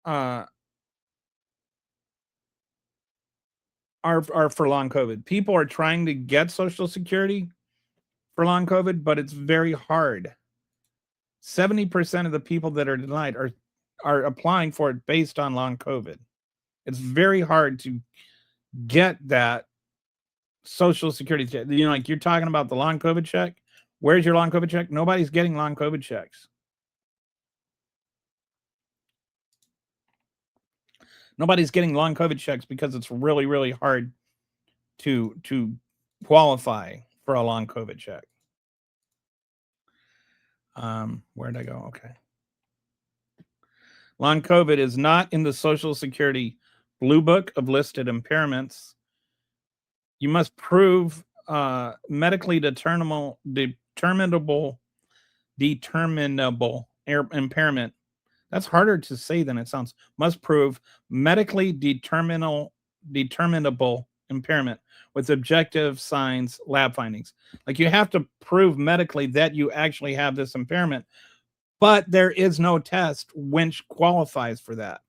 S2: are for long COVID. People are trying to get Social Security for long COVID, but it's very hard. 70% of the people that are denied are applying for it based on long COVID. It's very hard to get that Social Security check. You know, like you're talking about the long COVID check. Where's your long COVID check? Nobody's getting long COVID checks. Nobody's getting long COVID checks because it's really, really hard to qualify for a long COVID check. Where'd I go? Okay. Long COVID is not in the Social Security Blue Book of listed impairments. You must prove medically determinable impairment. That's harder to say than it sounds. Must prove medically determinable impairment with objective signs, lab findings. Like you have to prove medically that you actually have this impairment, but there is no test which qualifies for that.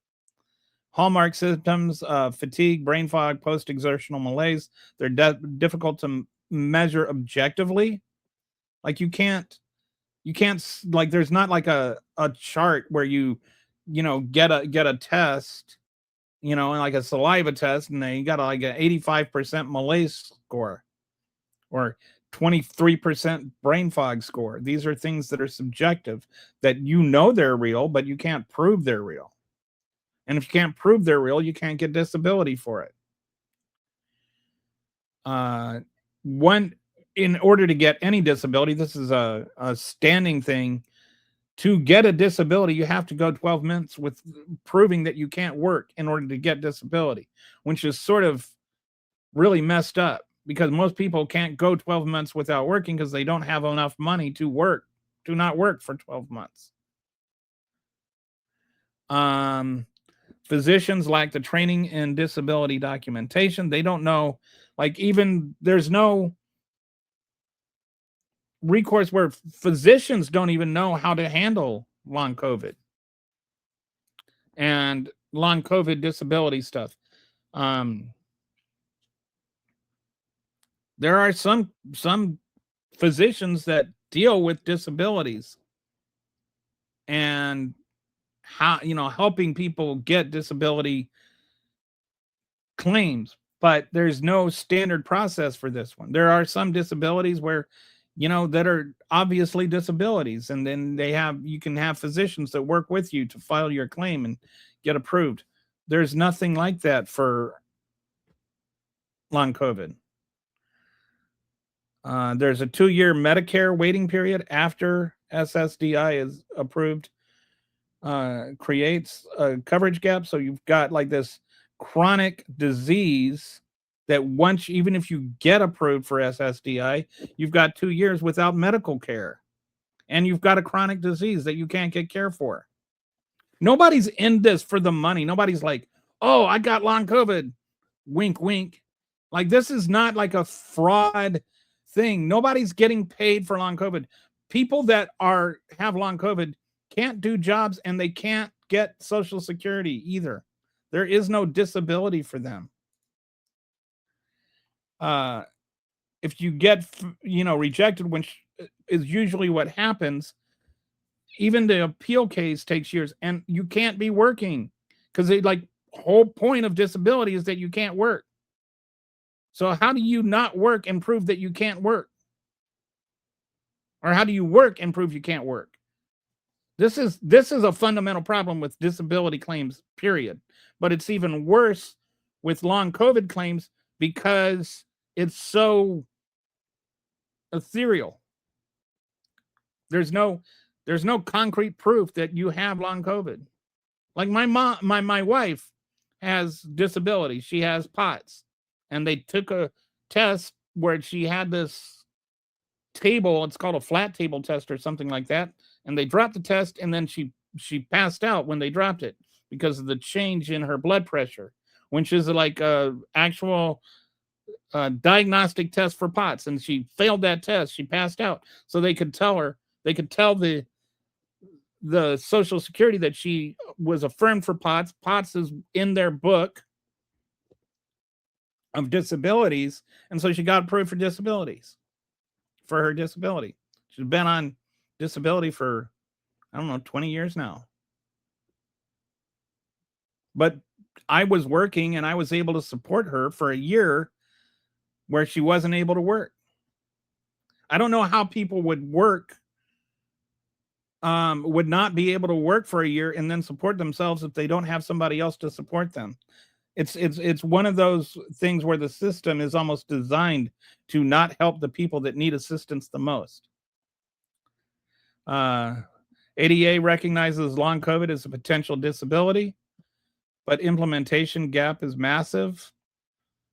S2: Hallmark symptoms: fatigue, brain fog, post-exertional malaise. They're difficult to measure objectively. Like you can't like there's not like a chart where you get a test, and like a saliva test, and then you got like an 85% malaise score or 23% brain fog score. These are things that are subjective, that they're real, but you can't prove they're real. And if you can't prove they're real, you can't get disability for it. In order to get any disability, this is a standing thing. To get a disability, you have to go 12 months with proving that you can't work in order to get disability, which is sort of really messed up because most people can't go 12 months without working because they don't have enough money to not work for 12 months. Physicians lack the training in disability documentation. They don't know, like even there's no recourse where physicians don't even know how to handle long COVID and long COVID disability stuff. There are some physicians that deal with disabilities and helping people get disability claims, but there's no standard process for this one. There are some disabilities where that are obviously disabilities, and then you can have physicians that work with you to file your claim and get approved. There's nothing like that for long COVID. There's a 2-year Medicare waiting period after SSDI is approved. Creates a coverage gap. So you've got like this chronic disease that even if you get approved for SSDI, you've got 2 years without medical care. And you've got a chronic disease that you can't get care for. Nobody's in this for the money. Nobody's like, oh, I got long COVID. Wink, wink. Like, this is not like a fraud thing. Nobody's getting paid for long COVID. People that have long COVID can't do jobs, and they can't get Social Security either. There is no disability for them. If you get, rejected, which is usually what happens, even the appeal case takes years, and you can't be working because whole point of disability is that you can't work. So how do you not work and prove that you can't work? Or how do you work and prove you can't work? This is a fundamental problem with disability claims, period. But it's even worse with long COVID claims because it's so ethereal. There's no concrete proof that you have long COVID. Like my wife has disability. She has POTS. And they took a test where she had this table. It's called a flat table test or something like that. And they dropped the test, and then she passed out when they dropped it because of the change in her blood pressure, which is like a actual diagnostic test for POTS. And she failed that test. She passed out. So they could tell the Social Security that she was affirmed for POTS. POTS is in their book of disabilities, and so she got approved for disabilities for her disability. She's been on disability for, I don't know, 20 years now. But I was working, and I was able to support her for a year where she wasn't able to work. I don't know how people would work, would not be able to work for a year and then support themselves if they don't have somebody else to support them. It's one of those things where the system is almost designed to not help the people that need assistance the most. ADA recognizes long COVID as a potential disability, but implementation gap is massive.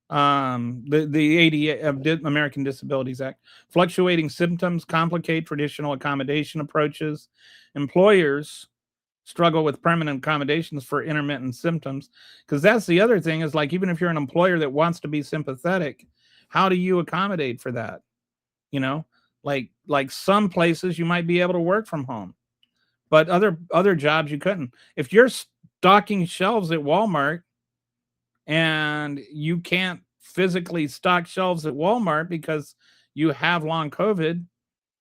S2: The ADA, American Disabilities Act, fluctuating symptoms complicate traditional accommodation approaches. Employers struggle with permanent accommodations for intermittent symptoms, because that's the other thing is, like, even if you're an employer that wants to be sympathetic, how do you accommodate for that? Like some places you might be able to work from home, but other jobs you couldn't. If you're stocking shelves at Walmart and you can't physically stock shelves at Walmart because you have long COVID,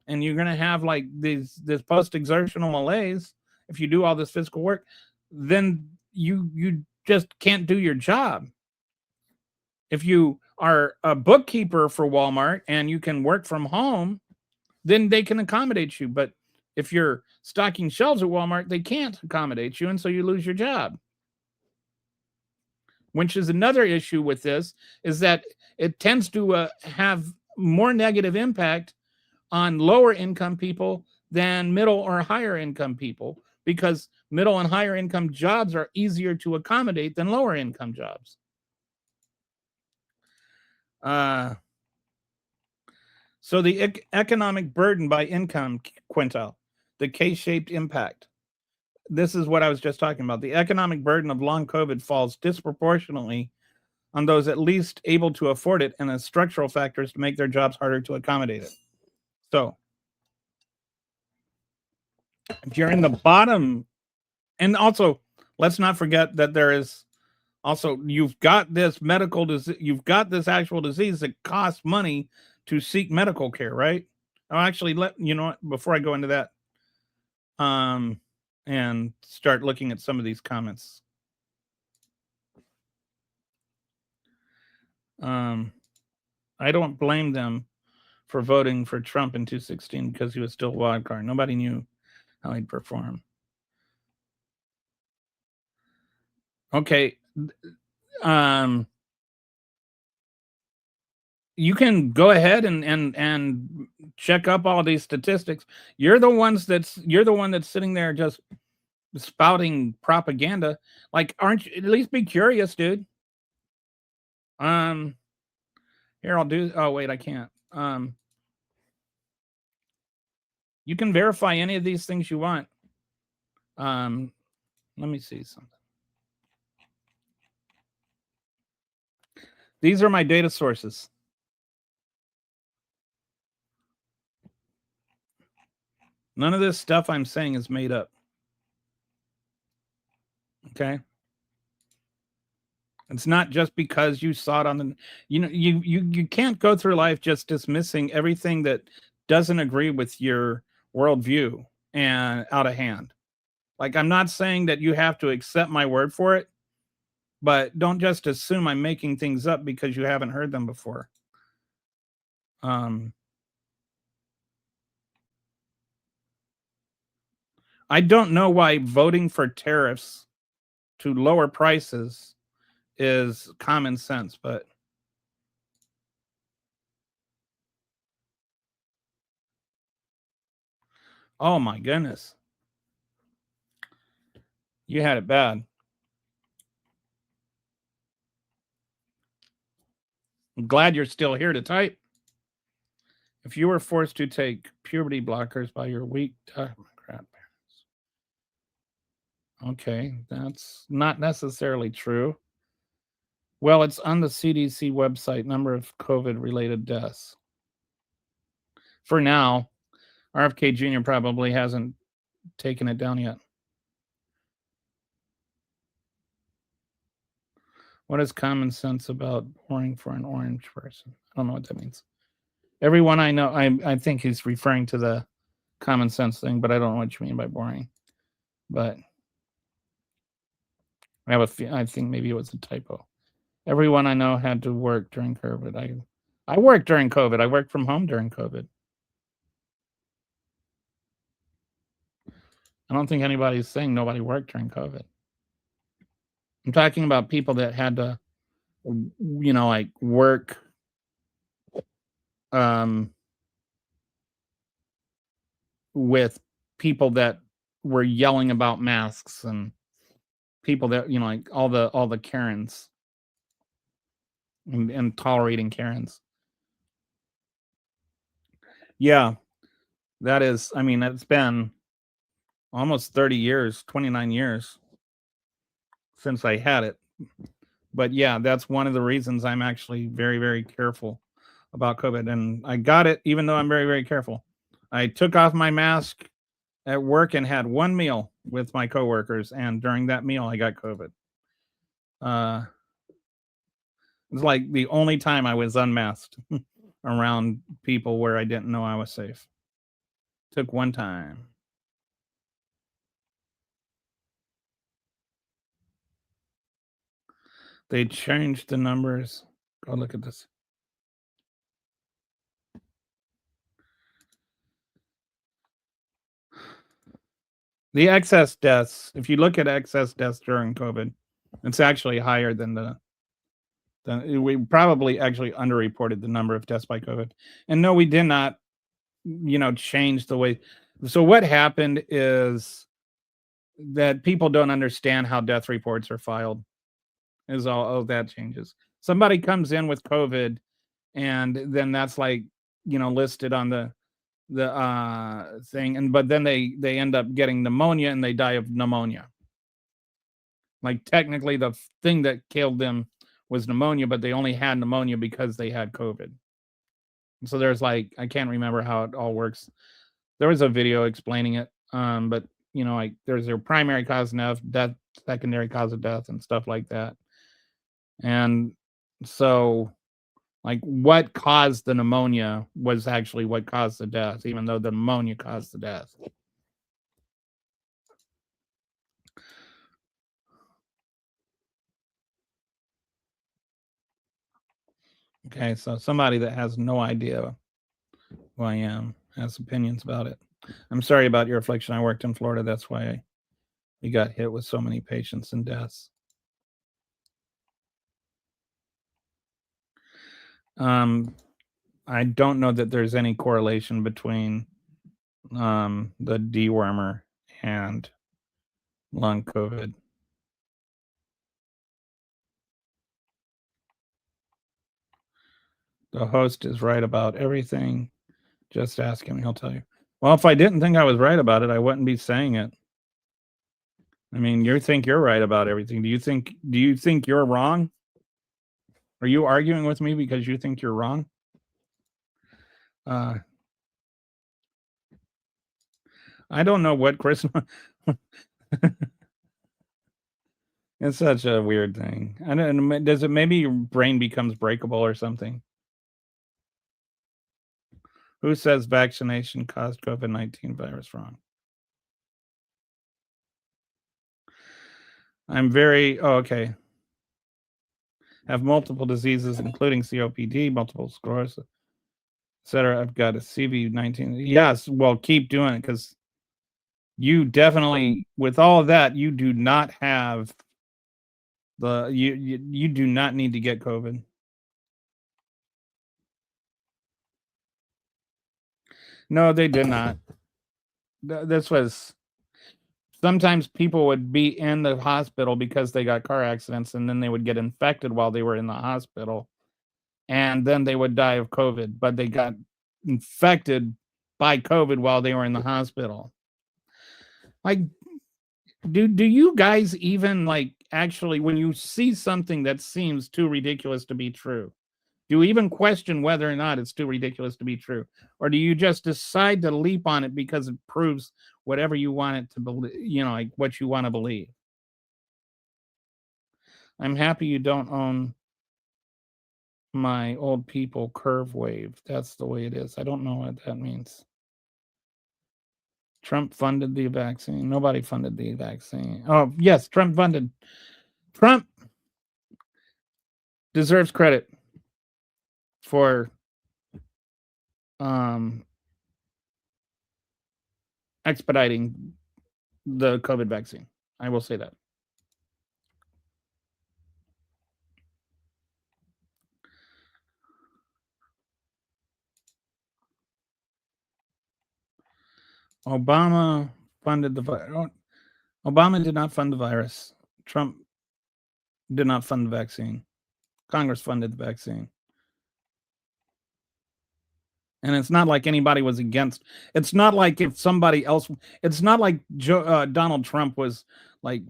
S2: and you're going to have like this post-exertional malaise if you do all this physical work, then you just can't do your job. If you are a bookkeeper for Walmart and you can work from home, then they can accommodate you. But if you're stocking shelves at Walmart, they can't accommodate you, and so you lose your job. Which is another issue with this, is that it tends to have more negative impact on lower income people than middle or higher income people, because middle and higher income jobs are easier to accommodate than lower income jobs. So the economic burden by income quintile, the K-shaped impact. This is what I was just talking about. The economic burden of long COVID falls disproportionately on those at least able to afford it, and as structural factors to make their jobs harder to accommodate it. So if you're in the bottom, and also let's not forget that there is also, you've got this medical disease, you've got this actual disease that costs money to seek medical care, right? I'll actually before I go into that, and start looking at some of these comments. I don't blame them for voting for Trump in 2016 because he was still a wild card. Nobody knew how he'd perform. Okay. You can go ahead and check up all these statistics. You're the one that's sitting there just spouting propaganda. Like, aren't you? At least be curious, dude. Here, I'll do. Oh wait, I can't. You can verify any of these things you want. Let me see something. These are my data sources. None of this stuff I'm saying is made up. Okay? It's not just because you saw it on the, you can't go through life just dismissing everything that doesn't agree with your worldview and out of hand. Like, I'm not saying that you have to accept my word for it, but don't just assume I'm making things up because you haven't heard them before. I don't know why voting for tariffs to lower prices is common sense, but oh my goodness. You had it bad. I'm glad you're still here to type. If you were forced to take puberty blockers by your weak Democrat parents. Okay, that's not necessarily true. Well, it's on the CDC website, number of COVID-related deaths. For now, RFK Jr. probably hasn't taken it down yet. What is common sense about boring for an orange person? I don't know what that means. Everyone I know, I think he's referring to the common sense thing, but I don't know what you mean by boring. But I think maybe it was a typo. Everyone I know had to work during COVID. I worked during COVID. I worked from home during COVID. I don't think anybody's saying nobody worked during COVID. I'm talking about people that had to, like work with people that were yelling about masks and people that, like all the Karens and tolerating Karens. Yeah, that is, it's been almost 30 years, 29 years since I had it. But yeah, that's one of the reasons I'm actually very, very careful about COVID. And I got it even though I'm very, very careful. I took off my mask at work and had one meal with my coworkers. And during that meal, I got COVID. It's like the only time I was unmasked around people where I didn't know I was safe. Took one time. They changed the numbers. Go look at this. The excess deaths, if you look at excess deaths during COVID, it's actually higher than we probably actually underreported the number of deaths by COVID. And no, we did not, change the way. So what happened is that people don't understand how death reports are filed. Is all that changes. Somebody comes in with COVID, and then that's like, listed on the thing, but then they end up getting pneumonia and they die of pneumonia. Like technically the thing that killed them was pneumonia, but they only had pneumonia because they had COVID. So there's like, I can't remember how it all works. There was a video explaining it, but like there's a primary cause of death, secondary cause of death, and stuff like that. And so, like, what caused the pneumonia was actually what caused the death, even though the pneumonia caused the death. Okay, so somebody that has no idea who I am has opinions about it. I'm sorry about your affliction. I worked in Florida. That's why we got hit with so many patients and deaths. I don't know that there's any correlation between the dewormer and long COVID. The host is right about everything. Just ask him, he'll tell you. Well, if I didn't think I was right about it, I wouldn't be saying it. I mean, you think you're right about everything. Do you think you're wrong? Are you arguing with me because you think you're wrong? I don't know what Christmas. It's such a weird thing. I don't. Does it maybe your brain becomes breakable or something? Who says vaccination caused COVID-19 virus wrong? I'm very. Oh, okay. Have multiple diseases, including COPD, multiple sclerosis, etc. I've got a CV-19. Yes. Well, keep doing it because you definitely, with all of that, you do not have you do not need to get COVID. No, they did not. This was sometimes people would be in the hospital because they got car accidents and then they would get infected while they were in the hospital and then they would die of COVID, but they got infected by COVID while they were in the hospital. Like, do you guys even like actually when you see something that seems too ridiculous to be true, do you even question whether or not it's too ridiculous to be true? Or do you just decide to leap on it because it proves whatever you want it to believe, like what you want to believe? I'm happy you don't own my old people curve wave. That's the way it is. I don't know what that means. Trump funded the vaccine. Nobody funded the vaccine. Oh, yes, Trump funded. Trump deserves credit for expediting the COVID vaccine. I will say that. Obama funded the virus. Obama did not fund the virus. Trump did not fund the vaccine. Congress funded the vaccine. And it's not like anybody was against. It's not like if somebody else. It's not like Donald Trump was like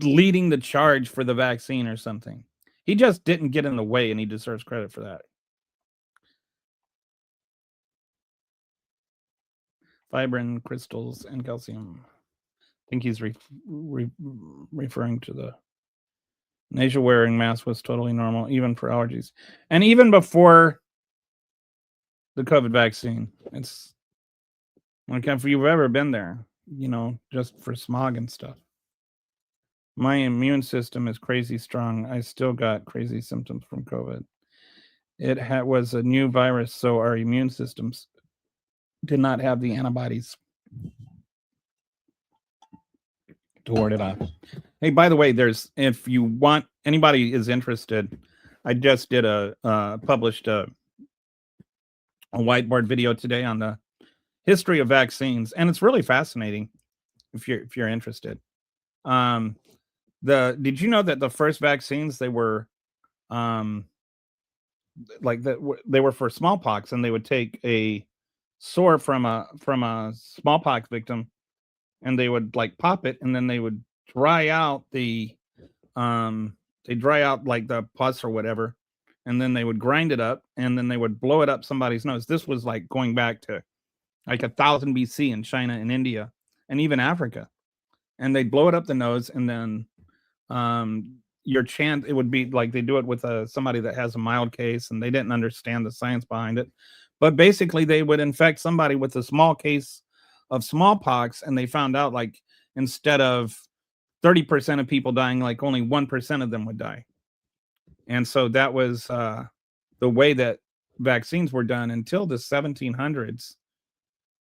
S2: leading the charge for the vaccine or something. He just didn't get in the way, and he deserves credit for that. Fibrin crystals and calcium. I think he's referring to the nasal wearing mask was totally normal, even for allergies, and even before the COVID vaccine. It's like if you've ever been there, just for smog and stuff. My immune system is crazy strong. I still got crazy symptoms from COVID. It was a new virus, so our immune systems did not have the antibodies to ward it off. Hey, by the way, if you want, anybody is interested, I just did published a whiteboard video today on the history of vaccines, and it's really fascinating if you're interested. Did you know that the first vaccines they were they were for smallpox, and they would take a sore from a smallpox victim and they would like pop it, and then they would dry out like the pus or whatever, and then they would grind it up, and then they would blow it up somebody's nose. This was like going back to like 1000 BC in China and India and even Africa. And they'd blow it up the nose, and then it would be like they do it with somebody that has a mild case, and they didn't understand the science behind it. But basically, they would infect somebody with a small case of smallpox, and they found out like instead of 30% of people dying, like only 1% of them would die. And so that was the way that vaccines were done until the 1700s.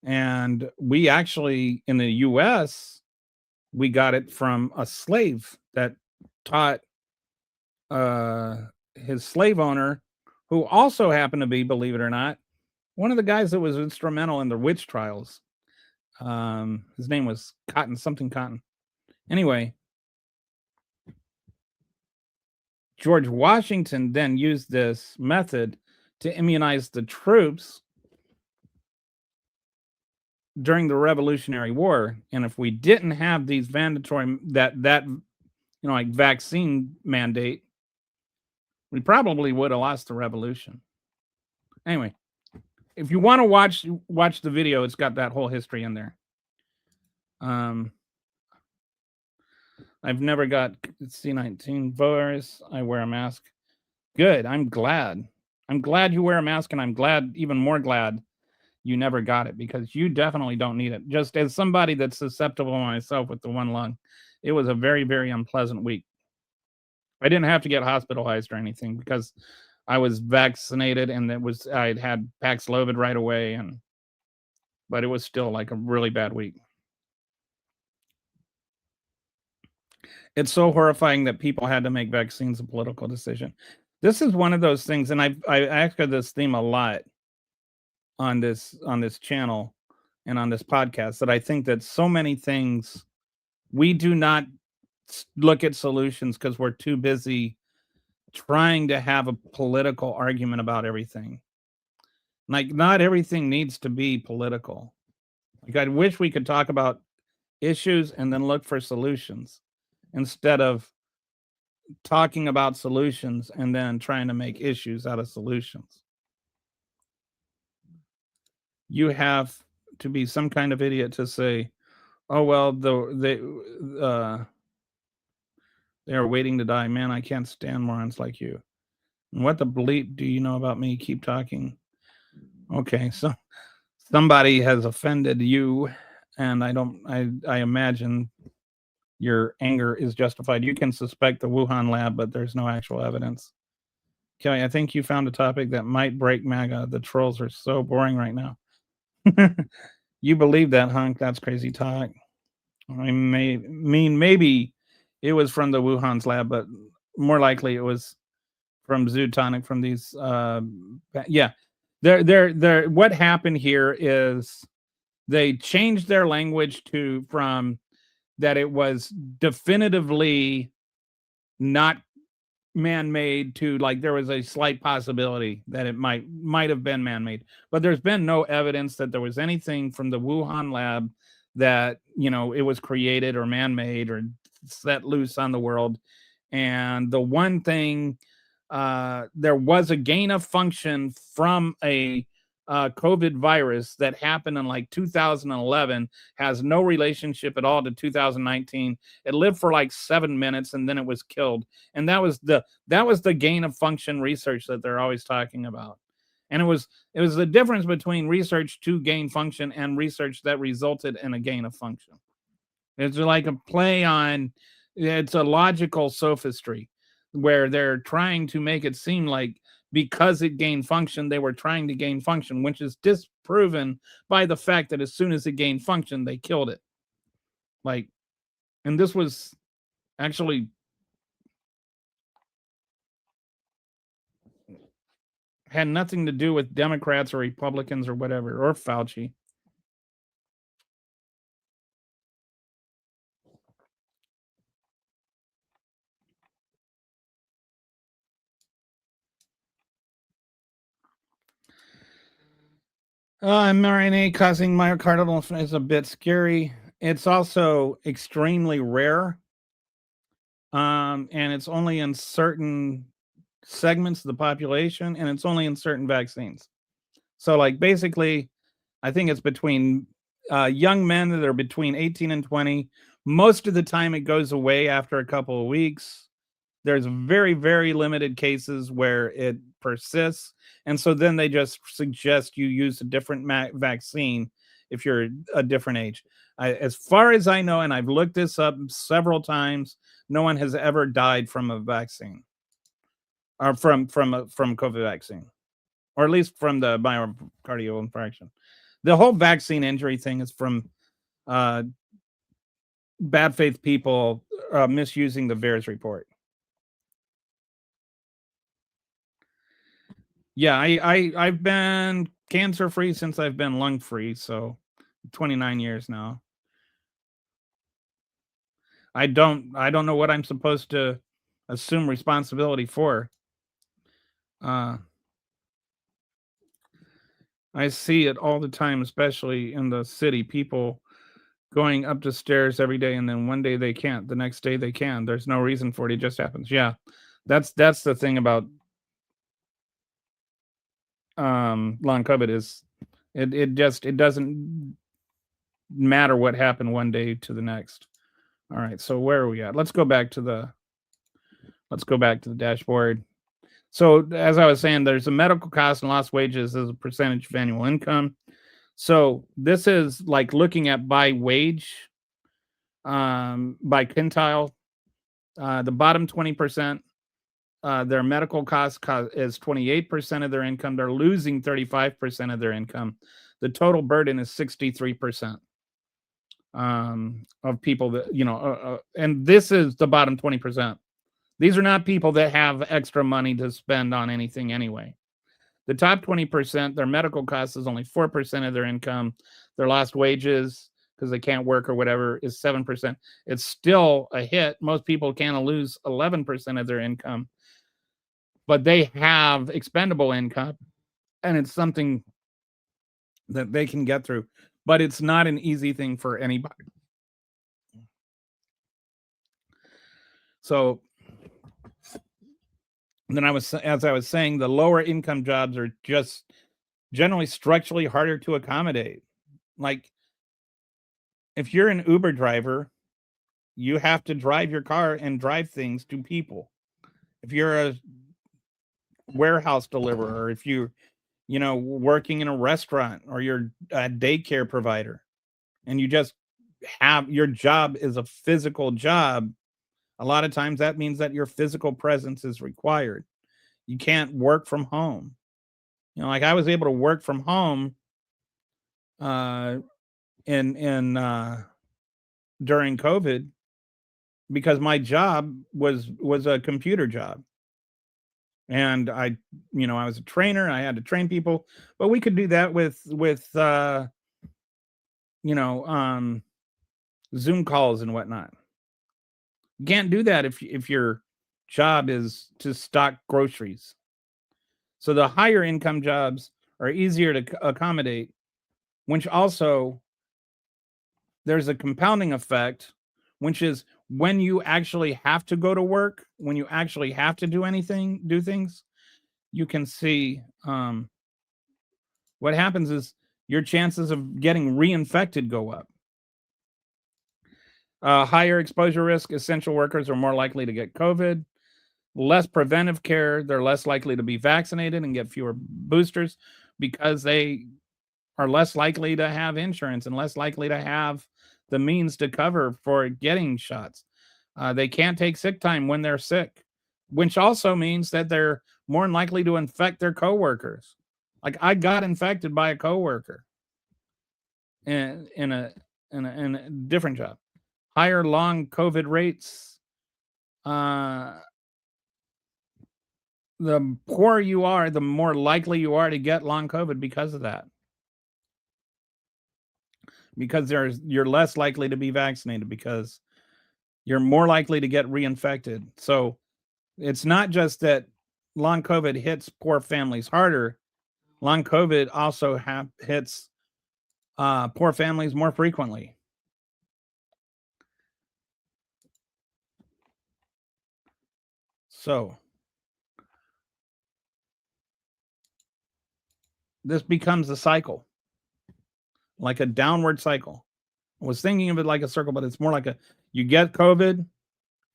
S2: And we actually, in the US, we got it from a slave that taught his slave owner, who also happened to be, believe it or not, one of the guys that was instrumental in the witch trials. His name was Cotton. Anyway, George Washington then used this method to immunize the troops during the Revolutionary War. And if we didn't have these mandatory like vaccine mandate, we probably would have lost the revolution. Anyway, if you want to watch the video, it's got that whole history in there. I've never got C19 virus. I wear a mask. Good. I'm glad. I'm glad you wear a mask, and I'm glad, even more glad, you never got it, because you definitely don't need it. Just as somebody that's susceptible myself with the one lung, it was a very, very unpleasant week. I didn't have to get hospitalized or anything because I was vaccinated, and I'd had Paxlovid right away, but it was still like a really bad week. It's so horrifying that people had to make vaccines a political decision. This is one of those things, and I echo this theme a lot on this channel and on this podcast, that I think that so many things we do not look at solutions because we're too busy trying to have a political argument about everything. Like, not everything needs to be political. Like, I wish we could talk about issues and then look for solutions instead of talking about solutions and then trying to make issues out of solutions. You have to be some kind of idiot to say, oh, well, they are waiting to die. Man, I can't stand morons like you. And what the bleep do you know about me? Keep talking. Okay, so somebody has offended you, and I imagine your anger is justified. You can suspect the Wuhan lab, but there's no actual evidence. Kelly, I think you found a topic that might break MAGA. The trolls are so boring right now. You believe that, Hunk? That's crazy talk. I mean, maybe it was from the Wuhan's lab, but more likely it was from Zootonic, from these. Yeah, they're what happened here is they changed their language from that it was definitively not man-made to, like, there was a slight possibility that it might have been man-made, but there's been no evidence that there was anything from the Wuhan lab that, it was created or man-made or set loose on the world. And the one thing, there was a gain of function from a COVID virus that happened in like 2011, has no relationship at all to 2019. It lived for like 7 minutes and then it was killed. And that was the gain of function research that they're always talking about. And it was the difference between research to gain function and research that resulted in a gain of function. It's like a play on, it's a logical sophistry where they're trying to make it seem like because it gained function, they were trying to gain function, which is disproven by the fact that as soon as it gained function, they killed it. Like, and this was actually had nothing to do with Democrats or Republicans or whatever, or Fauci. mRNA causing myocardial is a bit scary. It's also extremely rare. And it's only in certain segments of the population, and it's only in certain vaccines. So, like, basically, I think it's between young men that are between 18 and 20. Most of the time, it goes away after a couple of weeks. There's very, very limited cases where it persists. And so then they just suggest you use a different vaccine if you're a different age. As far as I know, and I've looked this up several times, no one has ever died from a vaccine or from COVID vaccine, or at least from the myocardial infarction. The whole vaccine injury thing is from bad faith people misusing the VAERS report. Yeah, I've been cancer free since I've been lung free, so 29 years now. I don't know what I'm supposed to assume responsibility for. I see it all the time, especially in the city, people going up the stairs every day, and then one day they can't, the next day they can. There's no reason for it. It just happens. Yeah, That's the thing about long COVID is it doesn't matter what happened one day to the next. All right, so where are we at? Let's go back to the dashboard. So as I was saying, there's a medical cost and lost wages as a percentage of annual income. So this is like looking at by wage, by quintile. The bottom 20%, their medical cost is 28% of their income. They're losing 35% of their income. The total burden is 63% of people that, and this is the bottom 20%. These are not people that have extra money to spend on anything anyway. The top 20%, their medical cost is only 4% of their income. Their lost wages, because they can't work or whatever, is 7%. It's still a hit. Most people can't lose 11% of their income, but they have expendable income, and it's something that they can get through. But it's not an easy thing for anybody. So then as I was saying, the lower income jobs are just generally structurally harder to accommodate. Like if you're an Uber driver, you have to drive your car and drive things to people. If you're a warehouse deliverer, or if you're, working in a restaurant, or you're a daycare provider, and you just have your job is a physical job, a lot of times that means that your physical presence is required. You can't work from home. Like I was able to work from home in during COVID because my job was a computer job. And I was a trainer. I had to train people, but we could do that with Zoom calls and whatnot. You can't do that if your job is to stock groceries. So the higher income jobs are easier to accommodate, which also there's a compounding effect, which is when you actually have to go to work, when you actually have to do things, you can see what happens is your chances of getting reinfected go up. Higher exposure risk, essential workers are more likely to get COVID. Less preventive care, they're less likely to be vaccinated and get fewer boosters because they are less likely to have insurance and less likely to have the means to cover for getting shots. They can't take sick time when they're sick, which also means that they're more likely to infect their coworkers. Like I got infected by a coworker in a different job. Higher long COVID rates. The poorer you are, the more likely you are to get long COVID because of that. Because you're less likely to be vaccinated because you're more likely to get reinfected. So it's not just that long COVID hits poor families harder. Long COVID also hits poor families more frequently. So this becomes a cycle, like a downward cycle. I was thinking of it like a circle, but it's more like you get COVID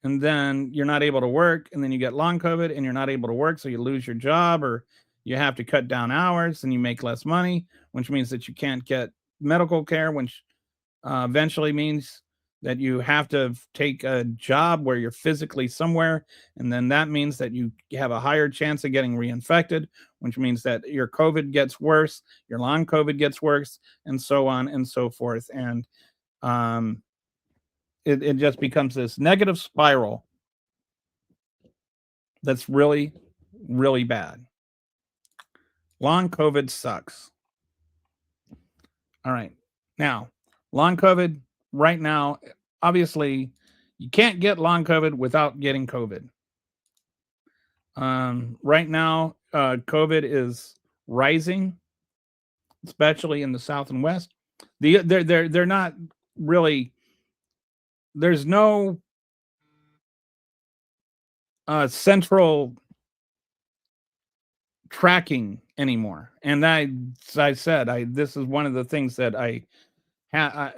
S2: and then you're not able to work, and then you get long COVID and you're not able to work, so you lose your job or you have to cut down hours and you make less money, which means that you can't get medical care, which eventually means that you have to take a job where you're physically somewhere, and then that means that you have a higher chance of getting reinfected, which means that your COVID gets worse, your long COVID gets worse, and so on and so forth. And it just becomes this negative spiral that's really, really bad. Long COVID sucks. All right. Now, long COVID right now, obviously, you can't get long COVID without getting COVID. Right now, COVID is rising, especially in the South and West. They're not really. There's no central tracking anymore. And as I said, this is one of the things that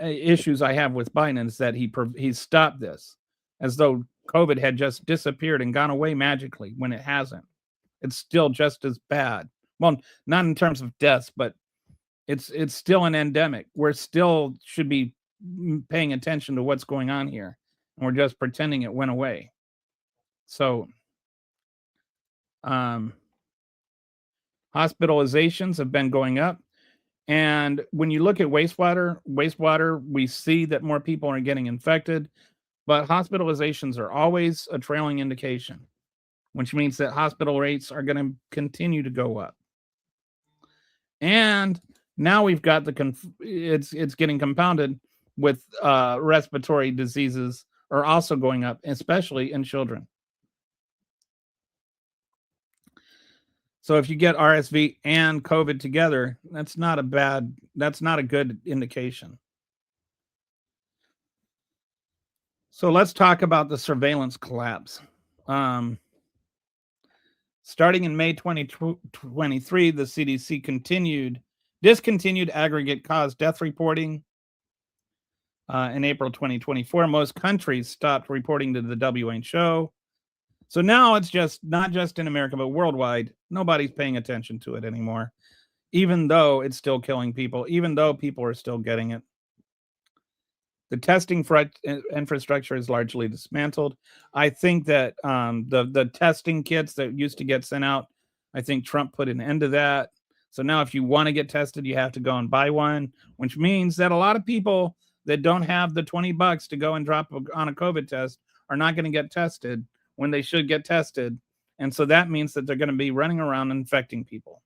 S2: issues I have with Biden is that he stopped this as though COVID had just disappeared and gone away magically when it hasn't. It's still just as bad. Well, not in terms of deaths, but it's still an endemic. We're still should be paying attention to what's going on here. And we're just pretending it went away. So hospitalizations have been going up. And when you look at wastewater, we see that more people are getting infected, but hospitalizations are always a trailing indication, which means that hospital rates are going to continue to go up. And now we've got it's getting compounded with respiratory diseases are also going up, especially in children. So if you get RSV and COVID together, that's not a good indication. So let's talk about the surveillance collapse. Starting in May 2023, the CDC discontinued aggregate cause death reporting. In April 2024, most countries stopped reporting to the WHO. So now it's not just in America, but worldwide. Nobody's paying attention to it anymore, even though it's still killing people, even though people are still getting it. The testing infrastructure is largely dismantled. I think that the testing kits that used to get sent out, I think Trump put an end to that. So now if you want to get tested, you have to go and buy one, which means that a lot of people that don't have the $20 to go and drop on a COVID test are not going to get tested when they should get tested. And so that means that they're going to be running around infecting people.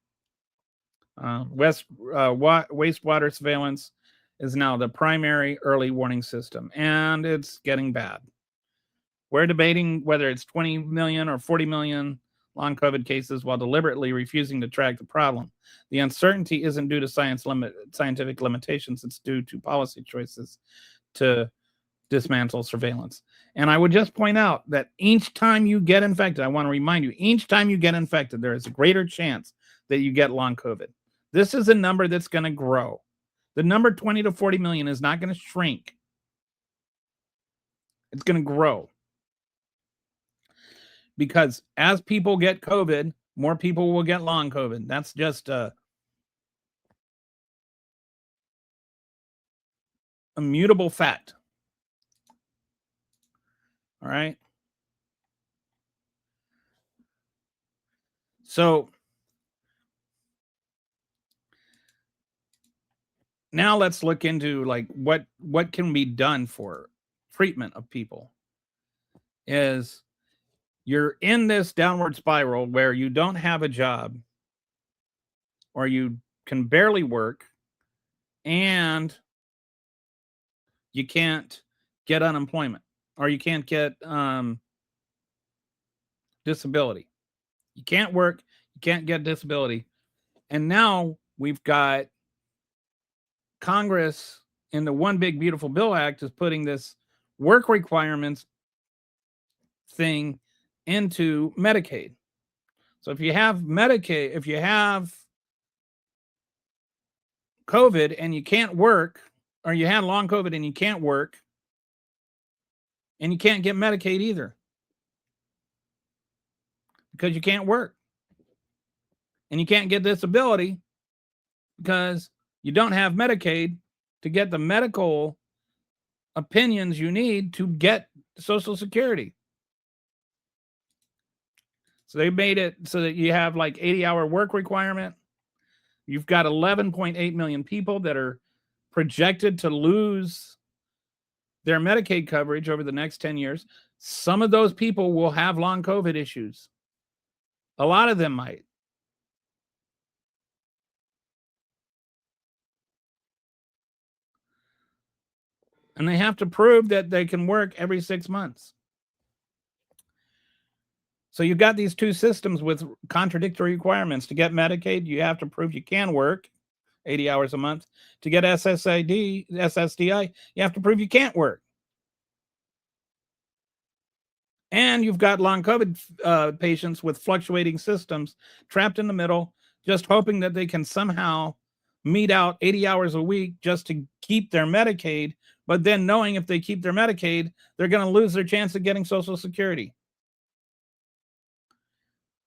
S2: Wastewater surveillance is now the primary early warning system, and it's getting bad. We're debating whether it's 20 million or 40 million long COVID cases while deliberately refusing to track the problem. The uncertainty isn't due to scientific limitations. It's due to policy choices to dismantle surveillance. And I would just point out that each time you get infected, I want to remind you, each time you get infected, there is a greater chance that you get long COVID. This is a number that's going to grow. The number 20 to 40 million is not going to shrink. It's going to grow. Because as people get COVID, more people will get long COVID. That's just a immutable fact. All right. So now let's look into like what can be done for treatment of people. Is you're in this downward spiral where you don't have a job or you can barely work and you can't get unemployment or you can't get disability. You can't work, you can't get disability. And now we've got Congress in the One Big Beautiful Bill Act is putting this work requirements thing into Medicaid. So if you have Medicaid, if you have COVID and you can't work, or you had long COVID and you can't work, and you can't get Medicaid either because you can't work, and you can't get disability because you don't have Medicaid to get the medical opinions you need to get Social Security. So they made it so that you have like 80-hour work requirement. You've got 11.8 million people that are projected to lose their Medicaid coverage over the next 10 years. Some of those people will have long COVID issues. A lot of them might. And they have to prove that they can work every 6 months. So you've got these two systems with contradictory requirements. To get Medicaid, you have to prove you can work 80 hours a month. To get SSDI, you have to prove you can't work. And you've got long COVID patients with fluctuating systems trapped in the middle, just hoping that they can somehow meet out 80 hours a week just to keep their Medicaid, but then knowing if they keep their Medicaid, they're going to lose their chance of getting Social Security.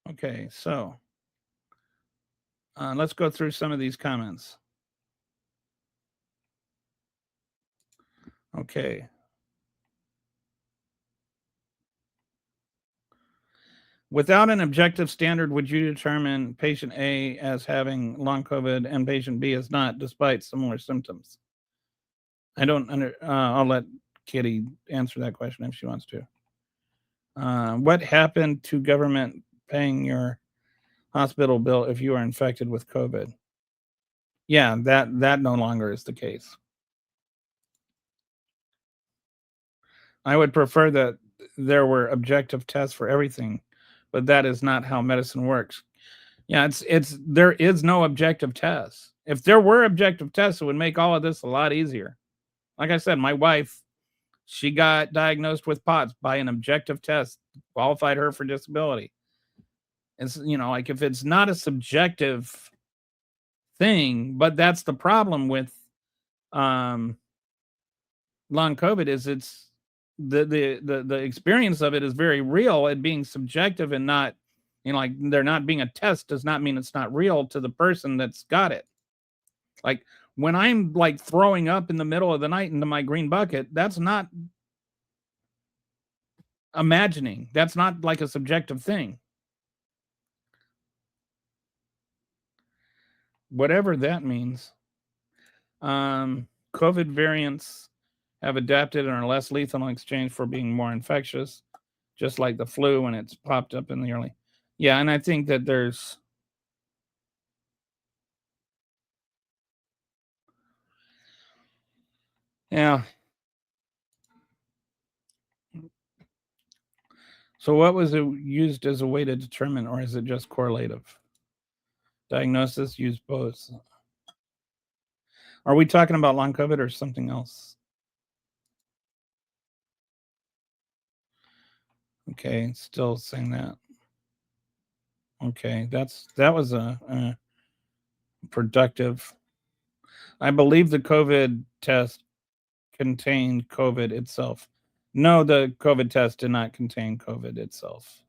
S2: Okay, so let's go through some of these comments. Okay. Without an objective standard, would you determine patient A as having long COVID and patient B as not, despite similar symptoms? I don't I'll let Kitty answer that question if she wants to. What happened to government paying your hospital bill if you are infected with COVID? Yeah, that no longer is the case. I would prefer that there were objective tests for everything, but that is not how medicine works. Yeah, it's there is no objective test. If there were objective tests, it would make all of this a lot easier. Like I said, my wife, she got diagnosed with POTS by an objective test, qualified her for disability. It's, like if it's not a subjective thing, but that's the problem with long COVID is it's the experience of it is very real. It being subjective and not, like there not being a test does not mean it's not real to the person that's got it. Like when I'm like throwing up in the middle of the night into my green bucket, that's not imagining. That's not like a subjective thing. Whatever that means. COVID variants have adapted and are less lethal in exchange for being more infectious, just like the flu when it's popped up in the early. Yeah, and I think that there's yeah. So what was it used as a way to determine, or is it just correlative? Diagnosis used both. Are we talking about long COVID or something else? Okay, still saying that. Okay, that was a productive. I believe the COVID test contained COVID itself. No, the COVID test did not contain COVID itself.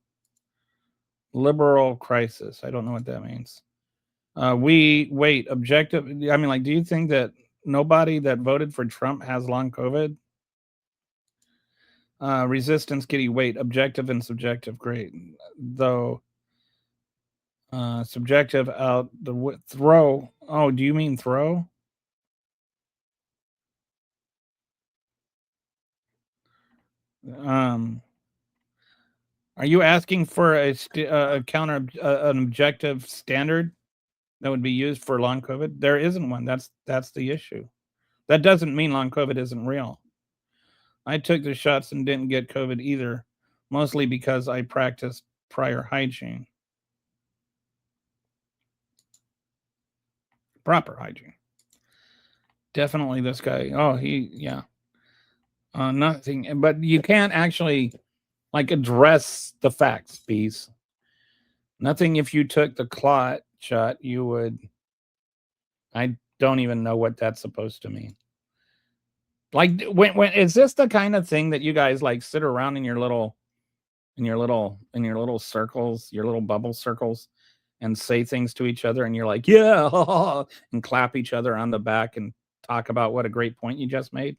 S2: Liberal crisis. I don't know what that means. Objective. I mean, like, do you think that nobody that voted for Trump has long COVID? Resistance, Kitty, wait, objective and subjective, great. Though, subjective out the throw. Oh, do you mean throw? Are you asking for a counter an objective standard that would be used for long COVID? There isn't one. That's the issue. That doesn't mean long COVID isn't real. I took the shots and didn't get COVID either, mostly because I practiced prior hygiene. Proper hygiene. Definitely this guy. Oh, yeah. Nothing, but you can't actually like address the facts, Bees. Nothing if you took the clot shot, you would. I don't even know what that's supposed to mean. Like when is this the kind of thing that you guys like sit around in your little circles, your little bubble circles, and say things to each other, and you're like, yeah, and clap each other on the back and talk about what a great point you just made?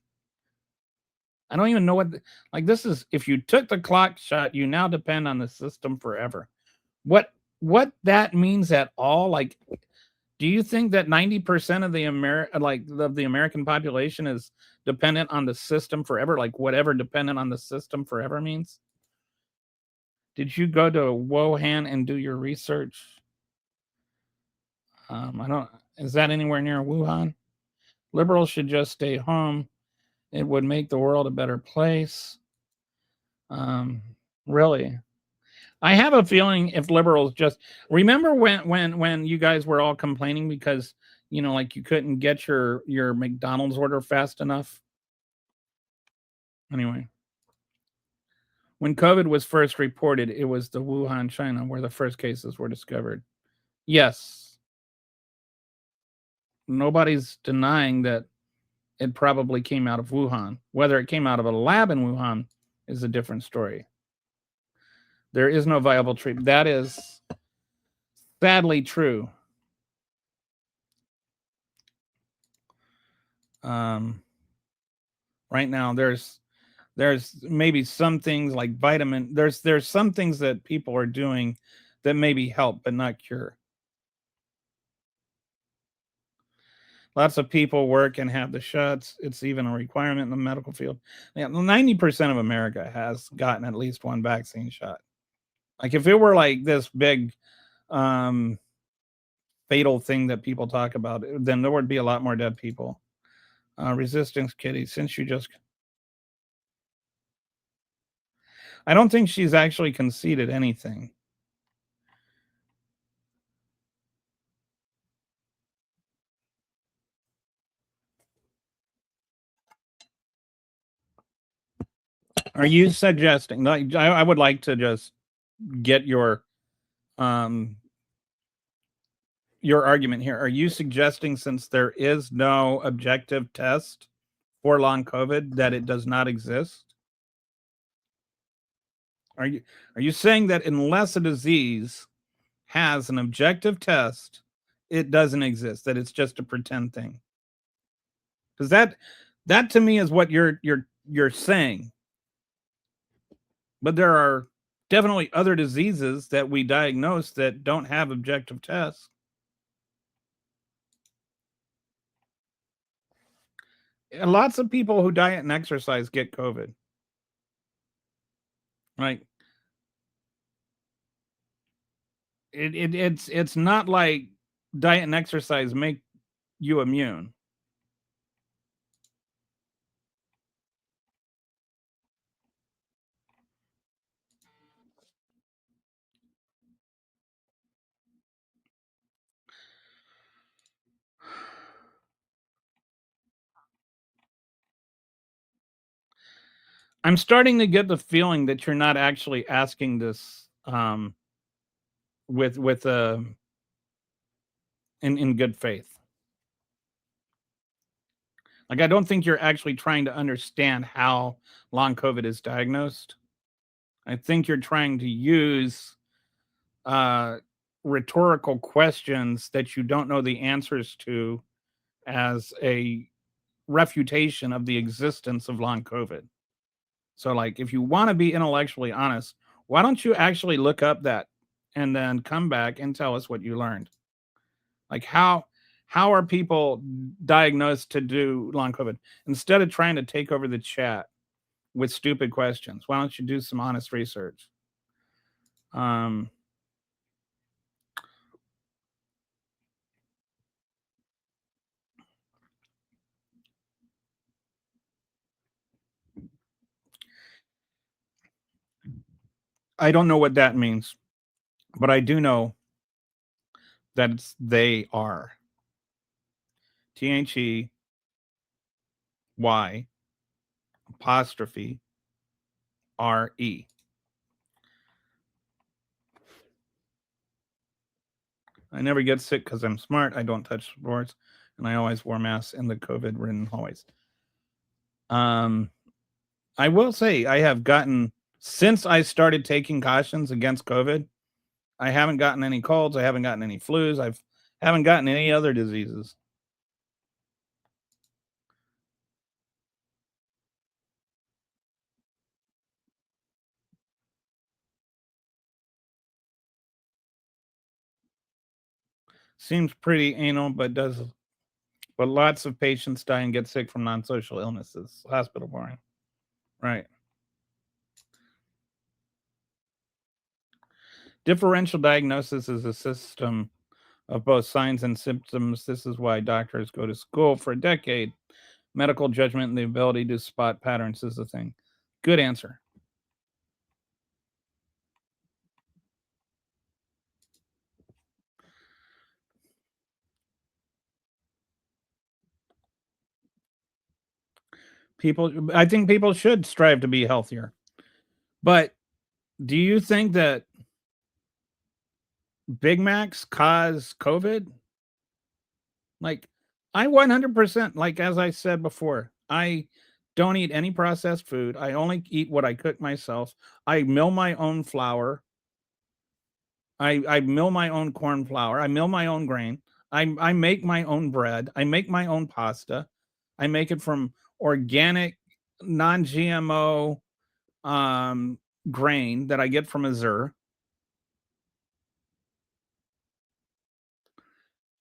S2: I don't even know what like this is. If you took the clock shot, you now depend on the system forever. What that means at all? Like, do you think that 90% of the American population is dependent on the system forever? Like whatever dependent on the system forever means? Did you go to Wuhan and do your research? I don't. Is that anywhere near Wuhan? Liberals should just stay home. It would make the world a better place. Really, I have a feeling if liberals just remember when you guys were all complaining because like you couldn't get your McDonald's order fast enough. Anyway, When COVID was first reported, it was the Wuhan, China, where the first cases were discovered. Yes. Nobody's denying that it probably came out of Wuhan. Whether it came out of a lab in Wuhan is a different story. There is no viable treatment. That is sadly true. Right now, there's maybe some things like vitamin. There's some things that people are doing that maybe help but not cure. Lots of people work and have the shots. It's even a requirement in the medical field. Yeah, 90% of America has gotten at least one vaccine shot. Like if it were like this big fatal thing that people talk about, then there would be a lot more dead people. Resistance Kitty, since you just I don't think she's actually conceded anything. Are you suggesting? I would like to just get your argument here. Are you suggesting, since there is no objective test for long COVID, that it does not exist? Are you saying that unless a disease has an objective test, it doesn't exist, that it's just a pretend thing? Because that to me is what you're saying. But there are definitely other diseases that we diagnose that don't have objective tests. And lots of people who diet and exercise get COVID. Right? It's not like diet and exercise make you immune. I'm starting to get the feeling that you're not actually asking this with in good faith. Like I don't think you're actually trying to understand how long COVID is diagnosed. I think you're trying to use rhetorical questions that you don't know the answers to as a refutation of the existence of long COVID. So, like, if you want to be intellectually honest, why don't you actually look up that and then come back and tell us what you learned? Like, how are people diagnosed to do long COVID? Instead of trying to take over the chat with stupid questions, why don't you do some honest research? I don't know what that means, but I do know that it's they are. THEY apostrophe RE. I never get sick because I'm smart. I don't touch sports, and I always wore masks in the COVID-ridden hallways. I will say I have gotten, since I started taking cautions against COVID, I haven't gotten any colds. I haven't gotten any flus. Haven't gotten any other diseases. Seems pretty anal, but lots of patients die and get sick from non-social illnesses. Hospital boring. Right. Differential diagnosis is a system of both signs and symptoms. This is why doctors go to school for a decade. Medical judgment and the ability to spot patterns is the thing. Good answer. I think people should strive to be healthier. But do you think that Big Macs cause COVID? Like, I 100%, like as I said before, I don't eat any processed food. I only eat what I cook myself. I mill my own flour. I mill my own corn flour. I mill my own grain. I make my own bread. I make my own pasta. I make it from organic, non-GMO um, grain that I get from Azure.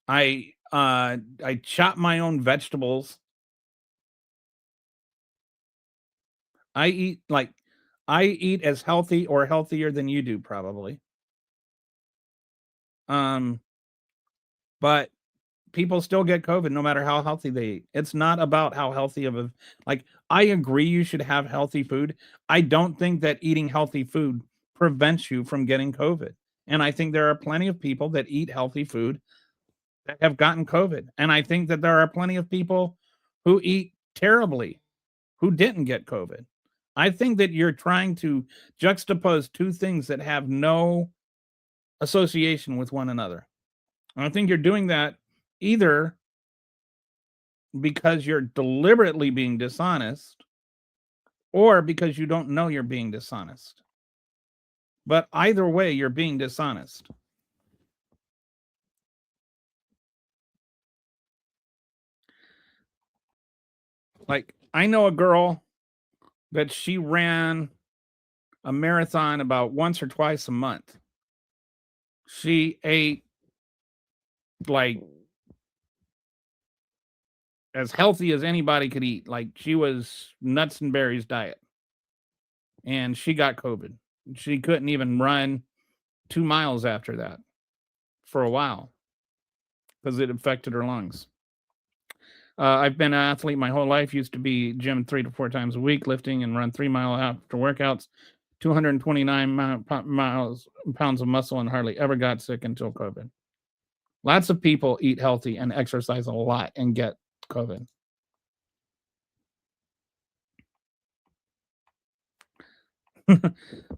S2: I chop my own vegetables. I eat like I eat as healthy or healthier than you do probably. Um, but people still get COVID no matter how healthy they eat. It's not about how healthy of a like I agree you should have healthy food. I don't think that eating healthy food prevents you from getting COVID. And I think there are plenty of people that eat healthy food that have gotten COVID. And I think that there are plenty of people who eat terribly who didn't get COVID. I think that you're trying to juxtapose two things that have no association with one another. And I think you're doing that either because you're deliberately being dishonest or because you don't know you're being dishonest. But either way, you're being dishonest. Like, I know a girl that she ran a marathon about once or twice a month. She ate like as healthy as anybody could eat. Like she was nuts and berries diet. And she got COVID. She couldn't even run 2 miles after that for a while because it affected her lungs. I've been an athlete my whole life. Used to be gym 3 to 4 times a week, lifting and run 3-mile after workouts. 229 pounds of muscle and hardly ever got sick until COVID. Lots of people eat healthy and exercise a lot and get COVID.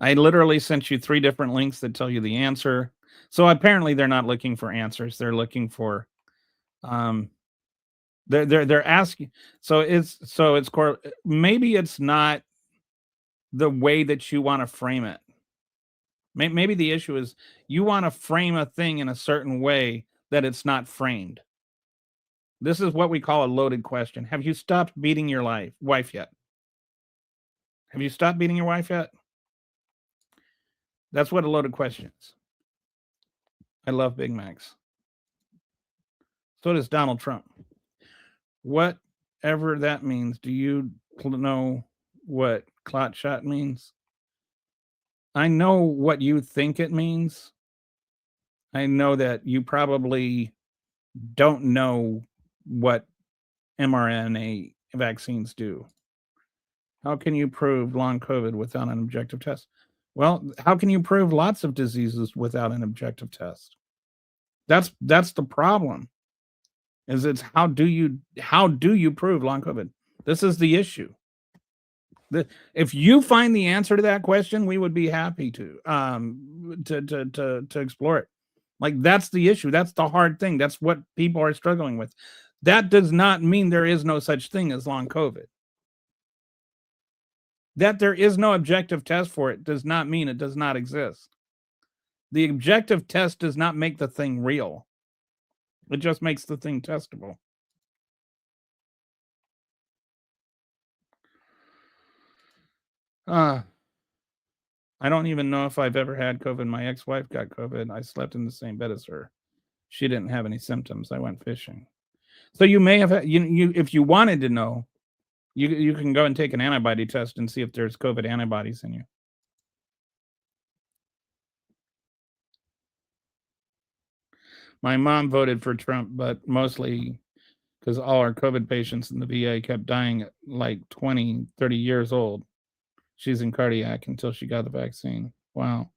S2: I literally sent you 3 different links that tell you the answer. So apparently they're not looking for answers. They're looking for um they're asking it's core maybe it's not the way that you want to frame it. Maybe the issue is you want to frame a thing in a certain way that it's not framed. This is what we call a loaded question. Have you stopped beating your wife yet? Have you stopped beating your wife yet? That's what a loaded question is. I love Big Macs. So does Donald Trump. Whatever that means, do you know what clot shot means? I know what you think it means. I know that you probably don't know what mRNA vaccines do. How can you prove long COVID without an objective test? Well, how can you prove lots of diseases without an objective test? That's the problem. It's how do you prove long COVID? This is the issue. If you find the answer to that question, we would be happy to explore it. Like that's the issue. That's the hard thing. That's what people are struggling with. That does not mean there is no such thing as long COVID. That there is no objective test for it does not mean it does not exist. The objective test does not make the thing real. It just makes the thing testable. I don't even know if I've ever had COVID. My ex-wife got COVID. I slept in the same bed as her. She didn't have any symptoms. I went fishing. So you may have you if you wanted to know, you can go and take an antibody test and see if there's COVID antibodies in you. My mom voted for Trump, but mostly because all our COVID patients in the VA kept dying at like 20, 30 years old. She's in cardiac until she got the vaccine. Wow.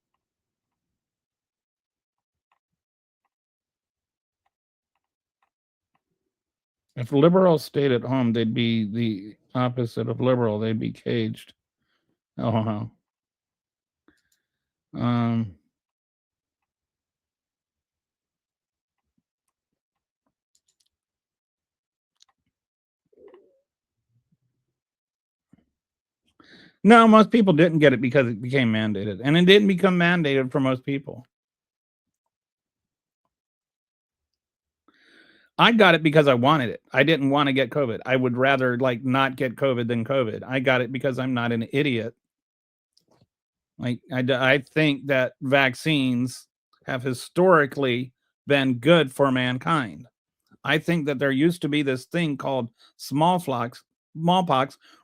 S2: If liberals stayed at home, they'd be the opposite of liberal. They'd be caged. Oh, wow. Um, no, most people didn't get it because it became mandated, and it didn't become mandated for most people. I got it because I wanted it. I didn't want to get COVID. I would rather like not get COVID than COVID. I got it because I'm not an idiot. Like I think that vaccines have historically been good for mankind. I think that there used to be this thing called smallpox,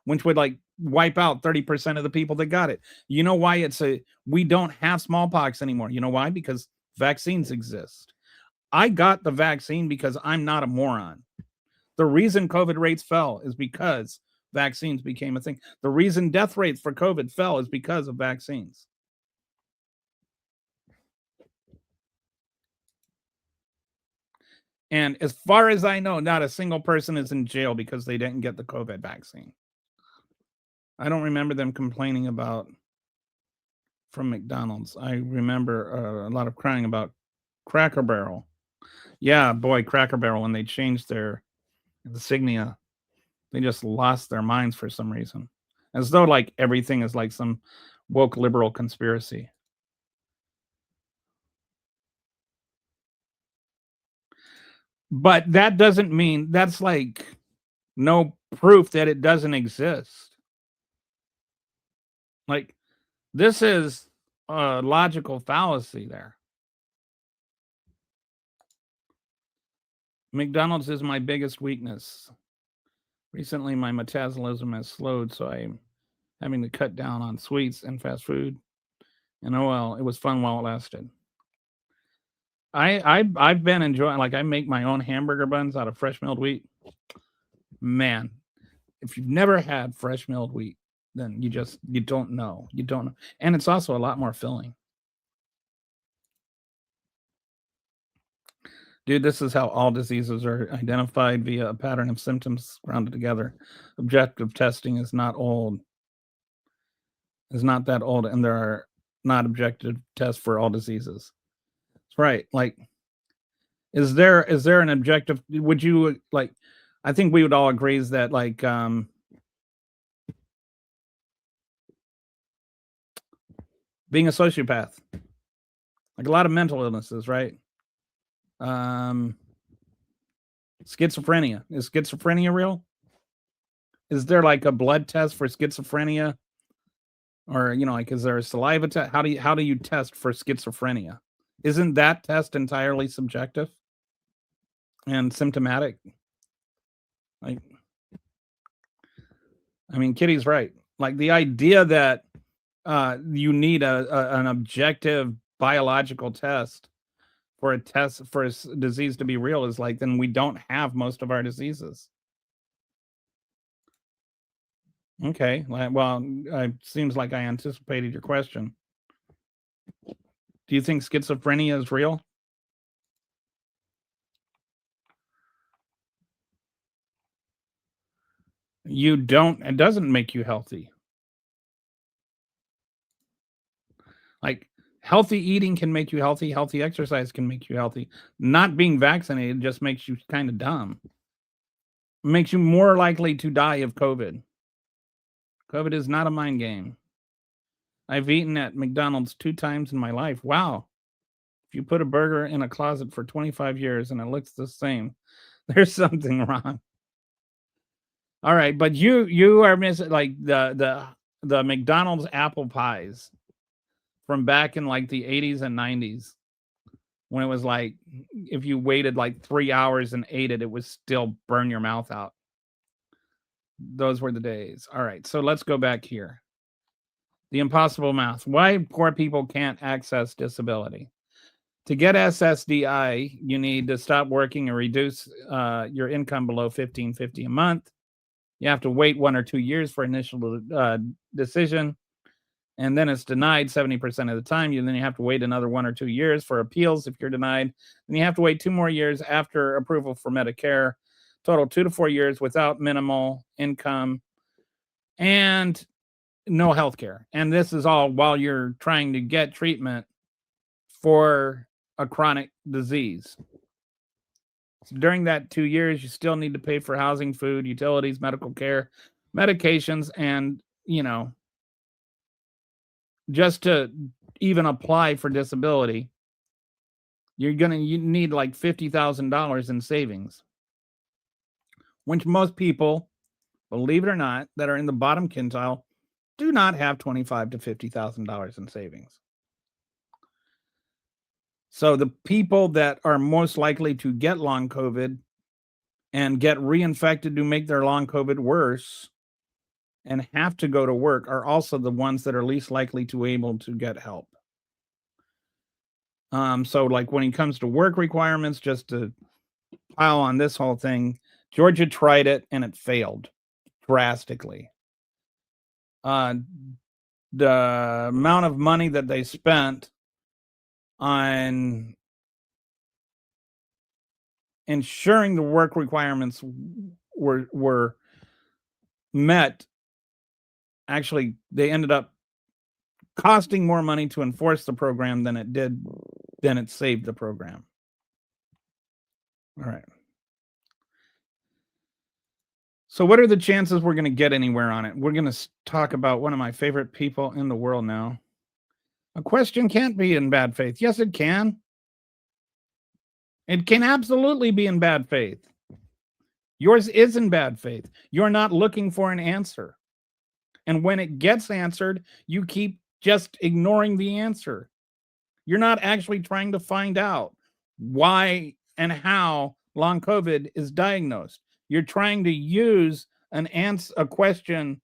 S2: which would like wipe out 30% of the people that got it. You know why we don't have smallpox anymore? You know why? Because vaccines exist. I got the vaccine because I'm not a moron. The reason COVID rates fell is because vaccines became a thing. The reason death rates for COVID fell is because of vaccines. And as far as I know, not a single person is in jail because they didn't get the COVID vaccine. I don't remember them complaining about from McDonald's. I remember a lot of crying about Cracker Barrel. Yeah, boy, Cracker Barrel, when they changed their insignia, they just lost their minds for some reason. As though like everything is like some woke liberal conspiracy. But that doesn't mean that's like no proof that it doesn't exist. Like this is a logical fallacy there. McDonald's is my biggest weakness. Recently, my metabolism has slowed, so I'm having to cut down on sweets and fast food. And oh well, it was fun while it lasted. I've been enjoying, like I make my own hamburger buns out of fresh milled wheat. Man, if you've never had fresh milled wheat, then you don't know. You don't know. And it's also a lot more filling. Dude, this is how all diseases are identified via a pattern of symptoms grounded together. Objective testing is not old. Is not that old, and there are not objective tests for all diseases. That's right. Like, is there an objective? Would you like? I think we would all agree is that like being a sociopath, like a lot of mental illnesses, right? Schizophrenia. Is schizophrenia real? Is there like a blood test for schizophrenia? Or, you know, like is there a saliva test? How do you test for schizophrenia? Isn't that test entirely subjective and symptomatic? Like I mean, Kitty's right. Like the idea that you need an objective biological test for a disease to be real is like, then we don't have most of our diseases. Okay, well, it seems like I anticipated your question. Do you think schizophrenia is real? You don't. It doesn't make you healthy. Like healthy eating can make you healthy. Healthy exercise can make you healthy. Not being vaccinated just makes you kind of dumb. Makes you more likely to die of COVID. COVID is not a mind game. I've eaten at McDonald's 2 times in my life. Wow. If you put a burger in a closet for 25 years and it looks the same, there's something wrong. All right, but you are missing like the McDonald's apple pies from back in like the 80s and 90s when it was like if you waited like 3 hours and ate it, it would still burn your mouth out. Those were the days. All right, so let's go back here. The impossible math. Why poor people can't access disability. To get SSDI, you need to stop working and reduce your income below $1,550 a month. You have to wait 1 or 2 years for initial decision, and then it's denied 70% of the time. Then you have to wait another 1 or 2 years for appeals if you're denied. Then you have to wait 2 more years after approval for Medicare. Total 2 to 4 years without minimal income. And no health care. And this is all while you're trying to get treatment for a chronic disease. So during that 2 years, you still need to pay for housing, food, utilities, medical care, medications, and, just to even apply for disability, you need like $50,000 in savings, which most people, believe it or not, that are in the bottom quintile do not have $25,000 to $50,000 in savings. So the people that are most likely to get long COVID and get reinfected to make their long COVID worse and have to go to work are also the ones that are least likely to able to get help. So like when it comes to work requirements, just to pile on this whole thing, Georgia tried it and it failed drastically. The amount of money that they spent on ensuring the work requirements were met, actually, they ended up costing more money to enforce the program than it saved the program. All right. So what are the chances we're going to get anywhere on it? We're going to talk about one of my favorite people in the world now. A question can't be in bad faith. Yes, it can. It can absolutely be in bad faith. Yours is in bad faith. You're not looking for an answer. And when it gets answered, you keep just ignoring the answer. You're not actually trying to find out why and how long COVID is diagnosed. You're trying to use a question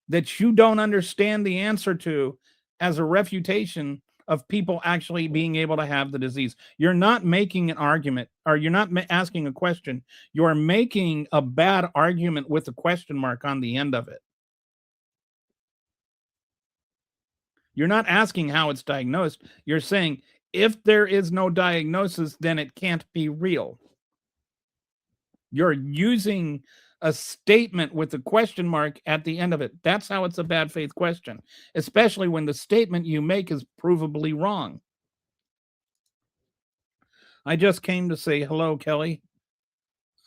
S2: that you don't understand the answer to as a refutation of people actually being able to have the disease. You're not making an argument, or you're not asking a question. You're making a bad argument with a question mark on the end of it. You're not asking how it's diagnosed. You're saying if there is no diagnosis, then it can't be real. You're using a statement with a question mark at the end of it. That's how it's a bad faith question, especially when the statement you make is provably wrong. I just came to say hello, Kelly.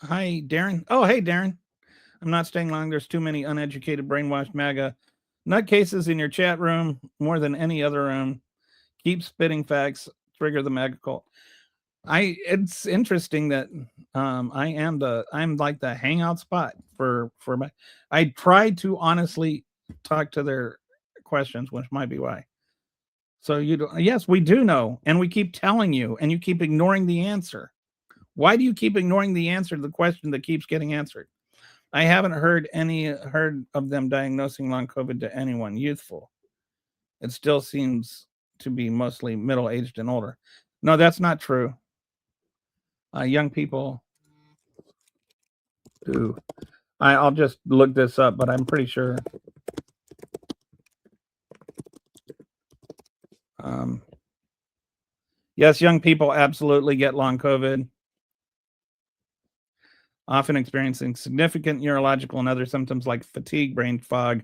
S2: Hi, Darren. Oh, hey, Darren. I'm not staying long. There's too many uneducated, brainwashed MAGA nutcases in your chat room, more than any other room. Keep spitting facts. Trigger the MAGA cult. It's interesting that I'm like the hangout spot for my. I tried to honestly talk to their questions, which might be why. So yes, we do know, and we keep telling you, and you keep ignoring the answer. Why do you keep ignoring the answer to the question that keeps getting answered? I haven't heard of them diagnosing long COVID to anyone youthful. It still seems to be mostly middle-aged and older. No, that's not true. Young people do. I'll just look this up, but I'm pretty sure. Yes, young people absolutely get long COVID, often experiencing significant neurological and other symptoms like fatigue, brain fog,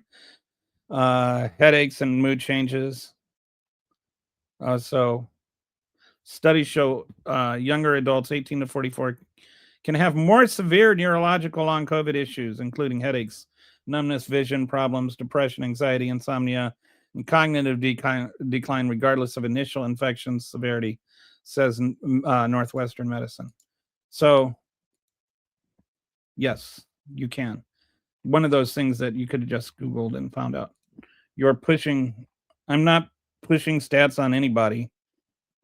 S2: headaches, and mood changes. So studies show younger adults, 18 to 44, can have more severe neurological long COVID issues, including headaches, numbness, vision problems, depression, anxiety, insomnia, and cognitive decline, regardless of initial infection severity, says Northwestern Medicine. So, yes, you can. One of those things that you could have just Googled and found out. I'm not pushing stats on anybody.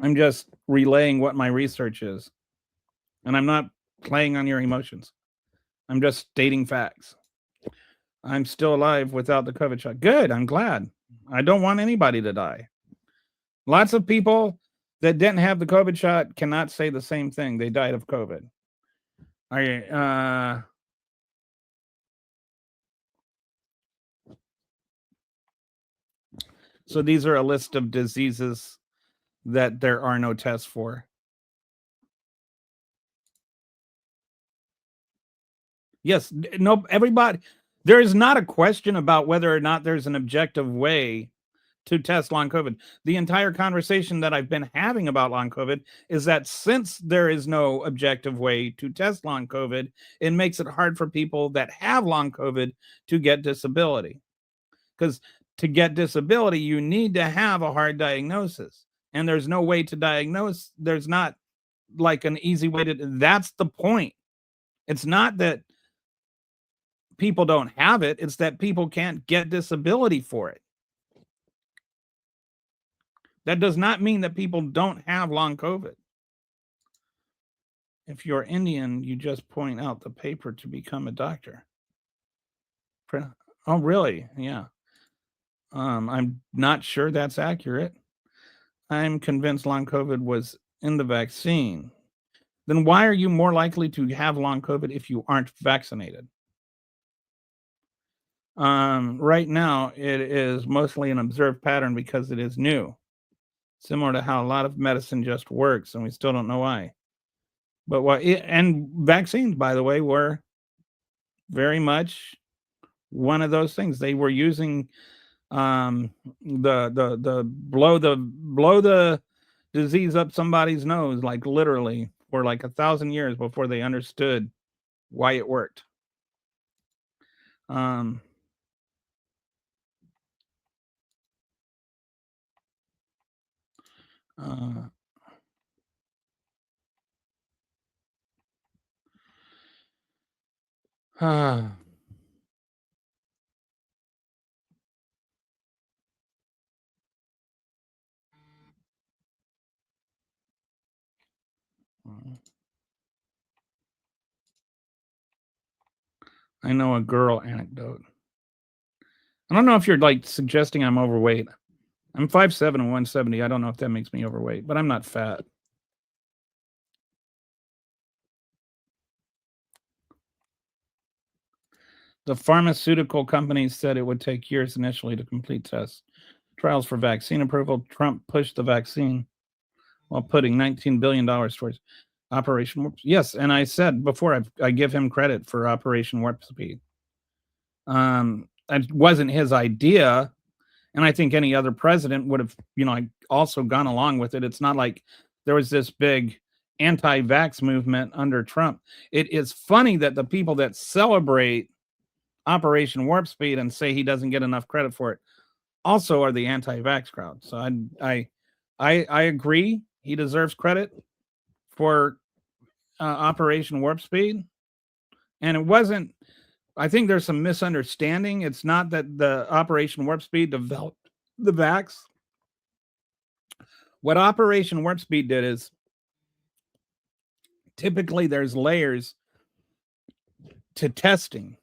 S2: I'm just relaying what my research is. And I'm not playing on your emotions. I'm just stating facts. I'm still alive without the COVID shot. Good. I'm glad. I don't want anybody to die. Lots of people that didn't have the COVID shot cannot say the same thing. They died of COVID. So these are a list of diseases that there are no tests for. Yes, no, everybody. There is not a question about whether or not there's an objective way to test long COVID. The entire conversation that I've been having about long COVID is that since there is no objective way to test long COVID, it makes it hard for people that have long COVID to get disability. Because to get disability, you need to have a hard diagnosis. And there's no way to diagnose. There's not like an easy way to. That's the point. It's not that people don't have it, it's that people can't get disability for it. That does not mean that people don't have long COVID. If you're Indian, you just point out the paper to become a doctor. Oh, really? Yeah. I'm not sure that's accurate. I'm convinced long COVID was in the vaccine. Then why are you more likely to have long COVID if you aren't vaccinated? Right now, it is mostly an observed pattern because it is new. Similar to how a lot of medicine just works, and we still don't know why. But and vaccines, by the way, were very much one of those things. They were using the blow the disease up somebody's nose, like literally for like 1,000 years before they understood why it worked. I know a girl anecdote. I don't know if you're like suggesting I'm overweight. I'm 5'7" and 170. I don't know if that makes me overweight, but I'm not fat. The pharmaceutical companies said it would take years initially to complete tests. Trials for vaccine approval. Trump pushed the vaccine while putting $19 billion towards Operation Warp Speed. Yes, and I said before, I give him credit for Operation Warp Speed. It wasn't his idea, and I think any other president would have, also gone along with it. It's not like there was this big anti-vax movement under Trump. It is funny that the people that celebrate Operation Warp Speed and say he doesn't get enough credit for it also are the anti-vax crowd. So I agree. He deserves credit for Operation Warp Speed. And it wasn't, I think there's some misunderstanding. It's not that the Operation Warp Speed developed the vax. What Operation Warp Speed did is typically there's layers to testing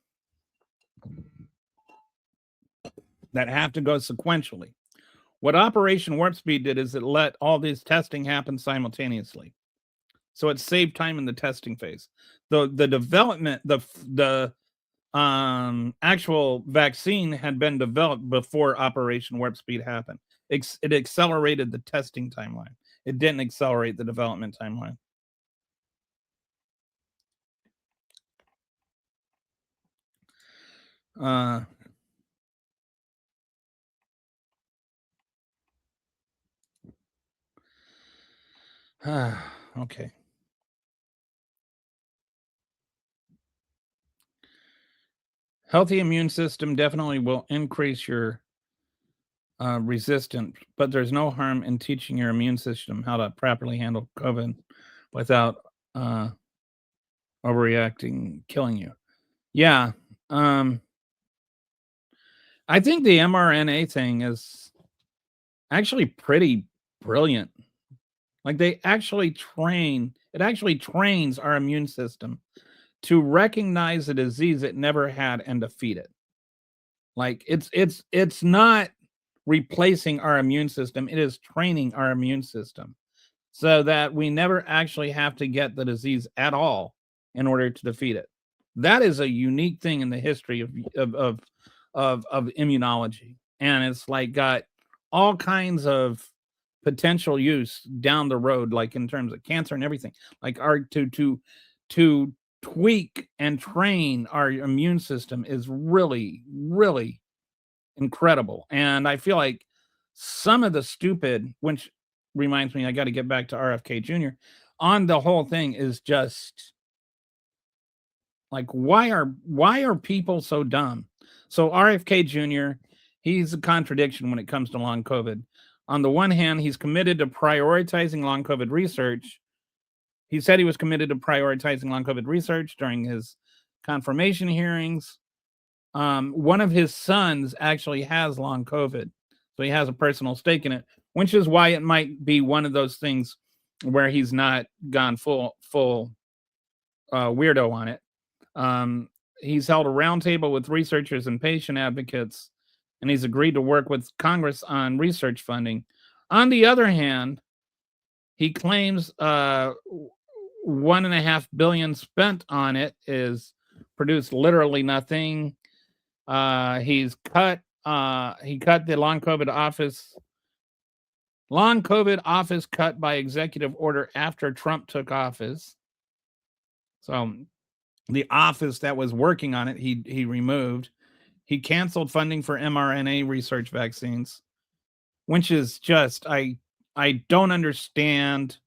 S2: that have to go sequentially. What Operation Warp Speed did is it let all this testing happen simultaneously. So it saved time in the testing phase. The development, the actual vaccine had been developed before Operation Warp Speed happened. It accelerated the testing timeline. It didn't accelerate the development timeline. Okay. Healthy immune system definitely will increase your resistance, but there's no harm in teaching your immune system how to properly handle COVID without overreacting, killing you. Yeah. I think the mRNA thing is actually pretty brilliant. Like it actually trains our immune system to recognize a disease it never had and defeat it. Like it's not replacing our immune system, it is training our immune system so that we never actually have to get the disease at all in order to defeat it. That is a unique thing in the history of immunology, and it's like got all kinds of potential use down the road, like in terms of cancer and everything. Like our to tweak and train our immune system is really, really incredible. And I feel like some of the stupid, which reminds me, I got to get back to RFK Jr. on the whole thing, is just like, why are people so dumb? So RFK Jr., he's a contradiction when it comes to long COVID. On the one hand, he's committed to prioritizing long COVID research. He said he was committed to prioritizing long COVID research during his confirmation hearings. One of his sons actually has long COVID, so he has a personal stake in it, which is why it might be one of those things where he's not gone full weirdo on it. He's held a roundtable with researchers and patient advocates, and he's agreed to work with Congress on research funding. On the other hand, he claims $1.5 billion spent on it is produced literally nothing. He cut the long COVID office cut by executive order after Trump took office. So the office that was working on it, he removed. He canceled funding for mRNA research vaccines, which is just, I don't understand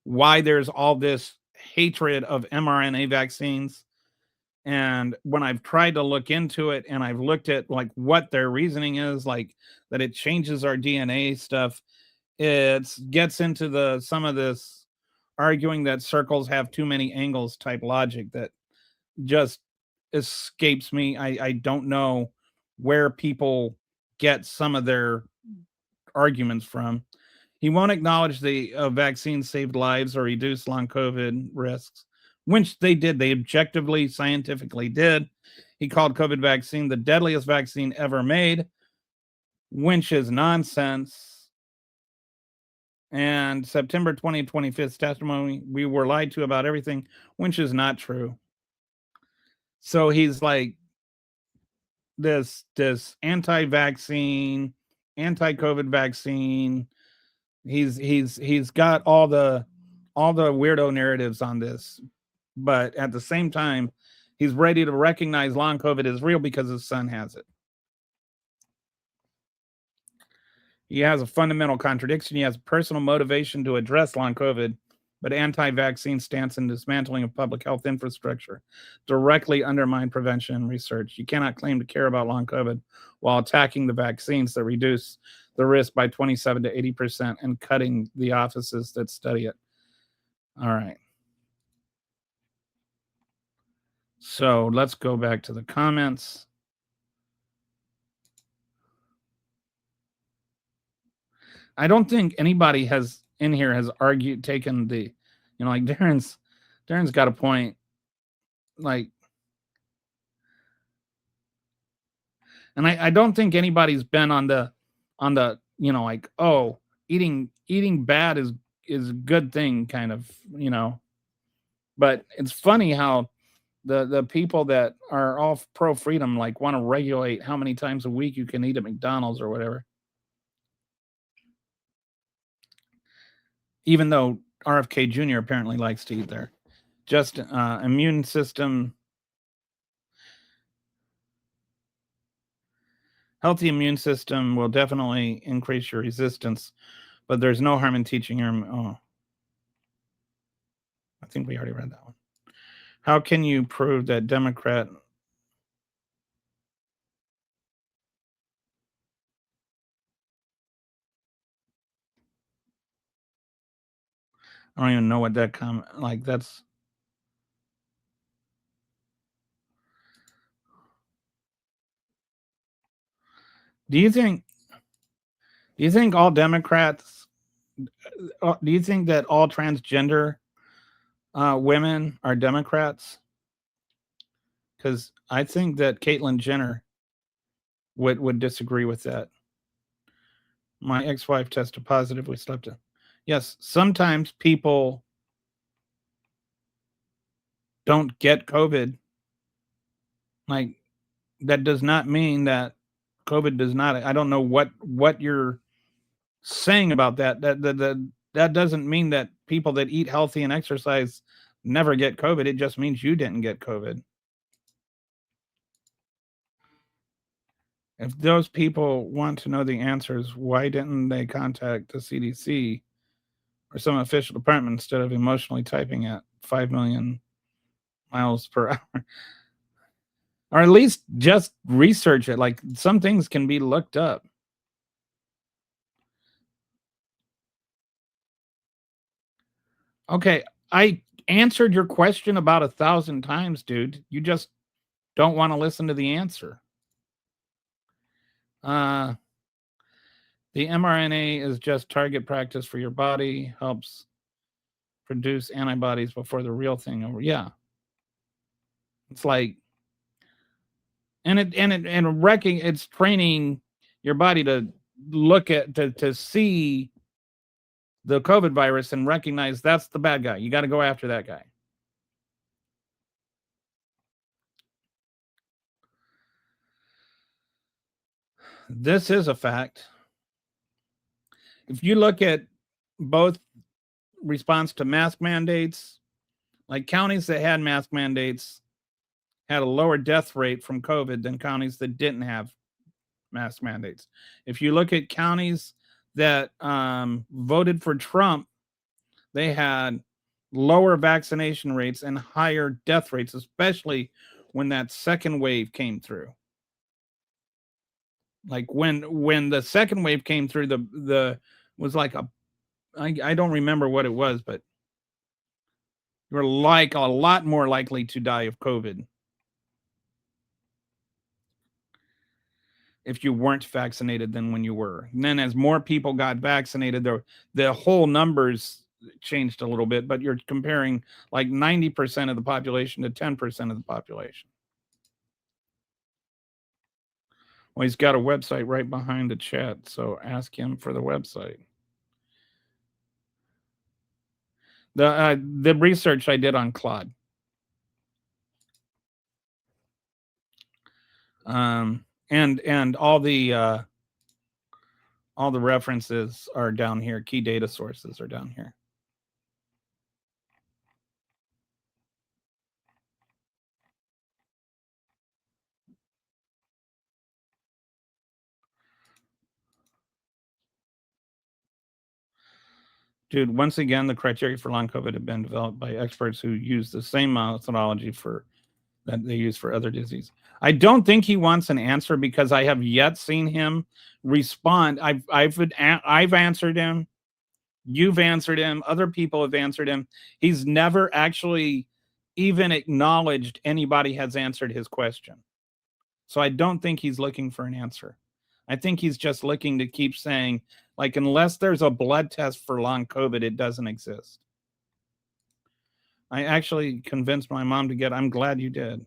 S2: why there's all this hatred of mRNA vaccines. And when I've tried to look into it and I've looked at like what their reasoning is, like that it changes our DNA stuff, it gets into some of this arguing that circles have too many angles type logic that just escapes me. I don't know where people get some of their arguments from. He won't acknowledge the vaccine saved lives or reduced long COVID risks, which they did. They objectively, scientifically did. He called COVID vaccine the deadliest vaccine ever made, which is nonsense. And September 2025 testimony, we were lied to about everything, which is not true. So he's like this anti-vaccine, anti-COVID vaccine. He's got all the weirdo narratives on this, but at the same time, he's ready to recognize long COVID is real because his son has it. He has a fundamental contradiction. He has personal motivation to address long COVID, but anti-vaccine stance and dismantling of public health infrastructure directly undermine prevention and research. You cannot claim to care about long COVID while attacking the vaccines that reduce the risk by 27 to 80% and cutting the offices that study it. All right. So let's go back to the comments. I don't think anybody has taken the, like Darren's got a point. Like, and I don't think anybody's been on the, like, oh, eating bad is a good thing kind of, but it's funny how the people that are all pro freedom, like, want to regulate how many times a week you can eat at McDonald's or whatever. Even though RFK Jr. apparently likes to eat there. Just immune system. Healthy immune system will definitely increase your resistance, but there's no harm in teaching your... Oh, I think we already read that one. How can you prove that Democrat... I don't even know what that comment, like, that's... Do you think all Democrats, do you think that all transgender women are Democrats? Because I think that Caitlyn Jenner would disagree with that. My ex-wife tested positive. We slept in. Yes, sometimes people don't get COVID. Like, that does not mean that COVID does not. I don't know what you're saying about that. That doesn't mean that people that eat healthy and exercise never get COVID. It just means you didn't get COVID. If those people want to know the answers, why didn't they contact the CDC or some official department instead of emotionally typing at 5 million miles per hour? Or at least just research it. Like, some things can be looked up. Okay, I answered your question about 1,000 times, dude. You just don't want to listen to the answer. The mRNA is just target practice for your body, helps produce antibodies before the real thing over. Yeah. It's like, it's training your body to look at, to see the COVID virus and recognize that's the bad guy. You got to go after that guy. This is a fact. If you look at both response to mask mandates, like counties that had mask mandates had a lower death rate from COVID than counties that didn't have mask mandates. If you look at counties that voted for Trump, they had lower vaccination rates and higher death rates, especially when that second wave came through. Like when the second wave came through, the was like I don't remember what it was, but you were like a lot more likely to die of COVID if you weren't vaccinated than when you were. And then as more people got vaccinated, the whole numbers changed a little bit, but you're comparing like 90% of the population to 10% of the population. Well, he's got a website right behind the chat, so ask him for the website. The research I did on Claude. And all the references are down here. Key data sources are down here. Dude, once again, the criteria for long COVID have been developed by experts who use the same methodology that they use for other disease. I don't think he wants an answer because I have yet seen him respond. I've answered him. You've answered him. Other people have answered him. He's never actually even acknowledged anybody has answered his question. So I don't think he's looking for an answer. I think he's just looking to keep saying, like, unless there's a blood test for long COVID, it doesn't exist. I actually convinced my mom to get, I'm glad you did.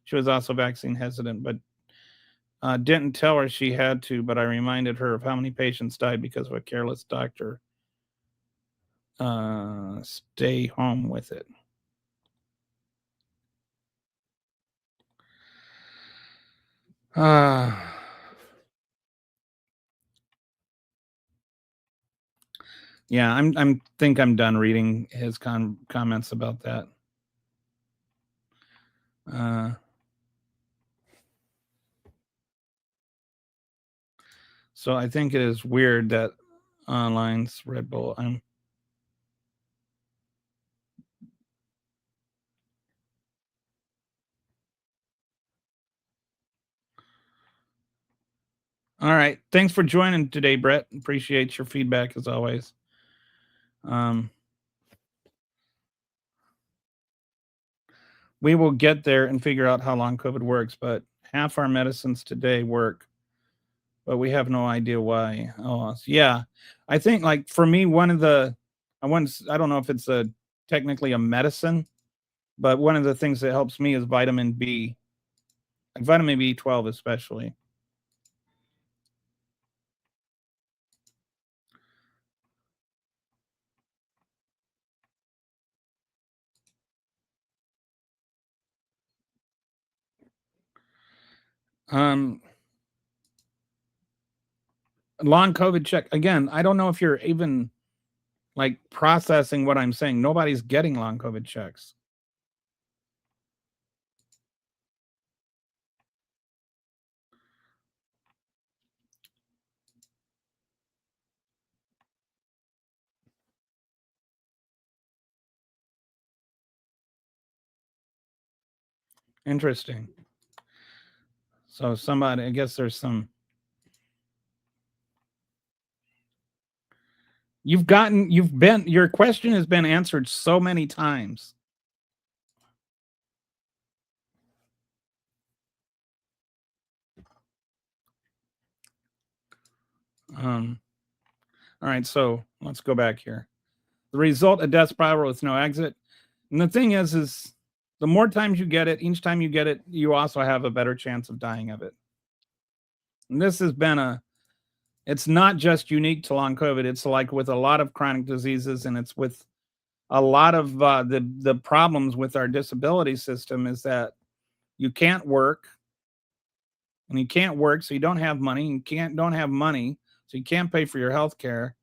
S2: She was also vaccine hesitant, but didn't tell her she had to, but I reminded her of how many patients died because of a careless doctor. Stay home with it. Yeah, I'm think I'm done reading his comments about that. So I think it is weird that online's Red Bull. All right. Thanks for joining today, Brett. Appreciate your feedback as always. We will get there and figure out how long COVID works, but half our medicines today work, but we have no idea why. Oh, yeah. I think, like, for me, I don't know if it's technically a medicine, but one of the things that helps me is vitamin B, like vitamin B12 especially. Long COVID check. Again, I don't know if you're even like processing what I'm saying. Nobody's getting long COVID checks. Interesting. So somebody, I guess there's some. You've been, your question has been answered so many times. All right, so let's go back here. The result, a death spiral with no exit. And the thing is the more times you get it, each time you get it, you also have a better chance of dying of it. And this has been it's not just unique to long COVID. It's like with a lot of chronic diseases, and it's with a lot of the problems with our disability system is that you can't work, and you can't work, so you don't have money. You don't have money, so you can't pay for your health care.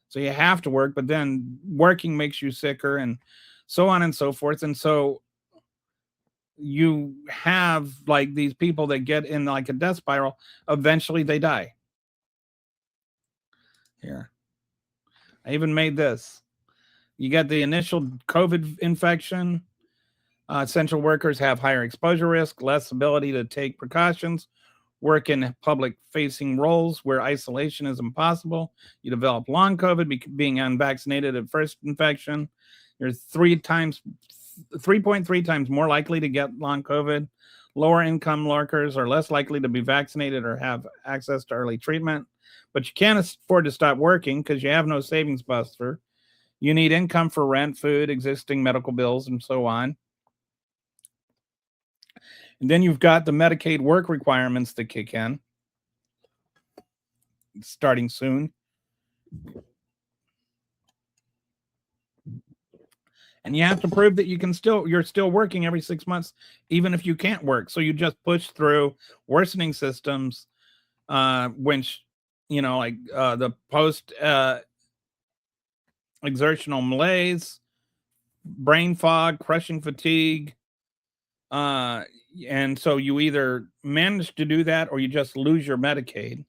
S2: So you have to work, but then working makes you sicker, and so on and so forth. And so you have like these people that get in like a death spiral. Eventually, they die. Here, I even made this. You get the initial COVID infection. Essential workers have higher exposure risk, less ability to take precautions, work in public facing roles where isolation is impossible. You develop long COVID, being unvaccinated at first infection. You're 3.3 times more likely to get long COVID. Lower income workers are less likely to be vaccinated or have access to early treatment. But you can't afford to stop working because you have no savings buffer. You need income for rent, food, existing medical bills, and so on. And then you've got the Medicaid work requirements that kick in starting soon. And you have to prove that you're still working every 6 months, even if you can't work. So you just push through worsening systems, which, like the post exertional malaise, brain fog, crushing fatigue. And so you either manage to do that or you just lose your Medicaid.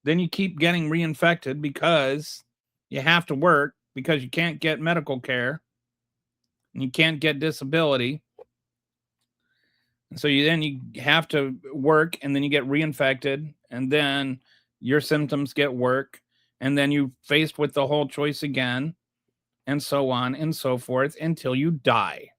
S2: Then you keep getting reinfected because you have to work, because you can't get medical care and you can't get disability. And so you have to work, and then you get reinfected, and then your symptoms get worse, and then you faced with the whole choice again, and so on and so forth until you die.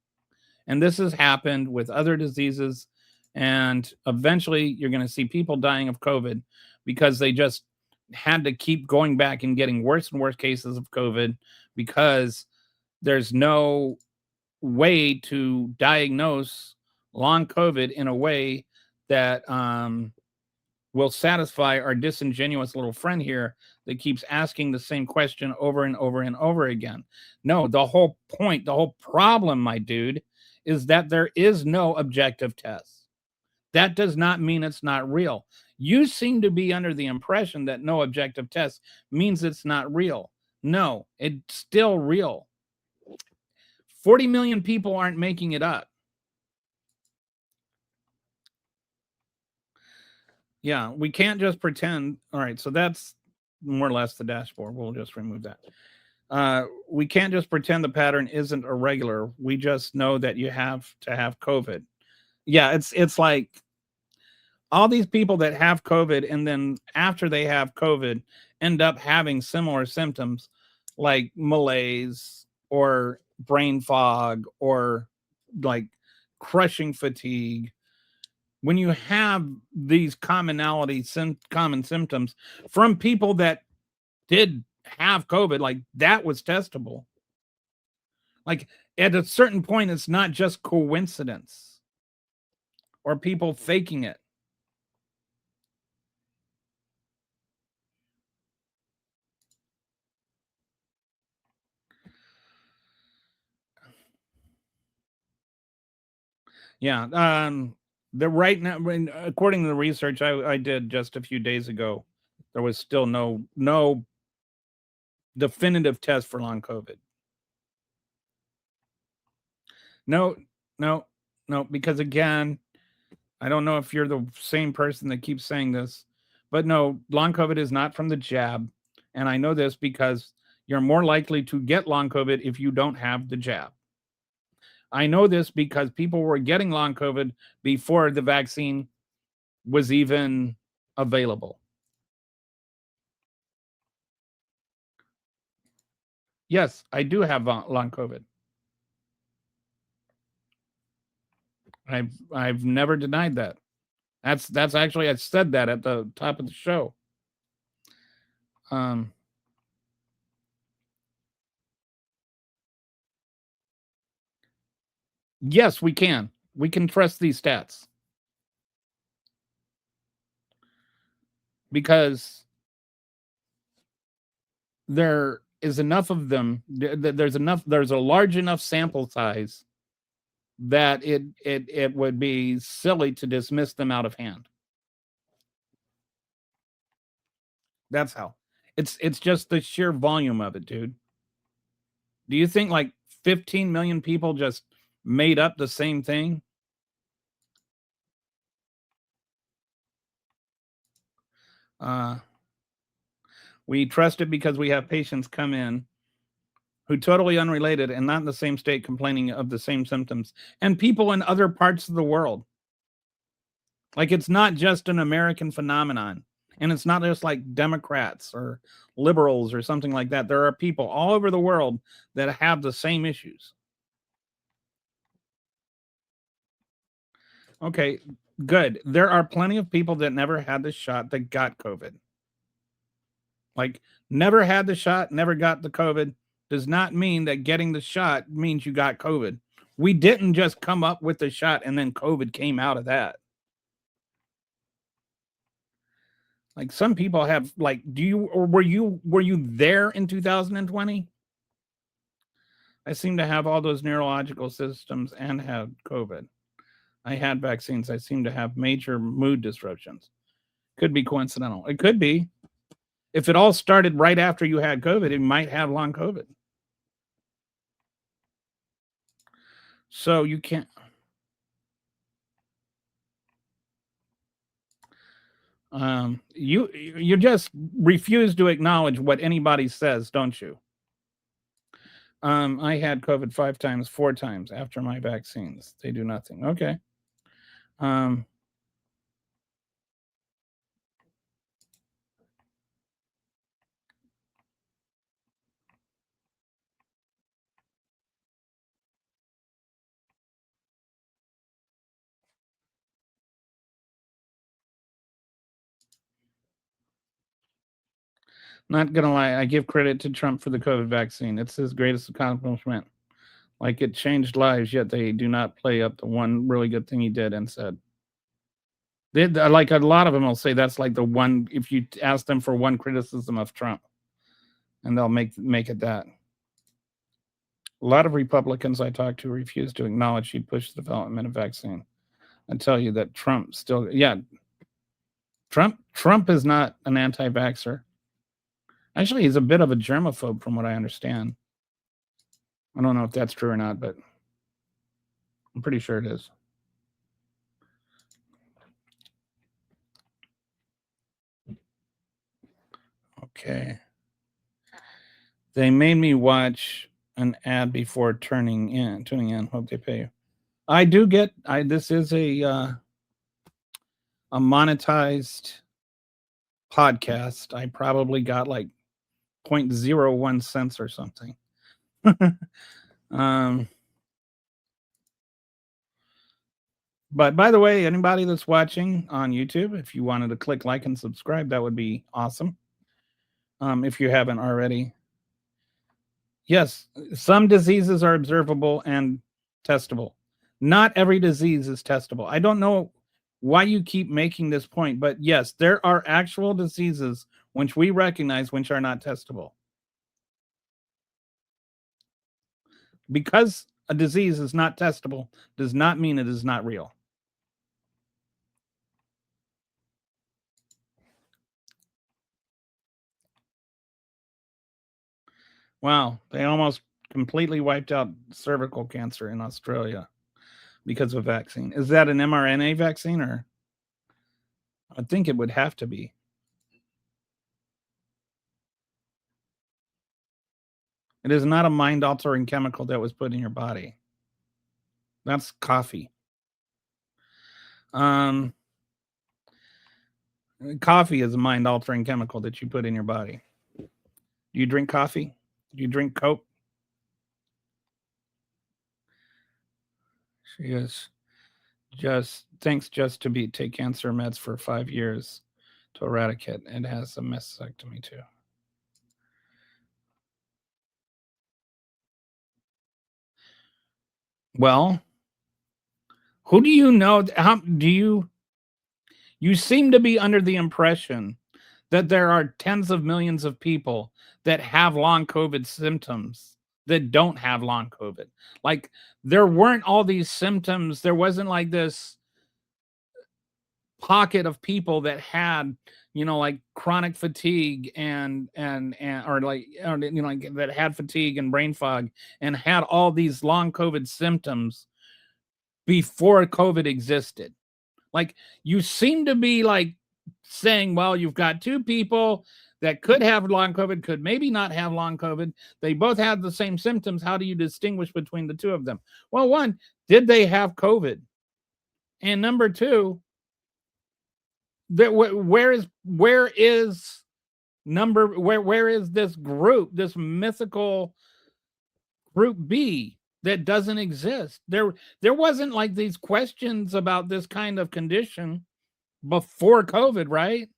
S2: And this has happened with other diseases, and eventually you're going to see people dying of COVID because they just had to keep going back and getting worse and worse cases of COVID because there's no way to diagnose long COVID in a way that will satisfy our disingenuous little friend here that keeps asking the same question over and over and over again. No, the whole point, the whole problem, my dude, is that there is no objective test. That does not mean it's not real. You seem to be under the impression that no objective test means it's not real. No, it's still real. 40 million people aren't making it up. Yeah, we can't just pretend. All right, so that's more or less the dashboard. We'll just remove that. We can't just pretend the pattern isn't irregular. We just know that you have to have COVID. Yeah, it's like all these people that have COVID and then after they have COVID end up having similar symptoms like malaise or brain fog or like crushing fatigue. When you have these common symptoms from people that did have COVID, like that was testable. Like at a certain point, it's not just coincidence or people faking it. Yeah. The right now, according to the research I did just a few days ago, there was still no definitive test for long COVID. No, no, no, because again, I don't know if you're the same person that keeps saying this, but no, long COVID is not from the jab. And I know this because you're more likely to get long COVID if you don't have the jab. I know this because people were getting long COVID before the vaccine was even available. Yes, I do have long COVID. I've never denied that. That's actually I said that at the top of the show. Yes, we can. We can trust these stats because there is enough of them. There's enough. There's a large enough sample size that it would be silly to dismiss them out of hand. That's how. It's just the sheer volume of it, dude. Do you think like 15 million people just made up the same thing? We trust it because we have patients come in who totally unrelated and not in the same state complaining of the same symptoms, and people in other parts of the world. Like it's not just an American phenomenon, and it's not just like Democrats or liberals or something like that. There are people all over the world that have the same issues. Okay, good. There are plenty of people that never had the shot that got COVID. Like never had the shot, never got the COVID does not mean that getting the shot means you got COVID. We didn't just come up with the shot and then COVID came out of that. Like some people have like do you or were you there in 2020? I seem to have all those neurological systems and had COVID. I had vaccines. I seem to have major mood disruptions. Could be coincidental. It could be. If it all started right after you had COVID, it might have long COVID. So you can't. You just refuse to acknowledge what anybody says, don't you? I had COVID 5 times, 4 times after my vaccines. They do nothing. Okay. Not gonna lie, I give credit to Trump for the COVID vaccine. It's his greatest accomplishment. Like it changed lives, yet they do not play up the one really good thing he did and said. They like a lot of them will say that's like the one if you ask them for one criticism of Trump, and they'll make it that. A lot of Republicans I talk to refuse to acknowledge he pushed the development of vaccine. I tell you that Trump still, yeah, Trump is not an anti-vaxxer. Actually, he's a bit of a germaphobe, from what I understand. I don't know if that's true or not, but I'm pretty sure it is. Okay. They made me watch an ad before tuning in. Hope they pay you. I do get. This is a monetized podcast. I probably got like 0.01 cents or something. But by the way, anybody that's watching on YouTube, if you wanted to click like and subscribe, that would be awesome. If you haven't already. Yes, some diseases are observable and testable. Not every disease is testable. I don't know why you keep making this point, but yes, there are actual diseases which we recognize which are not testable. Because a disease is not testable does not mean it is not real. Wow, they almost completely wiped out cervical cancer in Australia because of a vaccine. Is that an mRNA vaccine, or I think it would have to be. It is not a mind-altering chemical that was put in your body. That's coffee. Um, Coffee is a mind-altering chemical that you put in your body. Do you drink coffee? Do you drink Coke? She is just to be take cancer meds for 5 years to eradicate. It has a mastectomy too. Well, who do you know? How do you seem to be under the impression that there are tens of millions of people that have long COVID symptoms that don't have long COVID. Like there weren't all these symptoms. There wasn't like this pocket of people that had, like chronic fatigue and or like, like that had fatigue and brain fog and had all these long COVID symptoms before COVID existed. Like you seem to be like saying, well, you've got two people that could have long COVID, could maybe not have long COVID. They both had the same symptoms. How do you distinguish between the two of them? Well, one, did they have COVID? And number two, that where is this group, this mythical group B that doesn't exist? There wasn't like these questions about this kind of condition before COVID, right?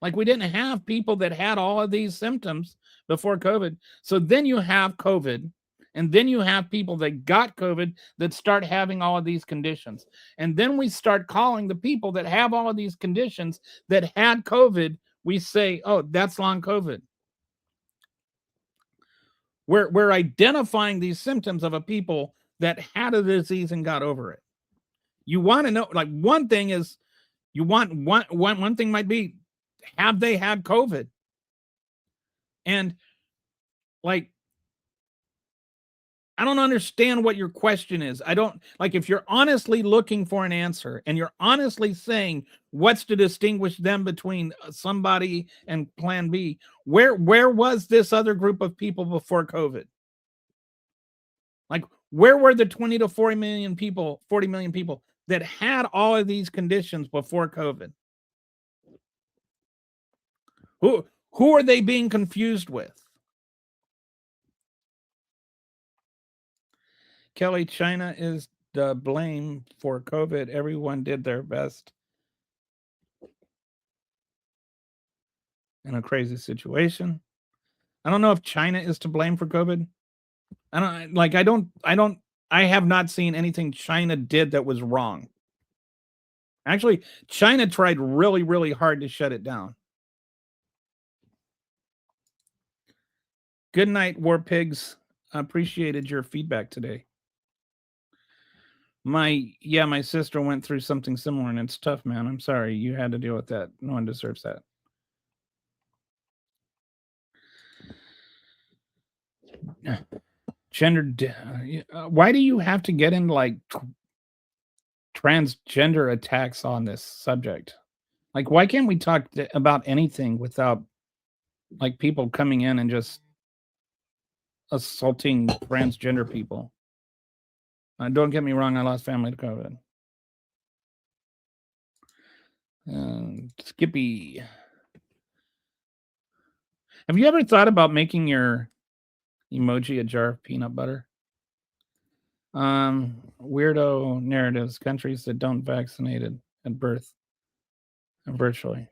S2: Like we didn't have people that had all of these symptoms before COVID. So then you have COVID, and then you have people that got COVID that start having all of these conditions. And then we start calling the people that have all of these conditions that had COVID, we say, oh, that's long COVID. We're identifying these symptoms of a people that had a disease and got over it. You want to know, like one thing is, you want one thing might be, have they had COVID? And like, I don't understand what your question is. I don't like if you're honestly looking for an answer and you're honestly saying what's to distinguish them between somebody and plan B. Where was this other group of people before COVID? Like where were the 20 to 40 million people that had all of these conditions before COVID? Who are they being confused with? Kelly, China is the blame for COVID. Everyone did their best in a crazy situation. I don't know if China is to blame for COVID. I have not seen anything China did that was wrong. Actually, China tried really, really hard to shut it down. Good night, War Pigs. I appreciated your feedback today. My sister went through something similar and it's tough, man. I'm sorry you had to deal with that. No one deserves that. Why do you have to get into like transgender attacks on this subject? Like, why can't we talk about anything without like people coming in and just assaulting transgender people? Don't get me wrong, I lost family to COVID. Skippy, have you ever thought about making your emoji a jar of peanut butter? Weirdo narratives, countries that don't vaccinated at birth and virtually.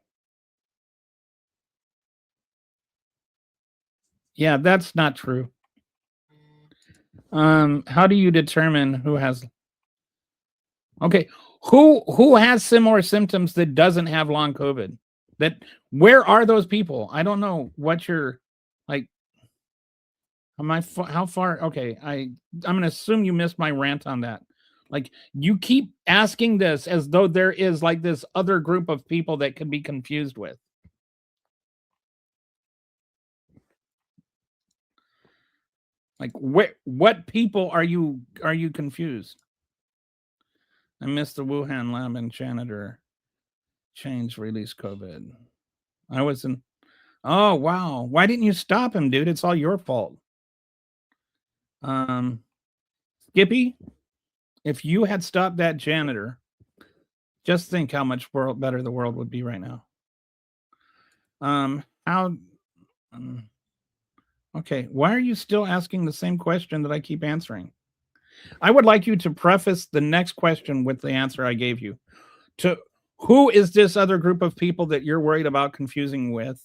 S2: Yeah, that's not true. How do you determine who has? Okay, who has similar symptoms that doesn't have long COVID? Where are those people? I don't know what you're like. How far? Okay, I'm gonna assume you missed my rant on that. Like you keep asking this as though there is like this other group of people that can be confused with. Like what people are you confused? I missed the Wuhan lab and janitor change release COVID. I was in. Oh wow! Why didn't you stop him, dude? It's all your fault. Skippy, if you had stopped that janitor, just think how much better the world would be right now. Okay, why are you still asking the same question that I keep answering? I would like you to preface the next question with the answer I gave you. To who is this other group of people that you're worried about confusing with,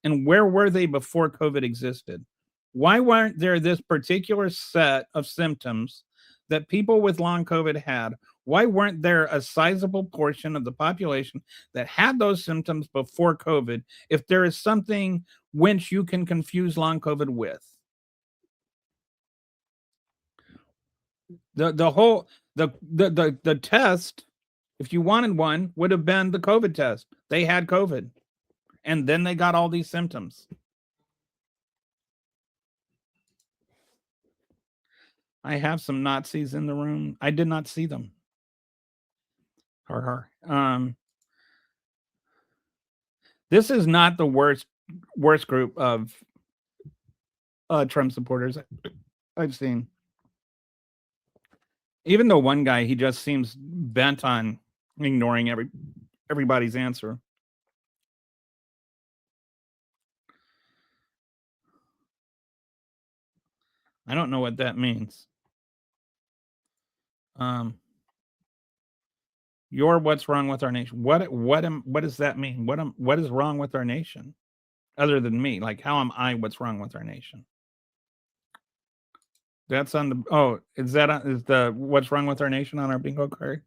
S2: and where were they before COVID existed? Why weren't there this particular set of symptoms that people with long COVID had? Why weren't there a sizable portion of the population that had those symptoms before COVID if there is something which you can confuse long COVID with? The test, if you wanted one, would have been the COVID test. They had COVID, and then they got all these symptoms. I have some Nazis in the room. I did not see them. This is not the worst group of Trump supporters I've seen. Even though one guy, he just seems bent on ignoring everybody's answer. I don't know what that means. You're what's wrong with our nation. What does that mean? What is wrong with our nation? Other than me, like how am I what's wrong with our nation? That's on the is the what's wrong with our nation on our bingo card?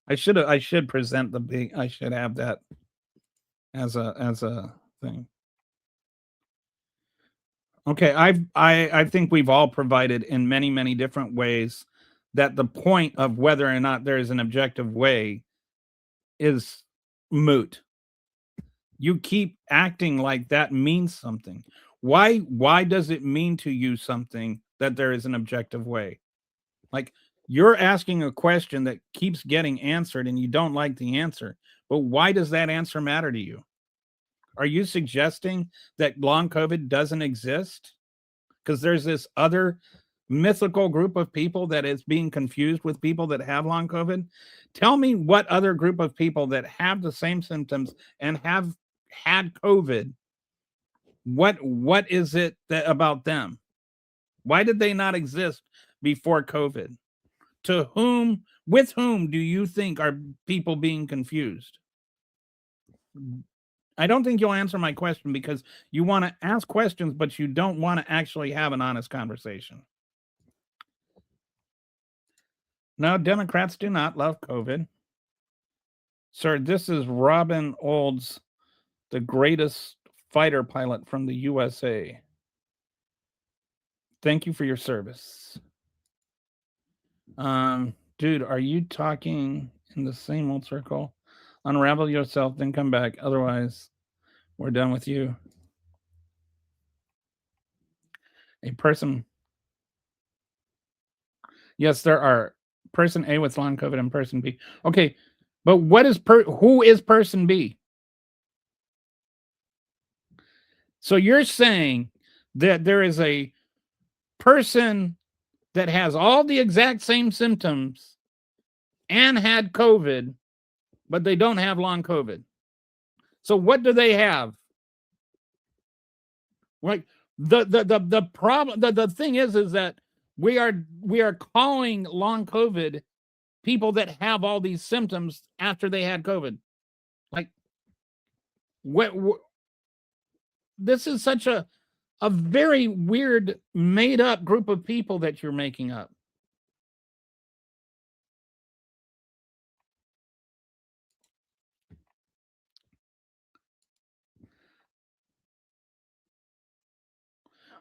S2: I should present I should have that as a thing. Okay, I think we've all provided in many different ways that the point of whether or not there is an objective way is moot. You keep acting like that means something. Why does it mean to you something that there is an objective way? Like, you're asking a question that keeps getting answered and you don't like the answer. But why does that answer matter to you? Are you suggesting that long COVID doesn't exist? Because there's this other mythical group of people that is being confused with people that have long COVID. Tell me what other group of people that have the same symptoms and have had COVID, what is it that about them? Why did they not exist before COVID? With whom do you think are people being confused? I don't think you'll answer my question because you want to ask questions, but you don't want to actually have an honest conversation. No, Democrats do not love COVID. Sir, this is Robin Olds, the greatest fighter pilot from the USA. Thank you for your service. Dude, are you talking in the same old circle? Unravel yourself, then come back. Otherwise, we're done with you. A person. Yes, there are person A with long COVID and person B. Okay, but who is person B? So you're saying that there is a person that has all the exact same symptoms and had COVID, but they don't have long COVID. So what do they have? Like the problem, the thing is that we are calling long COVID people that have all these symptoms after they had COVID. Like, what this is such a very weird made up group of people that you're making up.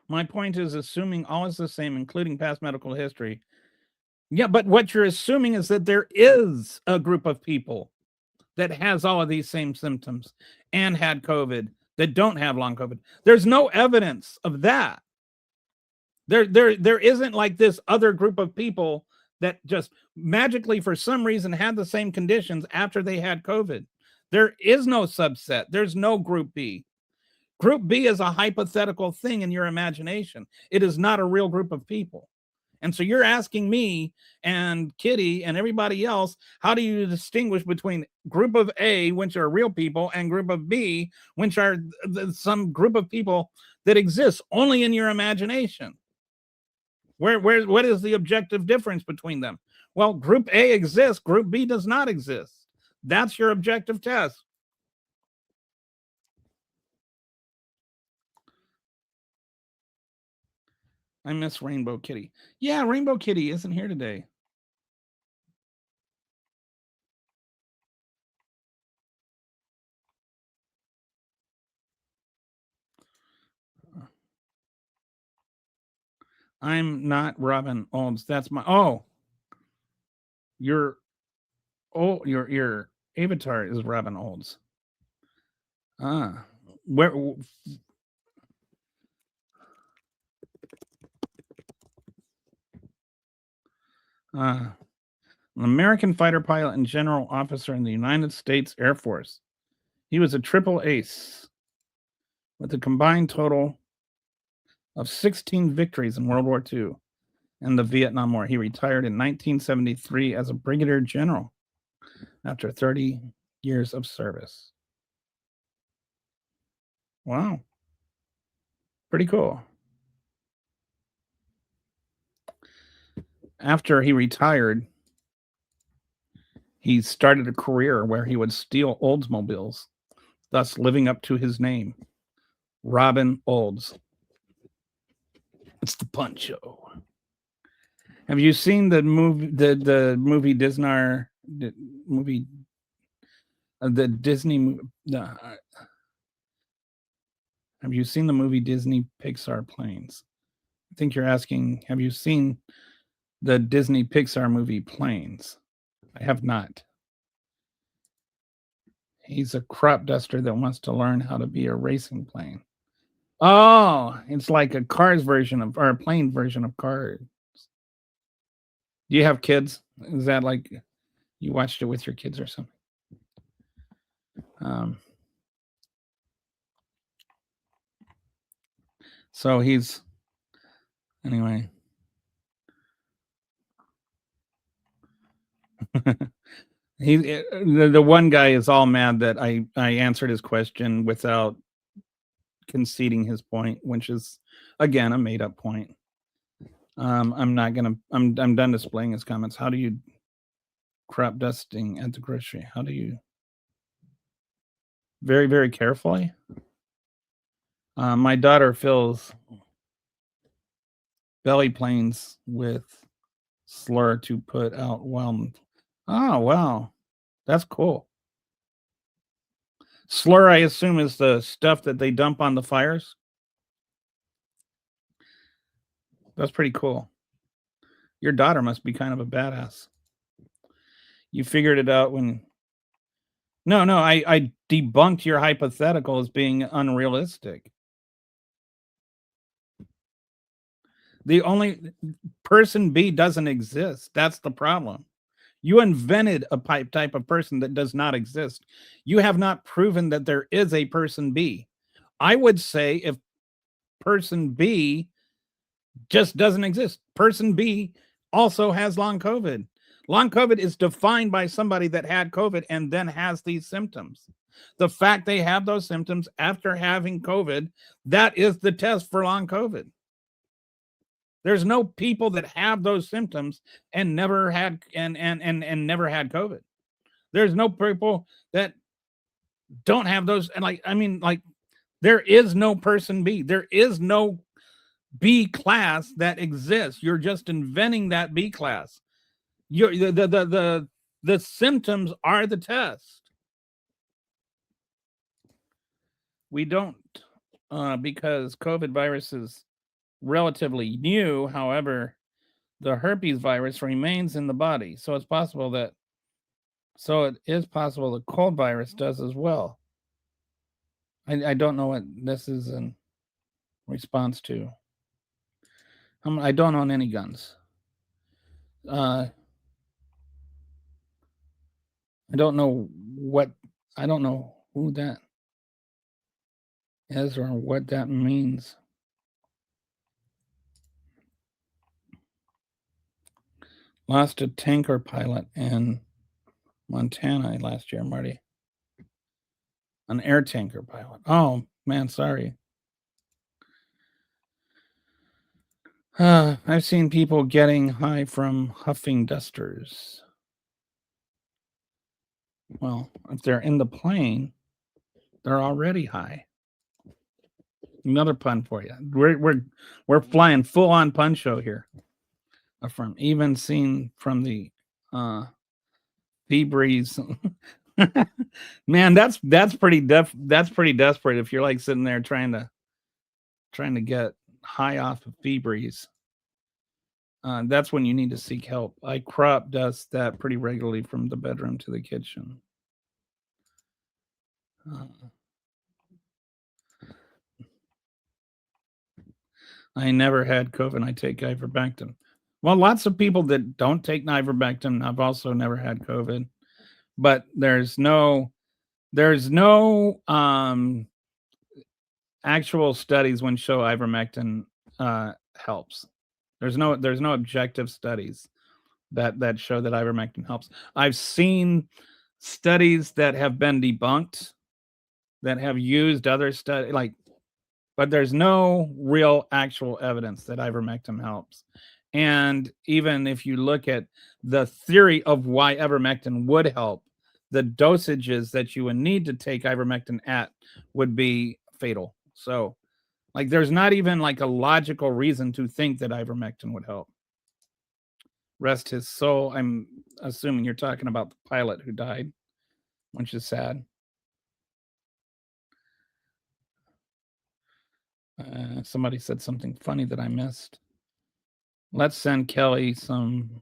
S2: My point is assuming all is the same, including past medical history. Yeah, but what you're assuming is that there is a group of people that has all of these same symptoms and had COVID that don't have long COVID. There's no evidence of that. There isn't like this other group of people that just magically for some reason had the same conditions after they had COVID. There is no subset. There's no group B. Group B is a hypothetical thing in your imagination. It is not a real group of people. And so you're asking me and Kitty and everybody else, how do you distinguish between group of A, which are real people, and group of B, which are some group of people that exists only in your imagination? What is the objective difference between them? Well, group A exists, group B does not exist. That's your objective test. I miss Rainbow Kitty. Yeah, Rainbow Kitty isn't here today. I'm not Robin Olds. That's my your avatar is Robin Olds. Where an American fighter pilot and general officer in the United States Air Force. He was a triple ace with a combined total of 16 victories in World War II and the Vietnam War. He retired in 1973 as a brigadier general after 30 years of service. Wow. Pretty cool. After he retired, he started a career where he would steal Oldsmobiles, thus living up to his name, Robin Olds. It's the Punch Show. Have you seen the movie, the movie Disney movie, the Disney? Have you seen the movie Disney Pixar Planes? I think you're asking, have you seen the Disney Pixar movie Planes? I have not. He's a crop duster that wants to learn how to be a racing plane. Oh, it's like a Cars version of, or a plane version of Cars. Do you have kids? Is that like you watched it with your kids or something? So he's anyway. The one guy is all mad that I answered his question without conceding his point, which is again a made up point. I'm done displaying his comments. How do you crop dusting at the grocery? How do you very, very carefully? My daughter fills belly planes with slur to put out wild. Oh, wow. That's cool. Slur, I assume, is the stuff that they dump on the fires. That's pretty cool. Your daughter must be kind of a badass. You figured it out when... No, I debunked your hypothetical as being unrealistic. The only person B doesn't exist. That's the problem. You invented a type of person that does not exist. You have not proven that there is a person B. I would say if person B just doesn't exist, person B also has long COVID. Long COVID is defined by somebody that had COVID and then has these symptoms. The fact they have those symptoms after having COVID, that is the test for long COVID. There's no people that have those symptoms and never had and never had COVID. There's no people that don't have those. And like there is no person B. There is no B class that exists. You're just inventing that B class. The symptoms are the test. We don't because COVID virus is relatively new. However, the herpes virus remains in the body, so it is possible the cold virus does as well. I don't know what this is in response to. I don't own any guns. I don't know who that is or what that means. Lost a tanker pilot in Montana last year, Marty. An air tanker pilot. Oh, man, sorry. I've seen people getting high from huffing dusters. Well, if they're in the plane, they're already high. Another pun for you. We're flying full on pun show here. From even seen from the sea breeze. Man, that's pretty desperate if you're like sitting there trying to get high off of sea breeze. That's when you need to seek help. I crop dust that pretty regularly from the bedroom to the kitchen. I never had COVID. I take ivermectin. Well, lots of people that don't take ivermectin have also never had COVID, but there's no actual studies when show ivermectin helps. There's no objective studies that show that ivermectin helps. I've seen studies that have been debunked that have used other studies but there's no real actual evidence that ivermectin helps. And even if you look at the theory of why ivermectin would help, the dosages that you would need to take ivermectin at would be fatal. So, there's not even a logical reason to think that ivermectin would help. Rest his soul. I'm assuming you're talking about the pilot who died, which is sad. Somebody said something funny that I missed. Let's send Kelly some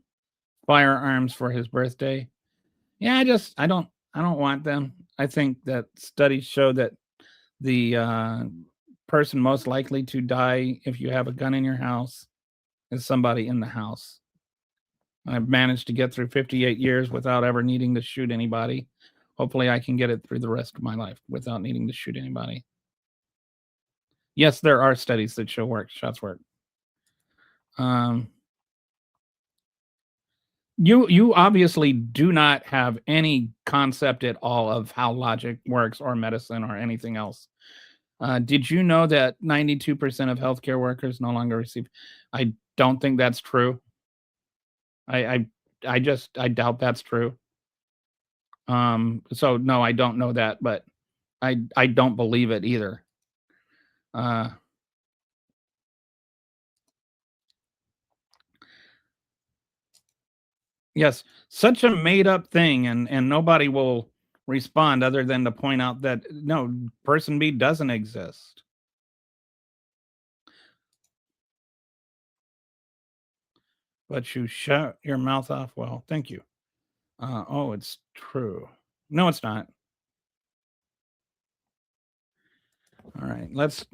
S2: firearms for his birthday. Yeah, I don't want them. I think that studies show that the person most likely to die if you have a gun in your house is somebody in the house. I've managed to get through 58 years without ever needing to shoot anybody. Hopefully I can get it through the rest of my life without needing to shoot anybody. Yes, there are studies that show shots work. You obviously do not have any concept at all of how logic works or medicine or anything else. Did you know that 92% of healthcare workers no longer receive? I don't think that's true. I doubt that's true. So no, I don't know that, but I don't believe it either. Yes, such a made up thing, and nobody will respond other than to point out that no, person B doesn't exist. But you shut your mouth off. Well, thank you. Oh, it's true. No, it's not. All right, let's.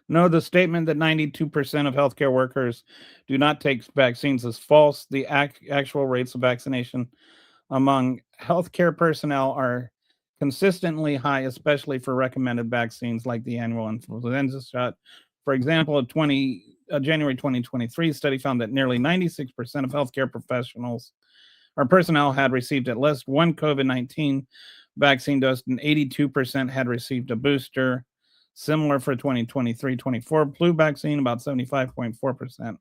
S2: No, the statement that 92% of healthcare workers do not take vaccines is false. The actual rates of vaccination among healthcare personnel are consistently high, especially for recommended vaccines like the annual influenza shot. For example, a January 2023 study found that nearly 96% of healthcare professionals or personnel had received at least one COVID-19 vaccine dose, and 82% had received a booster. Similar for 2023-24 flu vaccine, about 75.4%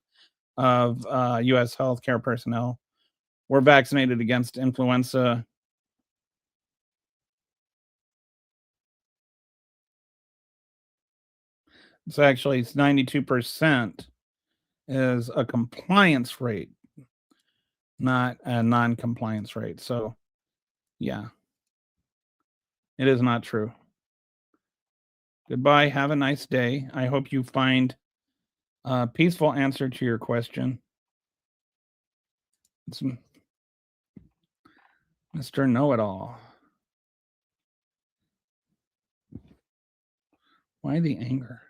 S2: of U.S. healthcare personnel were vaccinated against influenza. It's actually 92% is a compliance rate, not a non-compliance rate. So, yeah, it is not true. Goodbye. Have a nice day. I hope you find a peaceful answer to your question. It's Mr. Know-It-All. Why the anger?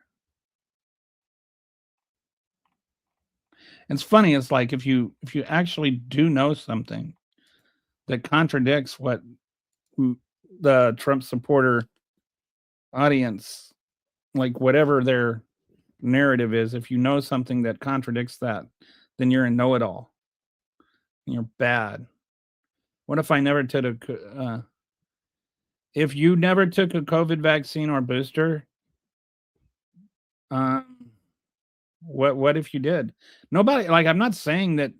S2: It's funny. It's like if you actually do know something that contradicts what the Trump supporter audience, like whatever their narrative is, if you know something that contradicts that, then you're a know-it-all. You're bad. What if I never took if you never took a COVID vaccine or booster? What if you did? Nobody, like, I'm not saying that.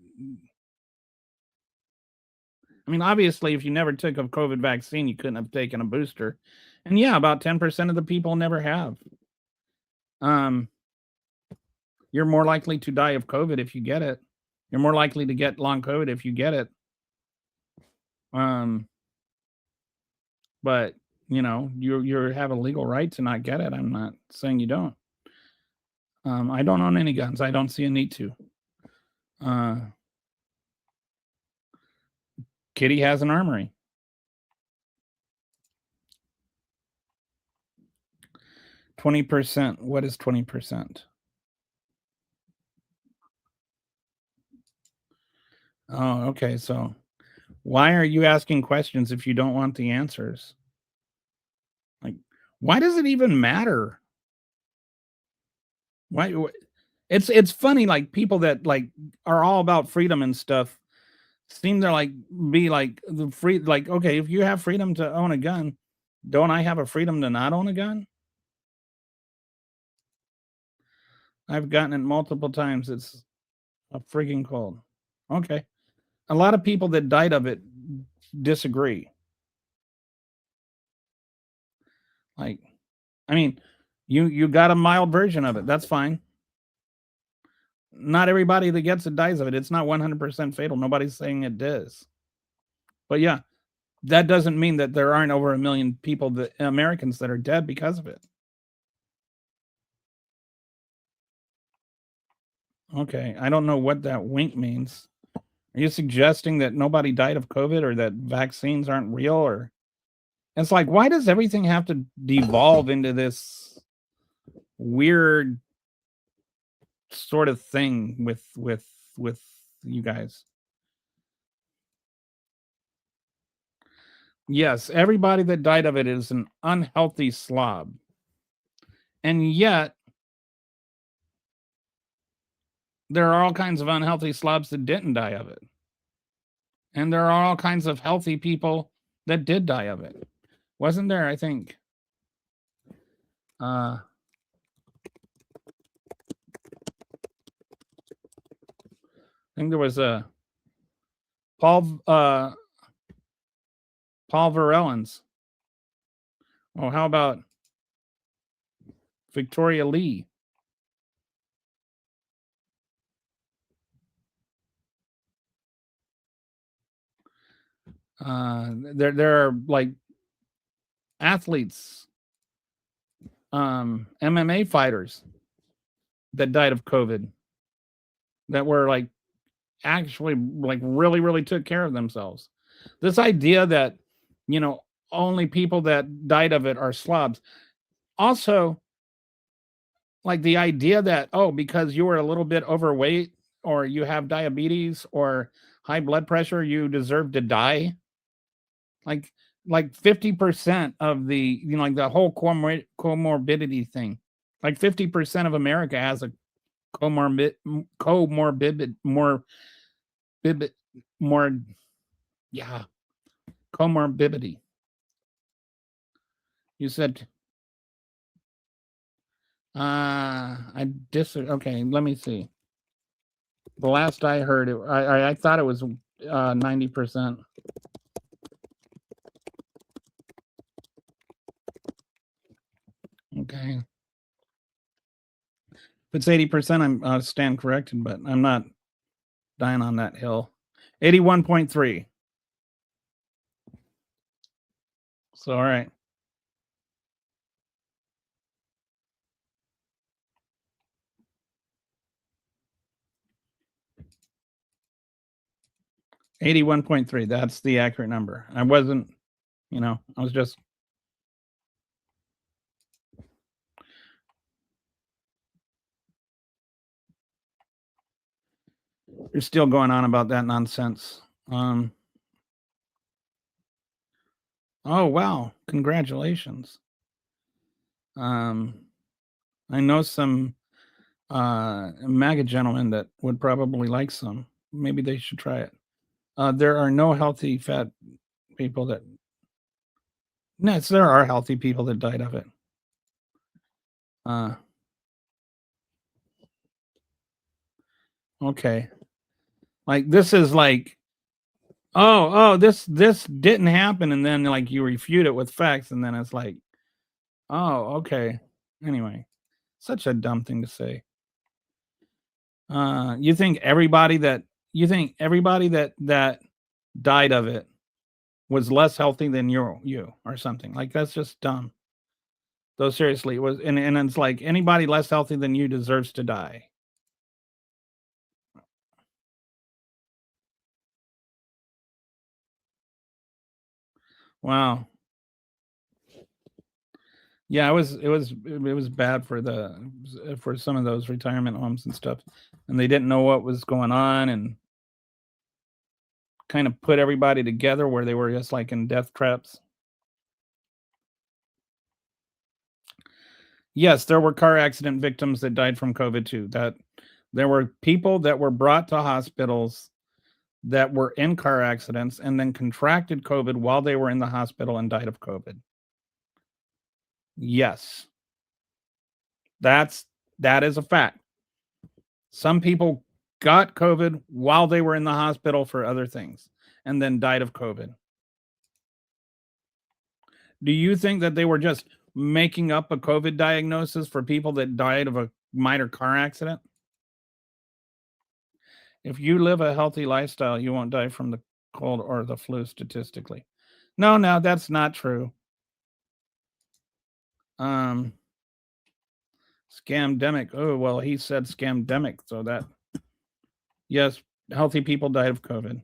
S2: I mean, obviously, if you never took a COVID vaccine, you couldn't have taken a booster. And yeah, about 10% of the people never have. You're more likely to die of COVID if you get it. You're more likely to get long COVID if you get it. But you have a legal right to not get it. I'm not saying you don't. I don't own any guns. I don't see a need to. Kitty has an armory. 20%. What is 20%? Oh, okay. So why are you asking questions if you don't want the answers? Like, why does it even matter? Why? It's funny. Like people that like are all about freedom and stuff seem to like be like the free. Like, okay, if you have freedom to own a gun, don't I have a freedom to not own a gun? I've gotten it multiple times. It's a freaking cold. Okay. A lot of people that died of it disagree. Like, I mean, you got a mild version of it. That's fine. Not everybody that gets it dies of it. It's not 100% fatal. Nobody's saying it does. But yeah, that doesn't mean that there aren't over 1 million people, Americans, that are dead because of it. Okay, I don't know what that wink means. Are you suggesting that nobody died of COVID or that vaccines aren't real? Or it's like, why does everything have to devolve into this weird sort of thing with you guys? Yes, everybody that died of it is an unhealthy slob. And yet there are all kinds of unhealthy slobs that didn't die of it. And there are all kinds of healthy people that did die of it. Wasn't there, I think there was a Paul Verellens. Oh, how about Victoria Lee? There are like athletes, MMA fighters that died of COVID that were like actually like really, really took care of themselves. This idea that, only people that died of it are slobs. Also, like the idea that, oh, because you were a little bit overweight or you have diabetes or high blood pressure, you deserve to die. Like 50% of the, like the whole comorbidity thing. Like 50% of America has a comorbid more yeah, comorbidity. You said okay, let me see. The last I heard it, I thought it was 90%. Okay. If it's 80%, I stand corrected, but I'm not dying on that hill. 81.3. So, all right. 81.3. That's the accurate number. I wasn't, I was just. You're still going on about that nonsense. Oh, wow. Congratulations. I know some MAGA gentlemen that would probably like some. Maybe they should try it. There are no healthy fat people that. Yes, there are healthy people that died of it. Okay. Like this is like, this didn't happen, and then like you refute it with facts, and then it's like, oh, okay. Anyway, such a dumb thing to say. You think everybody that died of it was less healthy than you or something? Like that's just dumb. Though seriously, it was, and it's like anybody less healthy than you deserves to die. Wow. Yeah, it was bad for some of those retirement homes and stuff, and they didn't know what was going on, and kind of put everybody together where they were just like in death traps. Yes, there were car accident victims that died from COVID too. That there were people that were brought to hospitals that were in car accidents and then contracted COVID while they were in the hospital and died of COVID. Yes. That is a fact. Some people got COVID while they were in the hospital for other things and then died of COVID. Do you think that they were just making up a COVID diagnosis for people that died of a minor car accident? If you live a healthy lifestyle, you won't die from the cold or the flu statistically. No, that's not true. Scamdemic. Oh, well, he said scamdemic, so that, yes, healthy people died of COVID.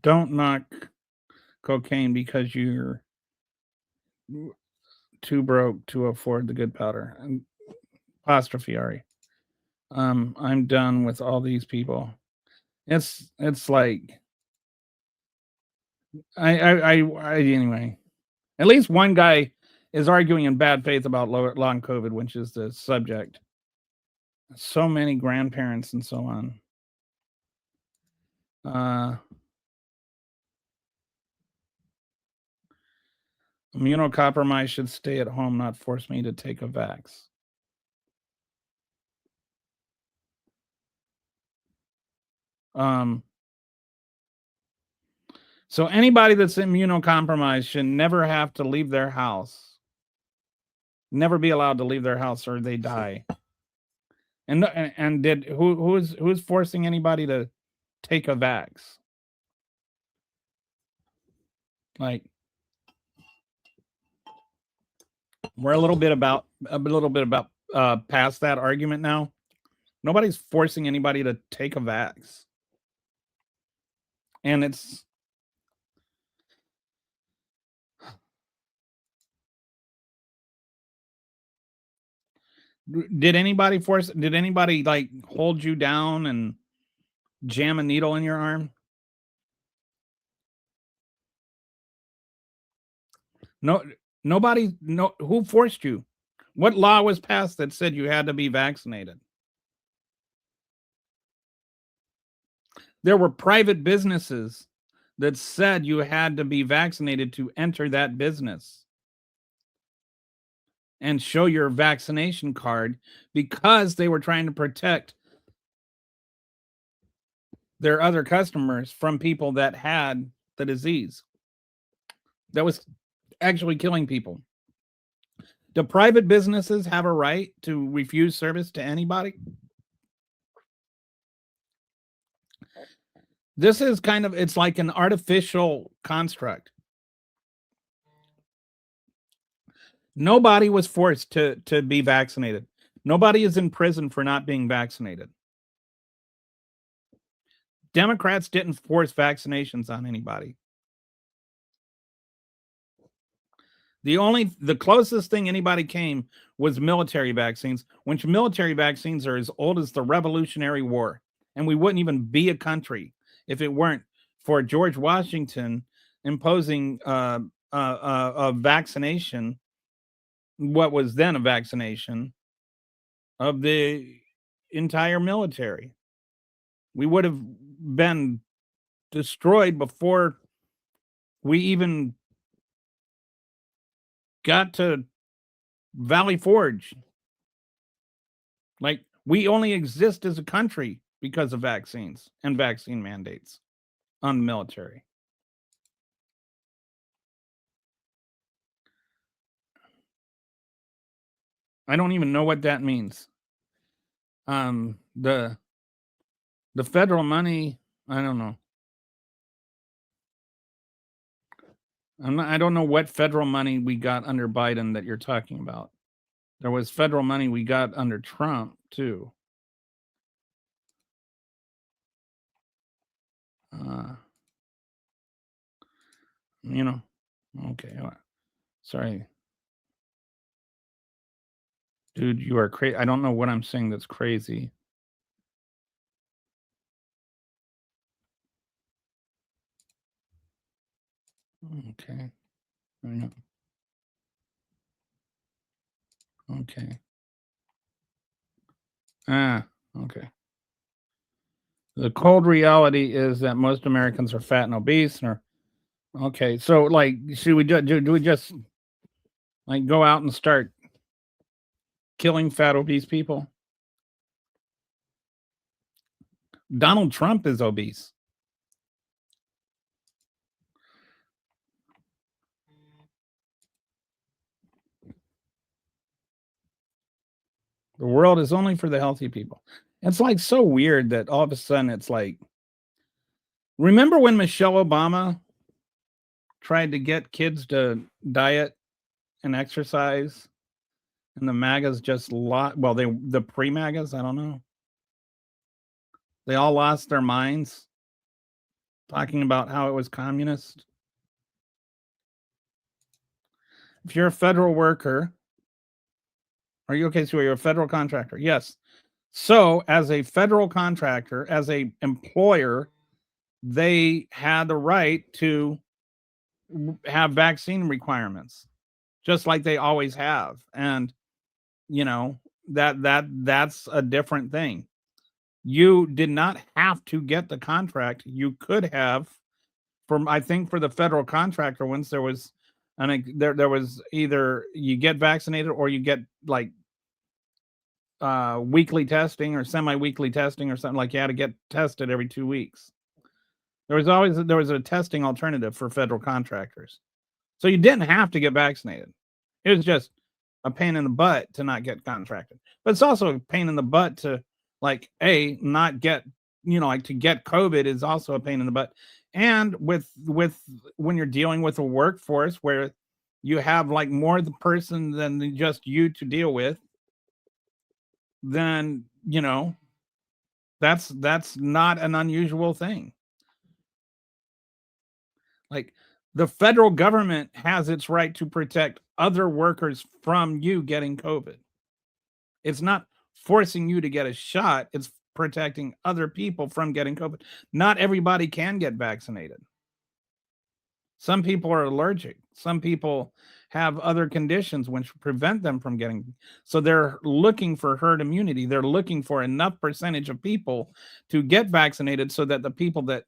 S2: Don't knock cocaine because you're too broke to afford the good powder. Apostrophe Ari. I'm done with all these people. It's like I anyway. At least one guy is arguing in bad faith about long COVID, which is the subject. So many grandparents and so on. Immunocompromised should stay at home, not force me to take a vax. So anybody that's immunocompromised should never have to leave their house. Never be allowed to leave their house or they die. And did who's forcing anybody to take a vax? Like we're a little bit about past that argument now. Nobody's forcing anybody to take a vax. And it's did anybody like hold you down and jam a needle in your arm? No, nobody. No, who forced you? What law was passed that said you had to be vaccinated? There were private businesses that said you had to be vaccinated to enter that business and show your vaccination card because they were trying to protect their other customers from people that had the disease that was actually killing people. Do private businesses have a right to refuse service to anybody? This is it's like an artificial construct. Nobody was forced to be vaccinated. Nobody is in prison for not being vaccinated. Democrats didn't force vaccinations on anybody. The closest thing anybody came was military vaccines, which military vaccines are as old as the Revolutionary War. And we wouldn't even be a country if it weren't for George Washington imposing a vaccination, what was then a vaccination of the entire military. We would have been destroyed before we even got to Valley Forge. Like, we only exist as a country because of vaccines and vaccine mandates on the military. I don't even know what that means. The federal money, I don't know. I don't know what federal money we got under Biden that you're talking about. There was federal money we got under Trump too. You know, okay. Sorry. Dude, you are crazy. I don't know what I'm saying that's crazy. Okay. I know. Okay. Okay. The cold reality is that most Americans are fat and obese. Okay, so like, should we do we just like go out and start killing fat obese people? Donald Trump is obese. The world is only for the healthy people. It's like so weird that all of a sudden it's like, remember when Michelle Obama tried to get kids to diet and exercise, and the MAGAs just lost. Well, the pre-MAGAs, I don't know. They all lost their minds talking about how it was communist. If you're a federal worker, are you okay? So you're a federal contractor? Yes. So as a federal contractor, as a employer, they had the right to have vaccine requirements, just like they always have. And you know, that's a different thing. You did not have to get the contract. You could have, I think for the federal contractor ones, there was, I think there was either you get vaccinated or you get like weekly testing or semi-weekly testing or something, like you had to get tested every 2 weeks. There was a testing alternative for federal contractors. So you didn't have to get vaccinated. It was just a pain in the butt to not get contracted. But it's also a pain in the butt to like not get, like to get COVID is also a pain in the butt. And with when you're dealing with a workforce where you have like more the person than just you to deal with, then that's not an unusual thing. Like, the federal government has its right to protect other workers from you getting COVID. It's not forcing you to get a shot, it's protecting other people from getting COVID. Not everybody can get vaccinated. Some people are allergic. Some people have other conditions which prevent them from getting. So they're looking for herd immunity. They're looking for enough percentage of people to get vaccinated so that the people that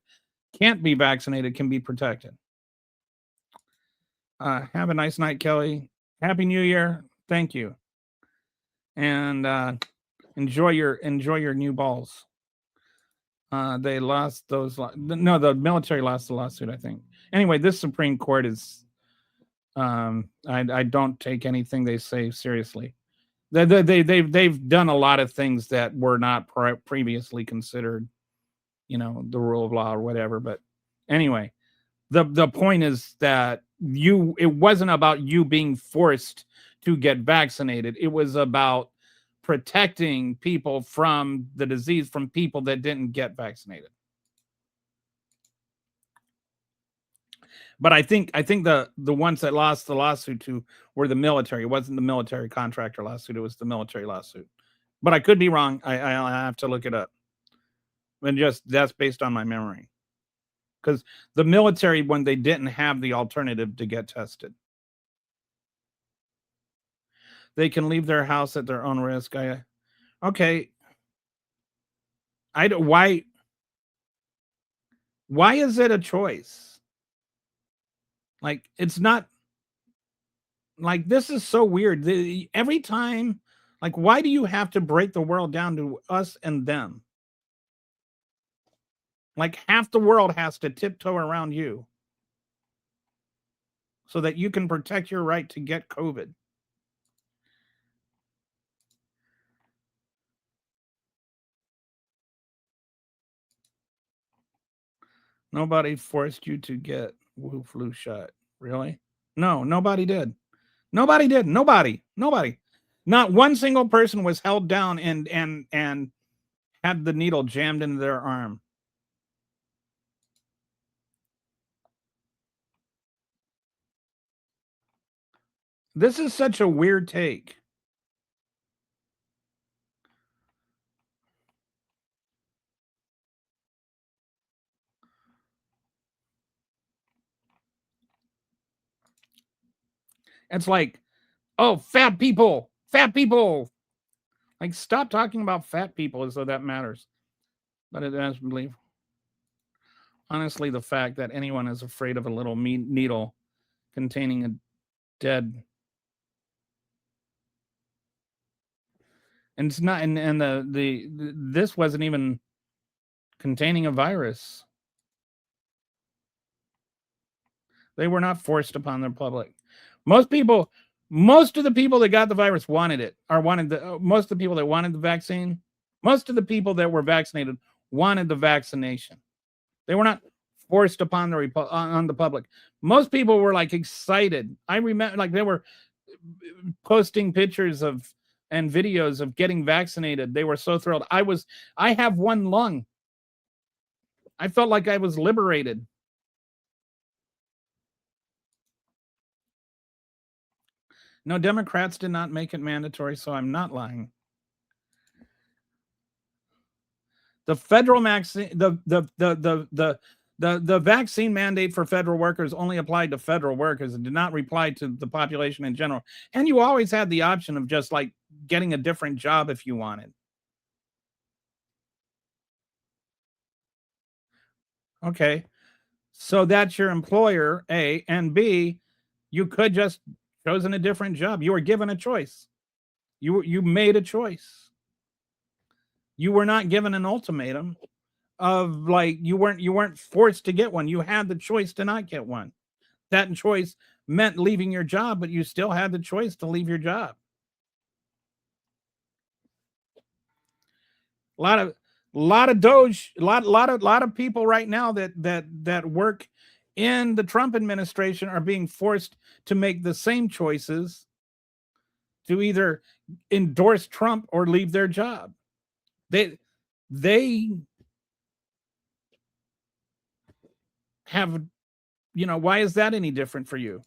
S2: can't be vaccinated can be protected. Have a nice night, Kelly. Happy New Year. Thank you. And enjoy your new balls. They lost those. No, the military lost the lawsuit, I think. Anyway, this Supreme Court is. I don't take anything they say seriously. They've done a lot of things that were not previously considered, the rule of law or whatever. But anyway, the point is that it wasn't about you being forced to get vaccinated. It was about protecting people from the disease from people that didn't get vaccinated. But I think the ones that lost the lawsuit to were the military. It wasn't the military contractor lawsuit. It was the military lawsuit. But I could be wrong. I'll have to look it up. And just that's based on my memory. Because the military, when they didn't have the alternative to get tested, they can leave their house at their own risk. Okay. Why is it a choice? Like, it's not like, this is so weird. Every time, like, why do you have to break the world down to us and them? Like, half the world has to tiptoe around you so that you can protect your right to get COVID. Nobody forced you to get Wu flu shot. Really? No, nobody did. Nobody did. Nobody. Not one single person was held down and had the needle jammed into their arm. This is such a weird take. It's like, oh, fat people. Like, stop talking about fat people as though that matters. But it has belief. Honestly, the fact that anyone is afraid of a little needle containing a dead, and it's not, and this wasn't even containing a virus. They were not forced upon the public. Most of the people that got the virus wanted it, or most of the people that wanted the vaccine, most of the people that were vaccinated wanted the vaccination. They were not forced upon on the public. Most people were like excited. I remember, like, they were posting pictures of and videos of getting vaccinated. They were so thrilled. I have one lung. I felt like I was liberated. No, Democrats did not make it mandatory, so I'm not lying. The federal vaccine, the vaccine mandate for federal workers only applied to federal workers and did not apply to the population in general. And you always had the option of just like getting a different job if you wanted. Okay. So that's your employer, A, and B, you could just chosen a different job. You were given a choice. You made a choice. You were not given an ultimatum of like you weren't forced to get one. You had the choice to not get one. That choice meant leaving your job, but you still had the choice to leave your job. A lot of people right now that work in the Trump administration are being forced to make the same choices to either endorse Trump or leave their job. They have, why is that any different for you?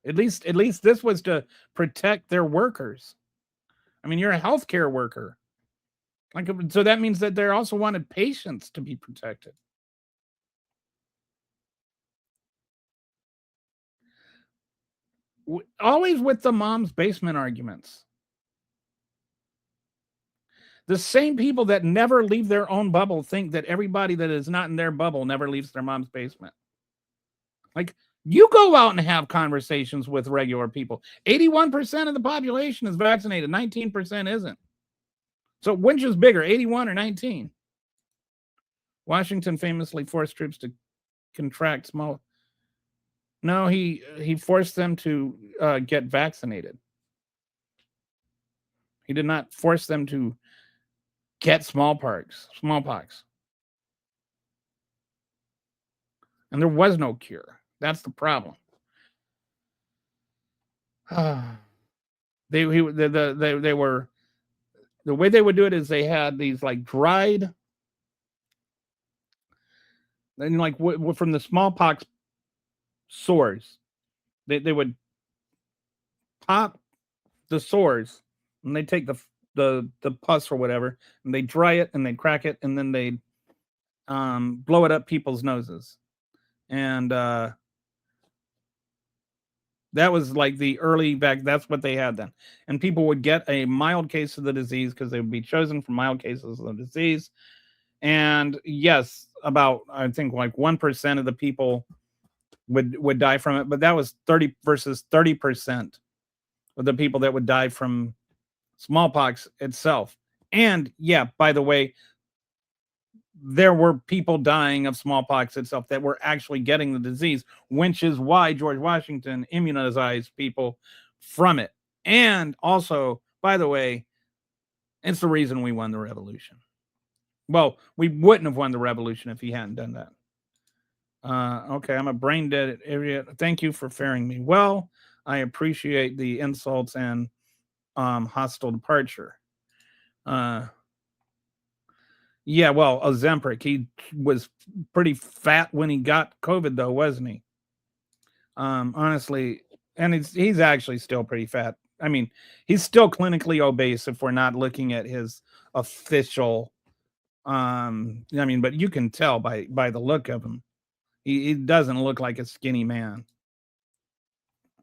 S2: At least this was to protect their workers. I mean, you're a healthcare worker. Like, so that means that they also wanted patients to be protected. Always with the mom's basement arguments. The same people that never leave their own bubble think that everybody that is not in their bubble never leaves their mom's basement. Like, you go out and have conversations with regular people. 81% of the population is vaccinated. 19% isn't. So which is bigger, 81 or 19? Washington famously forced troops to contract small. No, he forced them to get vaccinated. He did not force them to get smallpox. And there was no cure. That's the problem. They were, the way they would do it is they had these like dried And like from the smallpox sores, they would pop the sores and they take the pus or whatever and they dry it and they crack it and then they blow it up people's noses. And that was like the early back. That's what they had then. And people would get a mild case of the disease because they would be chosen for mild cases of the disease. And yes, about I think like 1% of the people would die from it, but that was 30 versus 30% of the people that would die from smallpox itself. And yeah, by the way, there were people dying of smallpox itself that were actually getting the disease, which is why George Washington immunized people from it. And also, by the way, it's the reason we won the revolution. Well, we wouldn't have won the revolution if he hadn't done that. Okay, I'm a brain dead idiot. Thank you for faring me well. I appreciate the insults and hostile departure. Yeah, well, Ozempic, he was pretty fat when he got COVID, though, wasn't he? Honestly, and he's actually still pretty fat. I mean, he's still clinically obese if we're not looking at his official. I mean, but you can tell by the look of him, he doesn't look like a skinny man.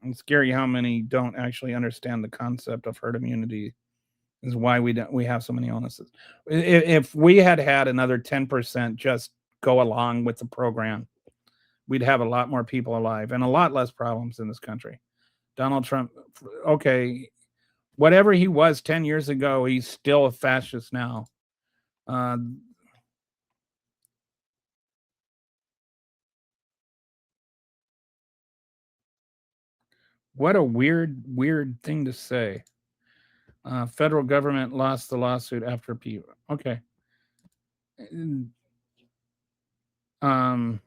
S2: It's scary how many don't actually understand the concept of herd immunity. Is why we have so many illnesses. If we had another 10% just go along with the program, we'd have a lot more people alive and a lot less problems in this country. Donald Trump, okay, whatever he was 10 years ago, he's still a fascist now. What a weird thing to say. Federal government lost the lawsuit after people. Okay. I'm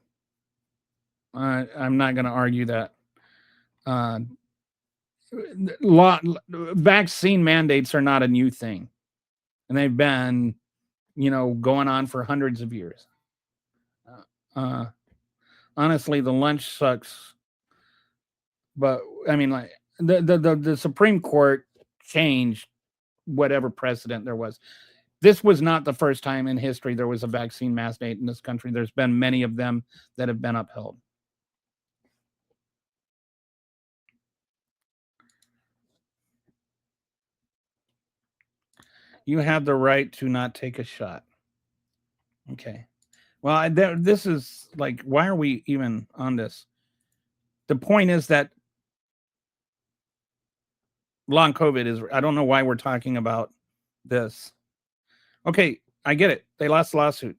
S2: not going to argue that. Vaccine mandates are not a new thing, and they've been, going on for hundreds of years. Honestly, the lunch sucks, but I mean, like the Supreme Court changed whatever precedent there was. This was not the first time in history there was a vaccine mandate in this country. There's been many of them that have been upheld. You have the right to not take a shot. Okay. Well, this is like, why are we even on this? The point is that long COVID is, I don't know why we're talking about this. Okay, I get it. They lost the lawsuit.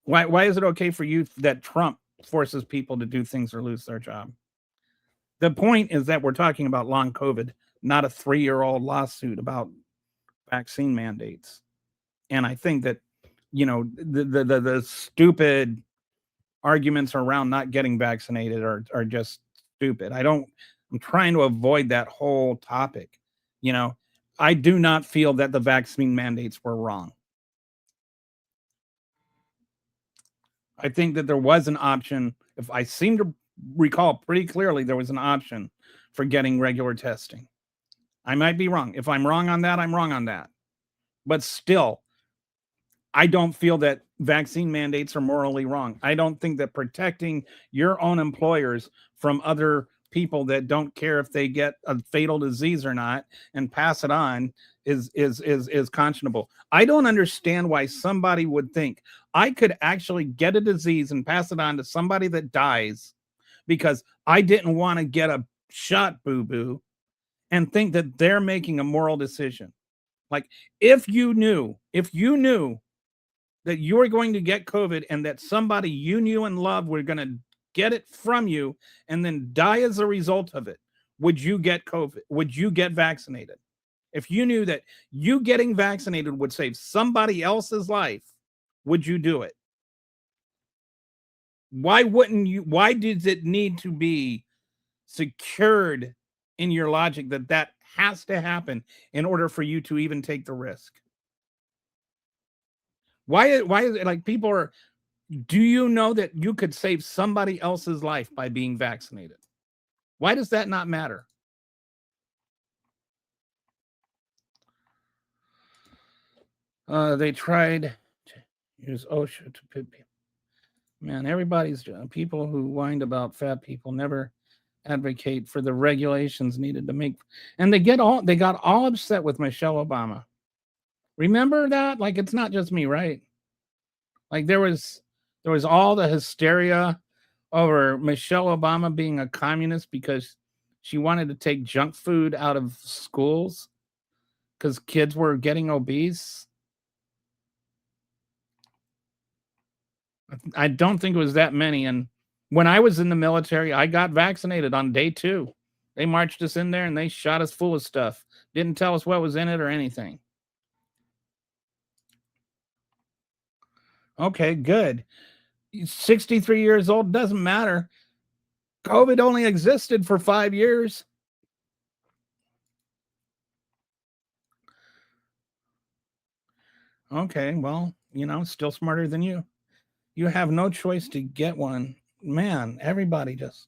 S2: Why is it okay for you that Trump forces people to do things or lose their job? The point is that we're talking about long COVID, not a 3-year-old lawsuit about vaccine mandates. And I think that, the stupid arguments around not getting vaccinated are just stupid. I'm trying to avoid that whole topic. I do not feel that the vaccine mandates were wrong. I think that there was an option. If I seem to recall pretty clearly, there was an option for getting regular testing. I might be wrong. If I'm wrong on that, I'm wrong on that. But still, I don't feel that vaccine mandates are morally wrong. I don't think that protecting your own employers from other people that don't care if they get a fatal disease or not and pass it on is conscionable. I don't understand why somebody would think I could actually get a disease and pass it on to somebody that dies because I didn't want to get a shot, boo-boo, and think that they're making a moral decision. Like, if you knew that you were going to get COVID and that somebody you knew and loved were going to get it from you and then die as a result of it, would you get COVID? Would you get vaccinated? If you knew that you getting vaccinated would save somebody else's life, would you do it? Why wouldn't you? Why does it need to be secured in your logic that has to happen in order for you to even take the risk? Why is it like people are, do you know that you could save somebody else's life by being vaccinated? Why does that not matter? They tried to use OSHA to put people. Man, everybody's people who whined about fat people never advocate for the regulations needed to make, and they got all upset with Michelle Obama. Remember that? Like it's not just me, right? Like there was all the hysteria over Michelle Obama being a communist because she wanted to take junk food out of schools because kids were getting obese. I don't think it was that many. And when I was in the military, I got vaccinated on day 2. They marched us in there and they shot us full of stuff. Didn't tell us what was in it or anything. Okay, good. 63 years old, doesn't matter. COVID only existed for 5 years. Okay, well, still smarter than you. You have no choice to get one. Man, everybody just.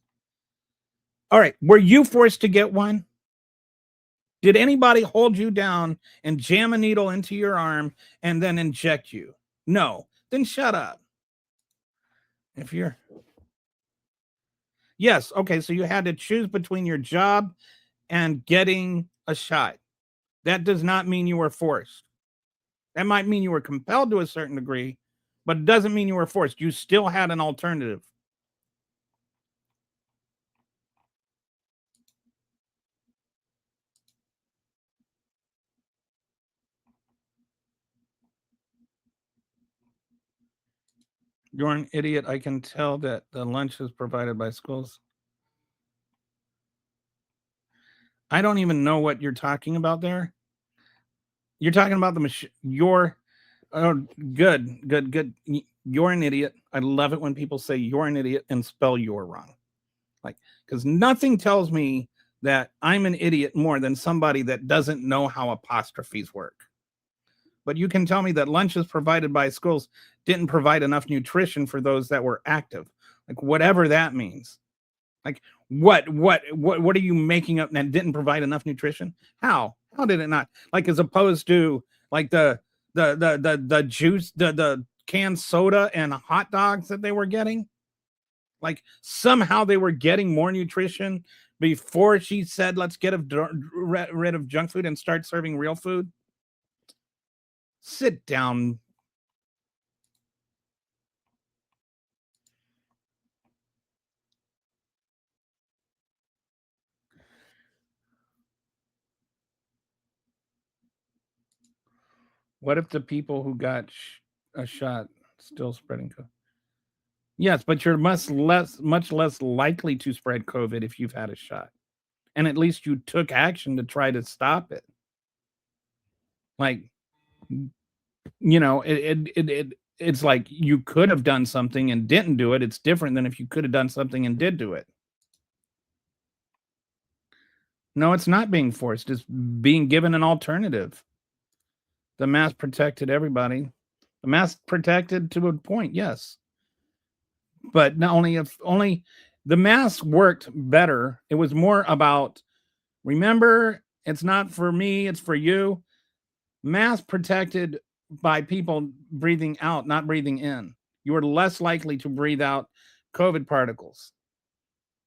S2: All right, were you forced to get one? Did anybody hold you down and jam a needle into your arm and then inject you? No. Then shut up. If you're. Yes, okay, so you had to choose between your job and getting a shot. That does not mean you were forced. That might mean you were compelled to a certain degree, but it doesn't mean you were forced. You still had an alternative. You're an idiot. I can tell that the lunch is provided by schools. I don't even know what you're talking about there. You're talking about the machine. Oh, good. You're an idiot. I love it when people say you're an idiot and spell you're wrong. Like, because nothing tells me that I'm an idiot more than somebody that doesn't know how apostrophes work. But you can tell me that lunches provided by schools didn't provide enough nutrition for those that were active. Like, whatever that means. Like, what are you making up that didn't provide enough nutrition? How did it not? Like, as opposed to like the juice, the canned soda and hot dogs that they were getting. Like, somehow they were getting more nutrition before she said, let's get rid of junk food and start serving real food. Sit down. What if the people who got a shot still spreading COVID? Yes, but you're much less likely to spread COVID if you've had a shot. And at least you took action to try to stop it. Like, it's like you could have done something and didn't do it. It's different than if you could have done something and did do it. No, it's not being forced. It's being given an alternative. The mask protected everybody. The mask protected to a point, yes. But not only if only the mask worked better. It was more about, remember, it's not for me, it's for you. Mask protected by people breathing out, not breathing in. You were less likely to breathe out COVID particles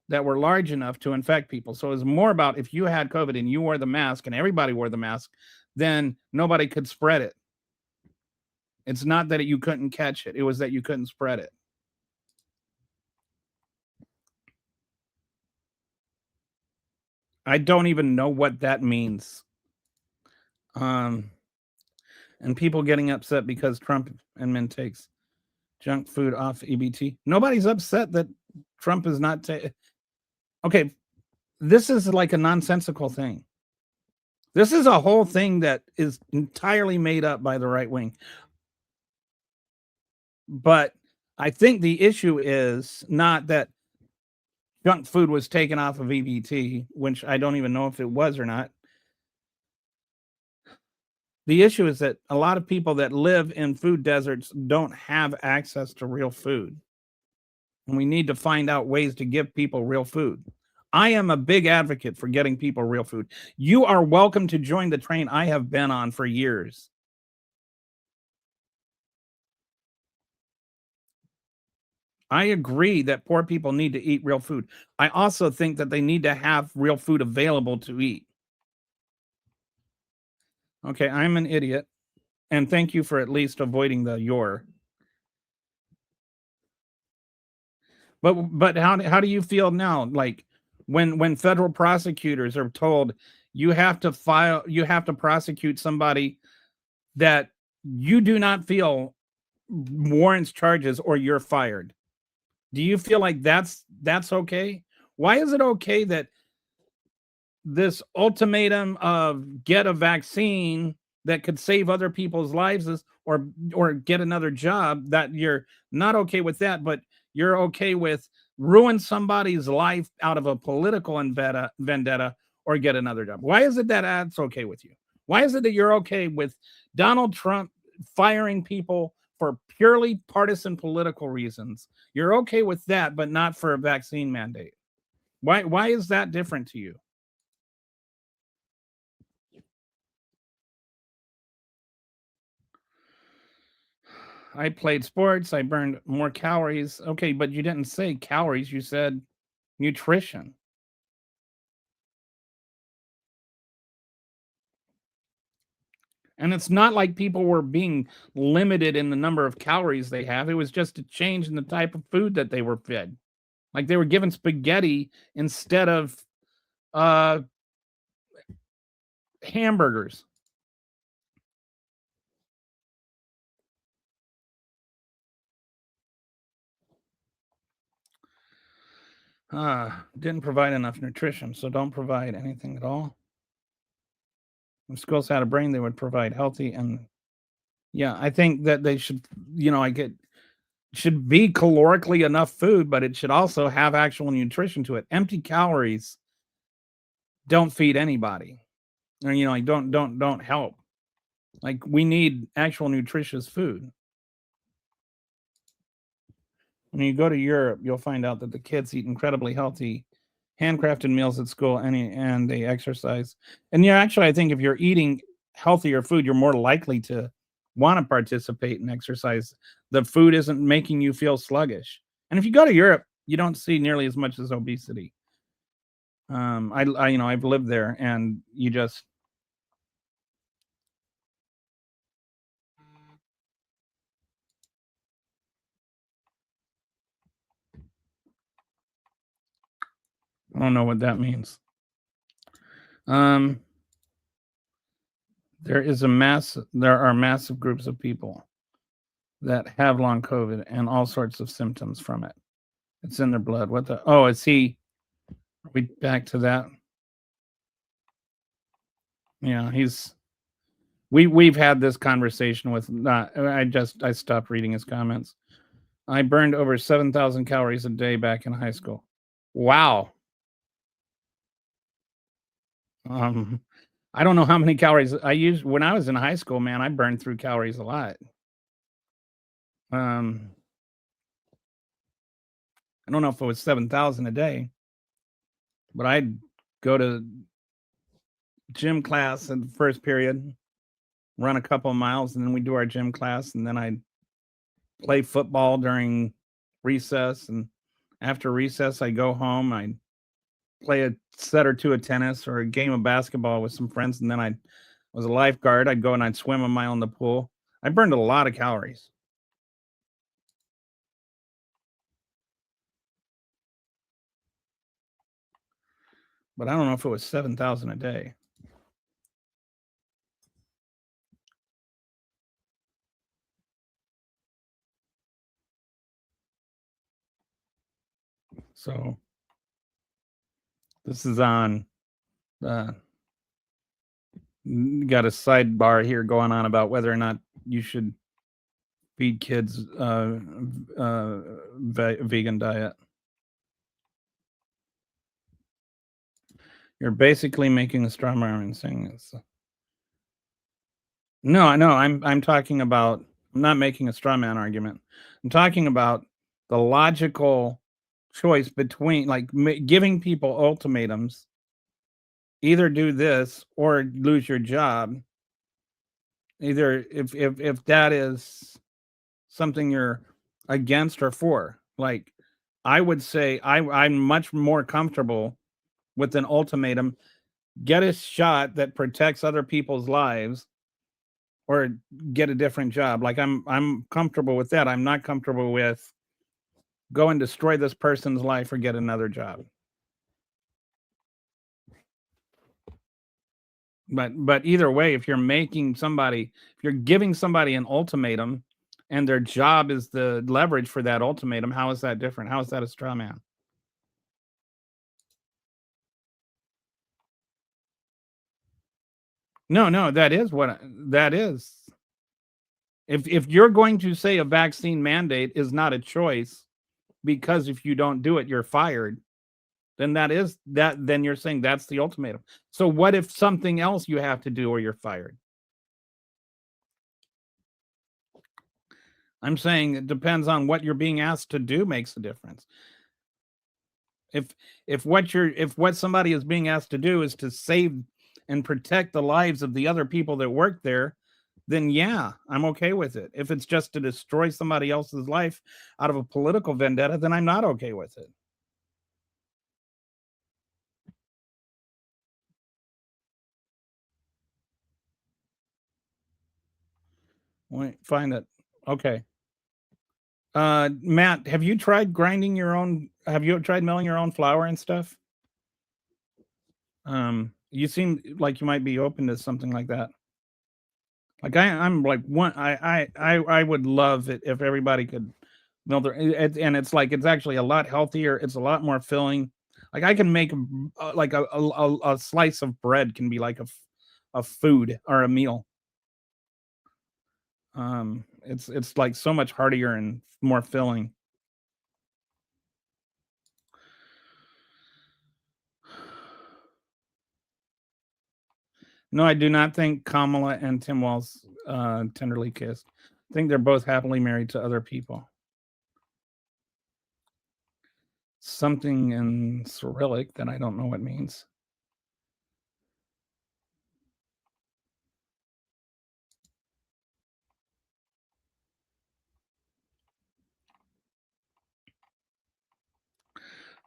S2: that were large enough to infect people. So it was more about if you had COVID and you wore the mask and everybody wore the mask, then nobody could spread it. It's not that you couldn't catch it. It was that you couldn't spread it. I don't even know what that means. And people getting upset because Trump admin takes junk food off EBT. Nobody's upset that Trump is not. Okay, this is like a nonsensical thing. This is a whole thing that is entirely made up by the right wing. But I think the issue is not that junk food was taken off of EBT, which I don't even know if it was or not. The issue is that a lot of people that live in food deserts don't have access to real food. And we need to find out ways to give people real food. I am a big advocate for getting people real food. You are welcome to join the train I have been on for years. I agree that poor people need to eat real food. I also think that they need to have real food available to eat. Okay, I'm an idiot. And thank you for at least avoiding the your. But how do you feel now? Like when federal prosecutors are told you have to prosecute somebody that you do not feel warrants charges or you're fired. Do you feel like that's okay? Why is it okay that this ultimatum of get a vaccine that could save other people's lives or get another job, that you're not okay with that, but you're okay with ruin somebody's life out of a political vendetta or get another job? Why is it that that's okay with you? Why is it that you're okay with Donald Trump firing people for purely partisan political reasons? You're okay with that, but not for a vaccine mandate. Why is that different to you? I played sports. I burned more calories. Okay, but you didn't say calories. You said nutrition. And it's not like people were being limited in the number of calories they have. It was just a change in the type of food that they were fed. Like they were given spaghetti instead of uh, hamburgers. Didn't provide enough nutrition, so don't provide anything at all. If schools had a brain, they would provide healthy and yeah, I think that they should, I get should be calorically enough food, but it should also have actual nutrition to it. Empty calories don't feed anybody. Or like don't help. Like we need actual nutritious food. When you go to Europe, you'll find out that the kids eat incredibly healthy, handcrafted meals at school and they exercise. And actually I think if you're eating healthier food, you're more likely to want to participate in exercise. The food isn't making you feel sluggish. And if you go to Europe, you don't see nearly as much as obesity. I've lived there and you just I don't know what that means. Um, there are massive groups of people that have long COVID and all sorts of symptoms from it. It's in their blood. What the? Oh, is he? Are we back to that? Yeah, we've had this conversation with not. I stopped reading his comments. I burned over 7,000 calories a day back in high school. Wow. I don't know how many calories I used when I was in high school, man. I burned through calories a lot. Um, I don't know if it was 7,000 a day, but I'd go to gym class in the first period, run a couple of miles, and then we do our gym class, and then I'd play football during recess, and after recess, I go home. I play a set or two of tennis or a game of basketball with some friends, and then I was a lifeguard. I'd go and I'd swim a mile in the pool. I burned a lot of calories. But I don't know if it was 7,000 a day. So this is on got a sidebar here going on about whether or not you should feed kids vegan diet. You're basically making a straw man saying this. No, I know. I'm talking about. I'm not making a straw man argument. I'm talking about the logical choice between like giving people ultimatums. Either do this or lose your job. Either if that is something you're against or for. Like I would say I'm much more comfortable with an ultimatum. Get a shot that protects other people's lives or get a different job. Like I'm comfortable with that. I'm not comfortable with go and destroy this person's life or get another job. But either way, if you're giving somebody an ultimatum and their job is the leverage for that ultimatum, how is that different? How is that a straw man? No, that is what that is. If you're going to say a vaccine mandate is not a choice because if you don't do it, you're fired, then then you're saying that's the ultimatum. So what if something else you have to do or you're fired? I'm saying it depends on what you're being asked to do makes a difference. If what somebody is being asked to do is to save and protect the lives of the other people that work there, then yeah, I'm okay with it. If it's just to destroy somebody else's life out of a political vendetta, then I'm not okay with it. Wait, find it. Okay. Matt, have you tried have you tried milling your own flour and stuff? You seem like you might be open to something like that. Like I'm like one I would love it if everybody could mill their and it's like it's actually a lot healthier. It's a lot more filling. Like I can make like a slice of bread can be like a food or a meal. It's like so much heartier and more filling. No, I do not think Kamala and Tim Walz tenderly kissed. I think they're both happily married to other people. Something in Cyrillic that I don't know what means.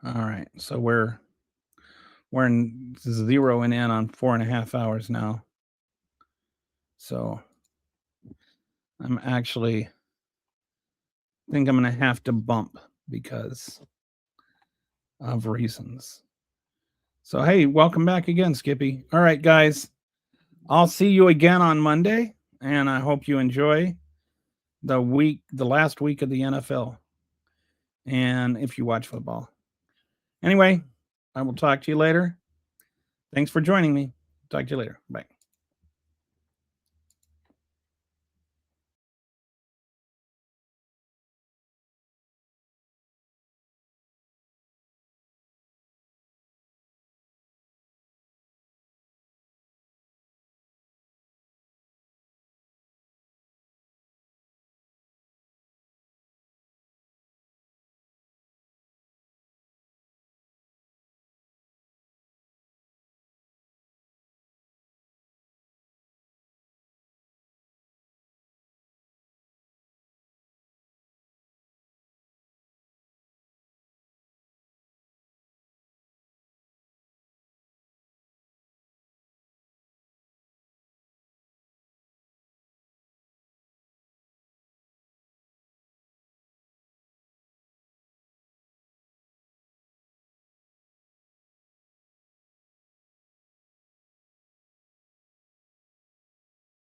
S2: All right, so we're zeroing in on 4.5 hours now. So I'm actually think I'm gonna have to bump because of reasons. So hey, welcome back again, Skippy. All right, guys. I'll see you again on Monday, and I hope you enjoy the last week of the NFL. And if you watch football. Anyway, I will talk to you later. Thanks for joining me. Talk to you later. Bye.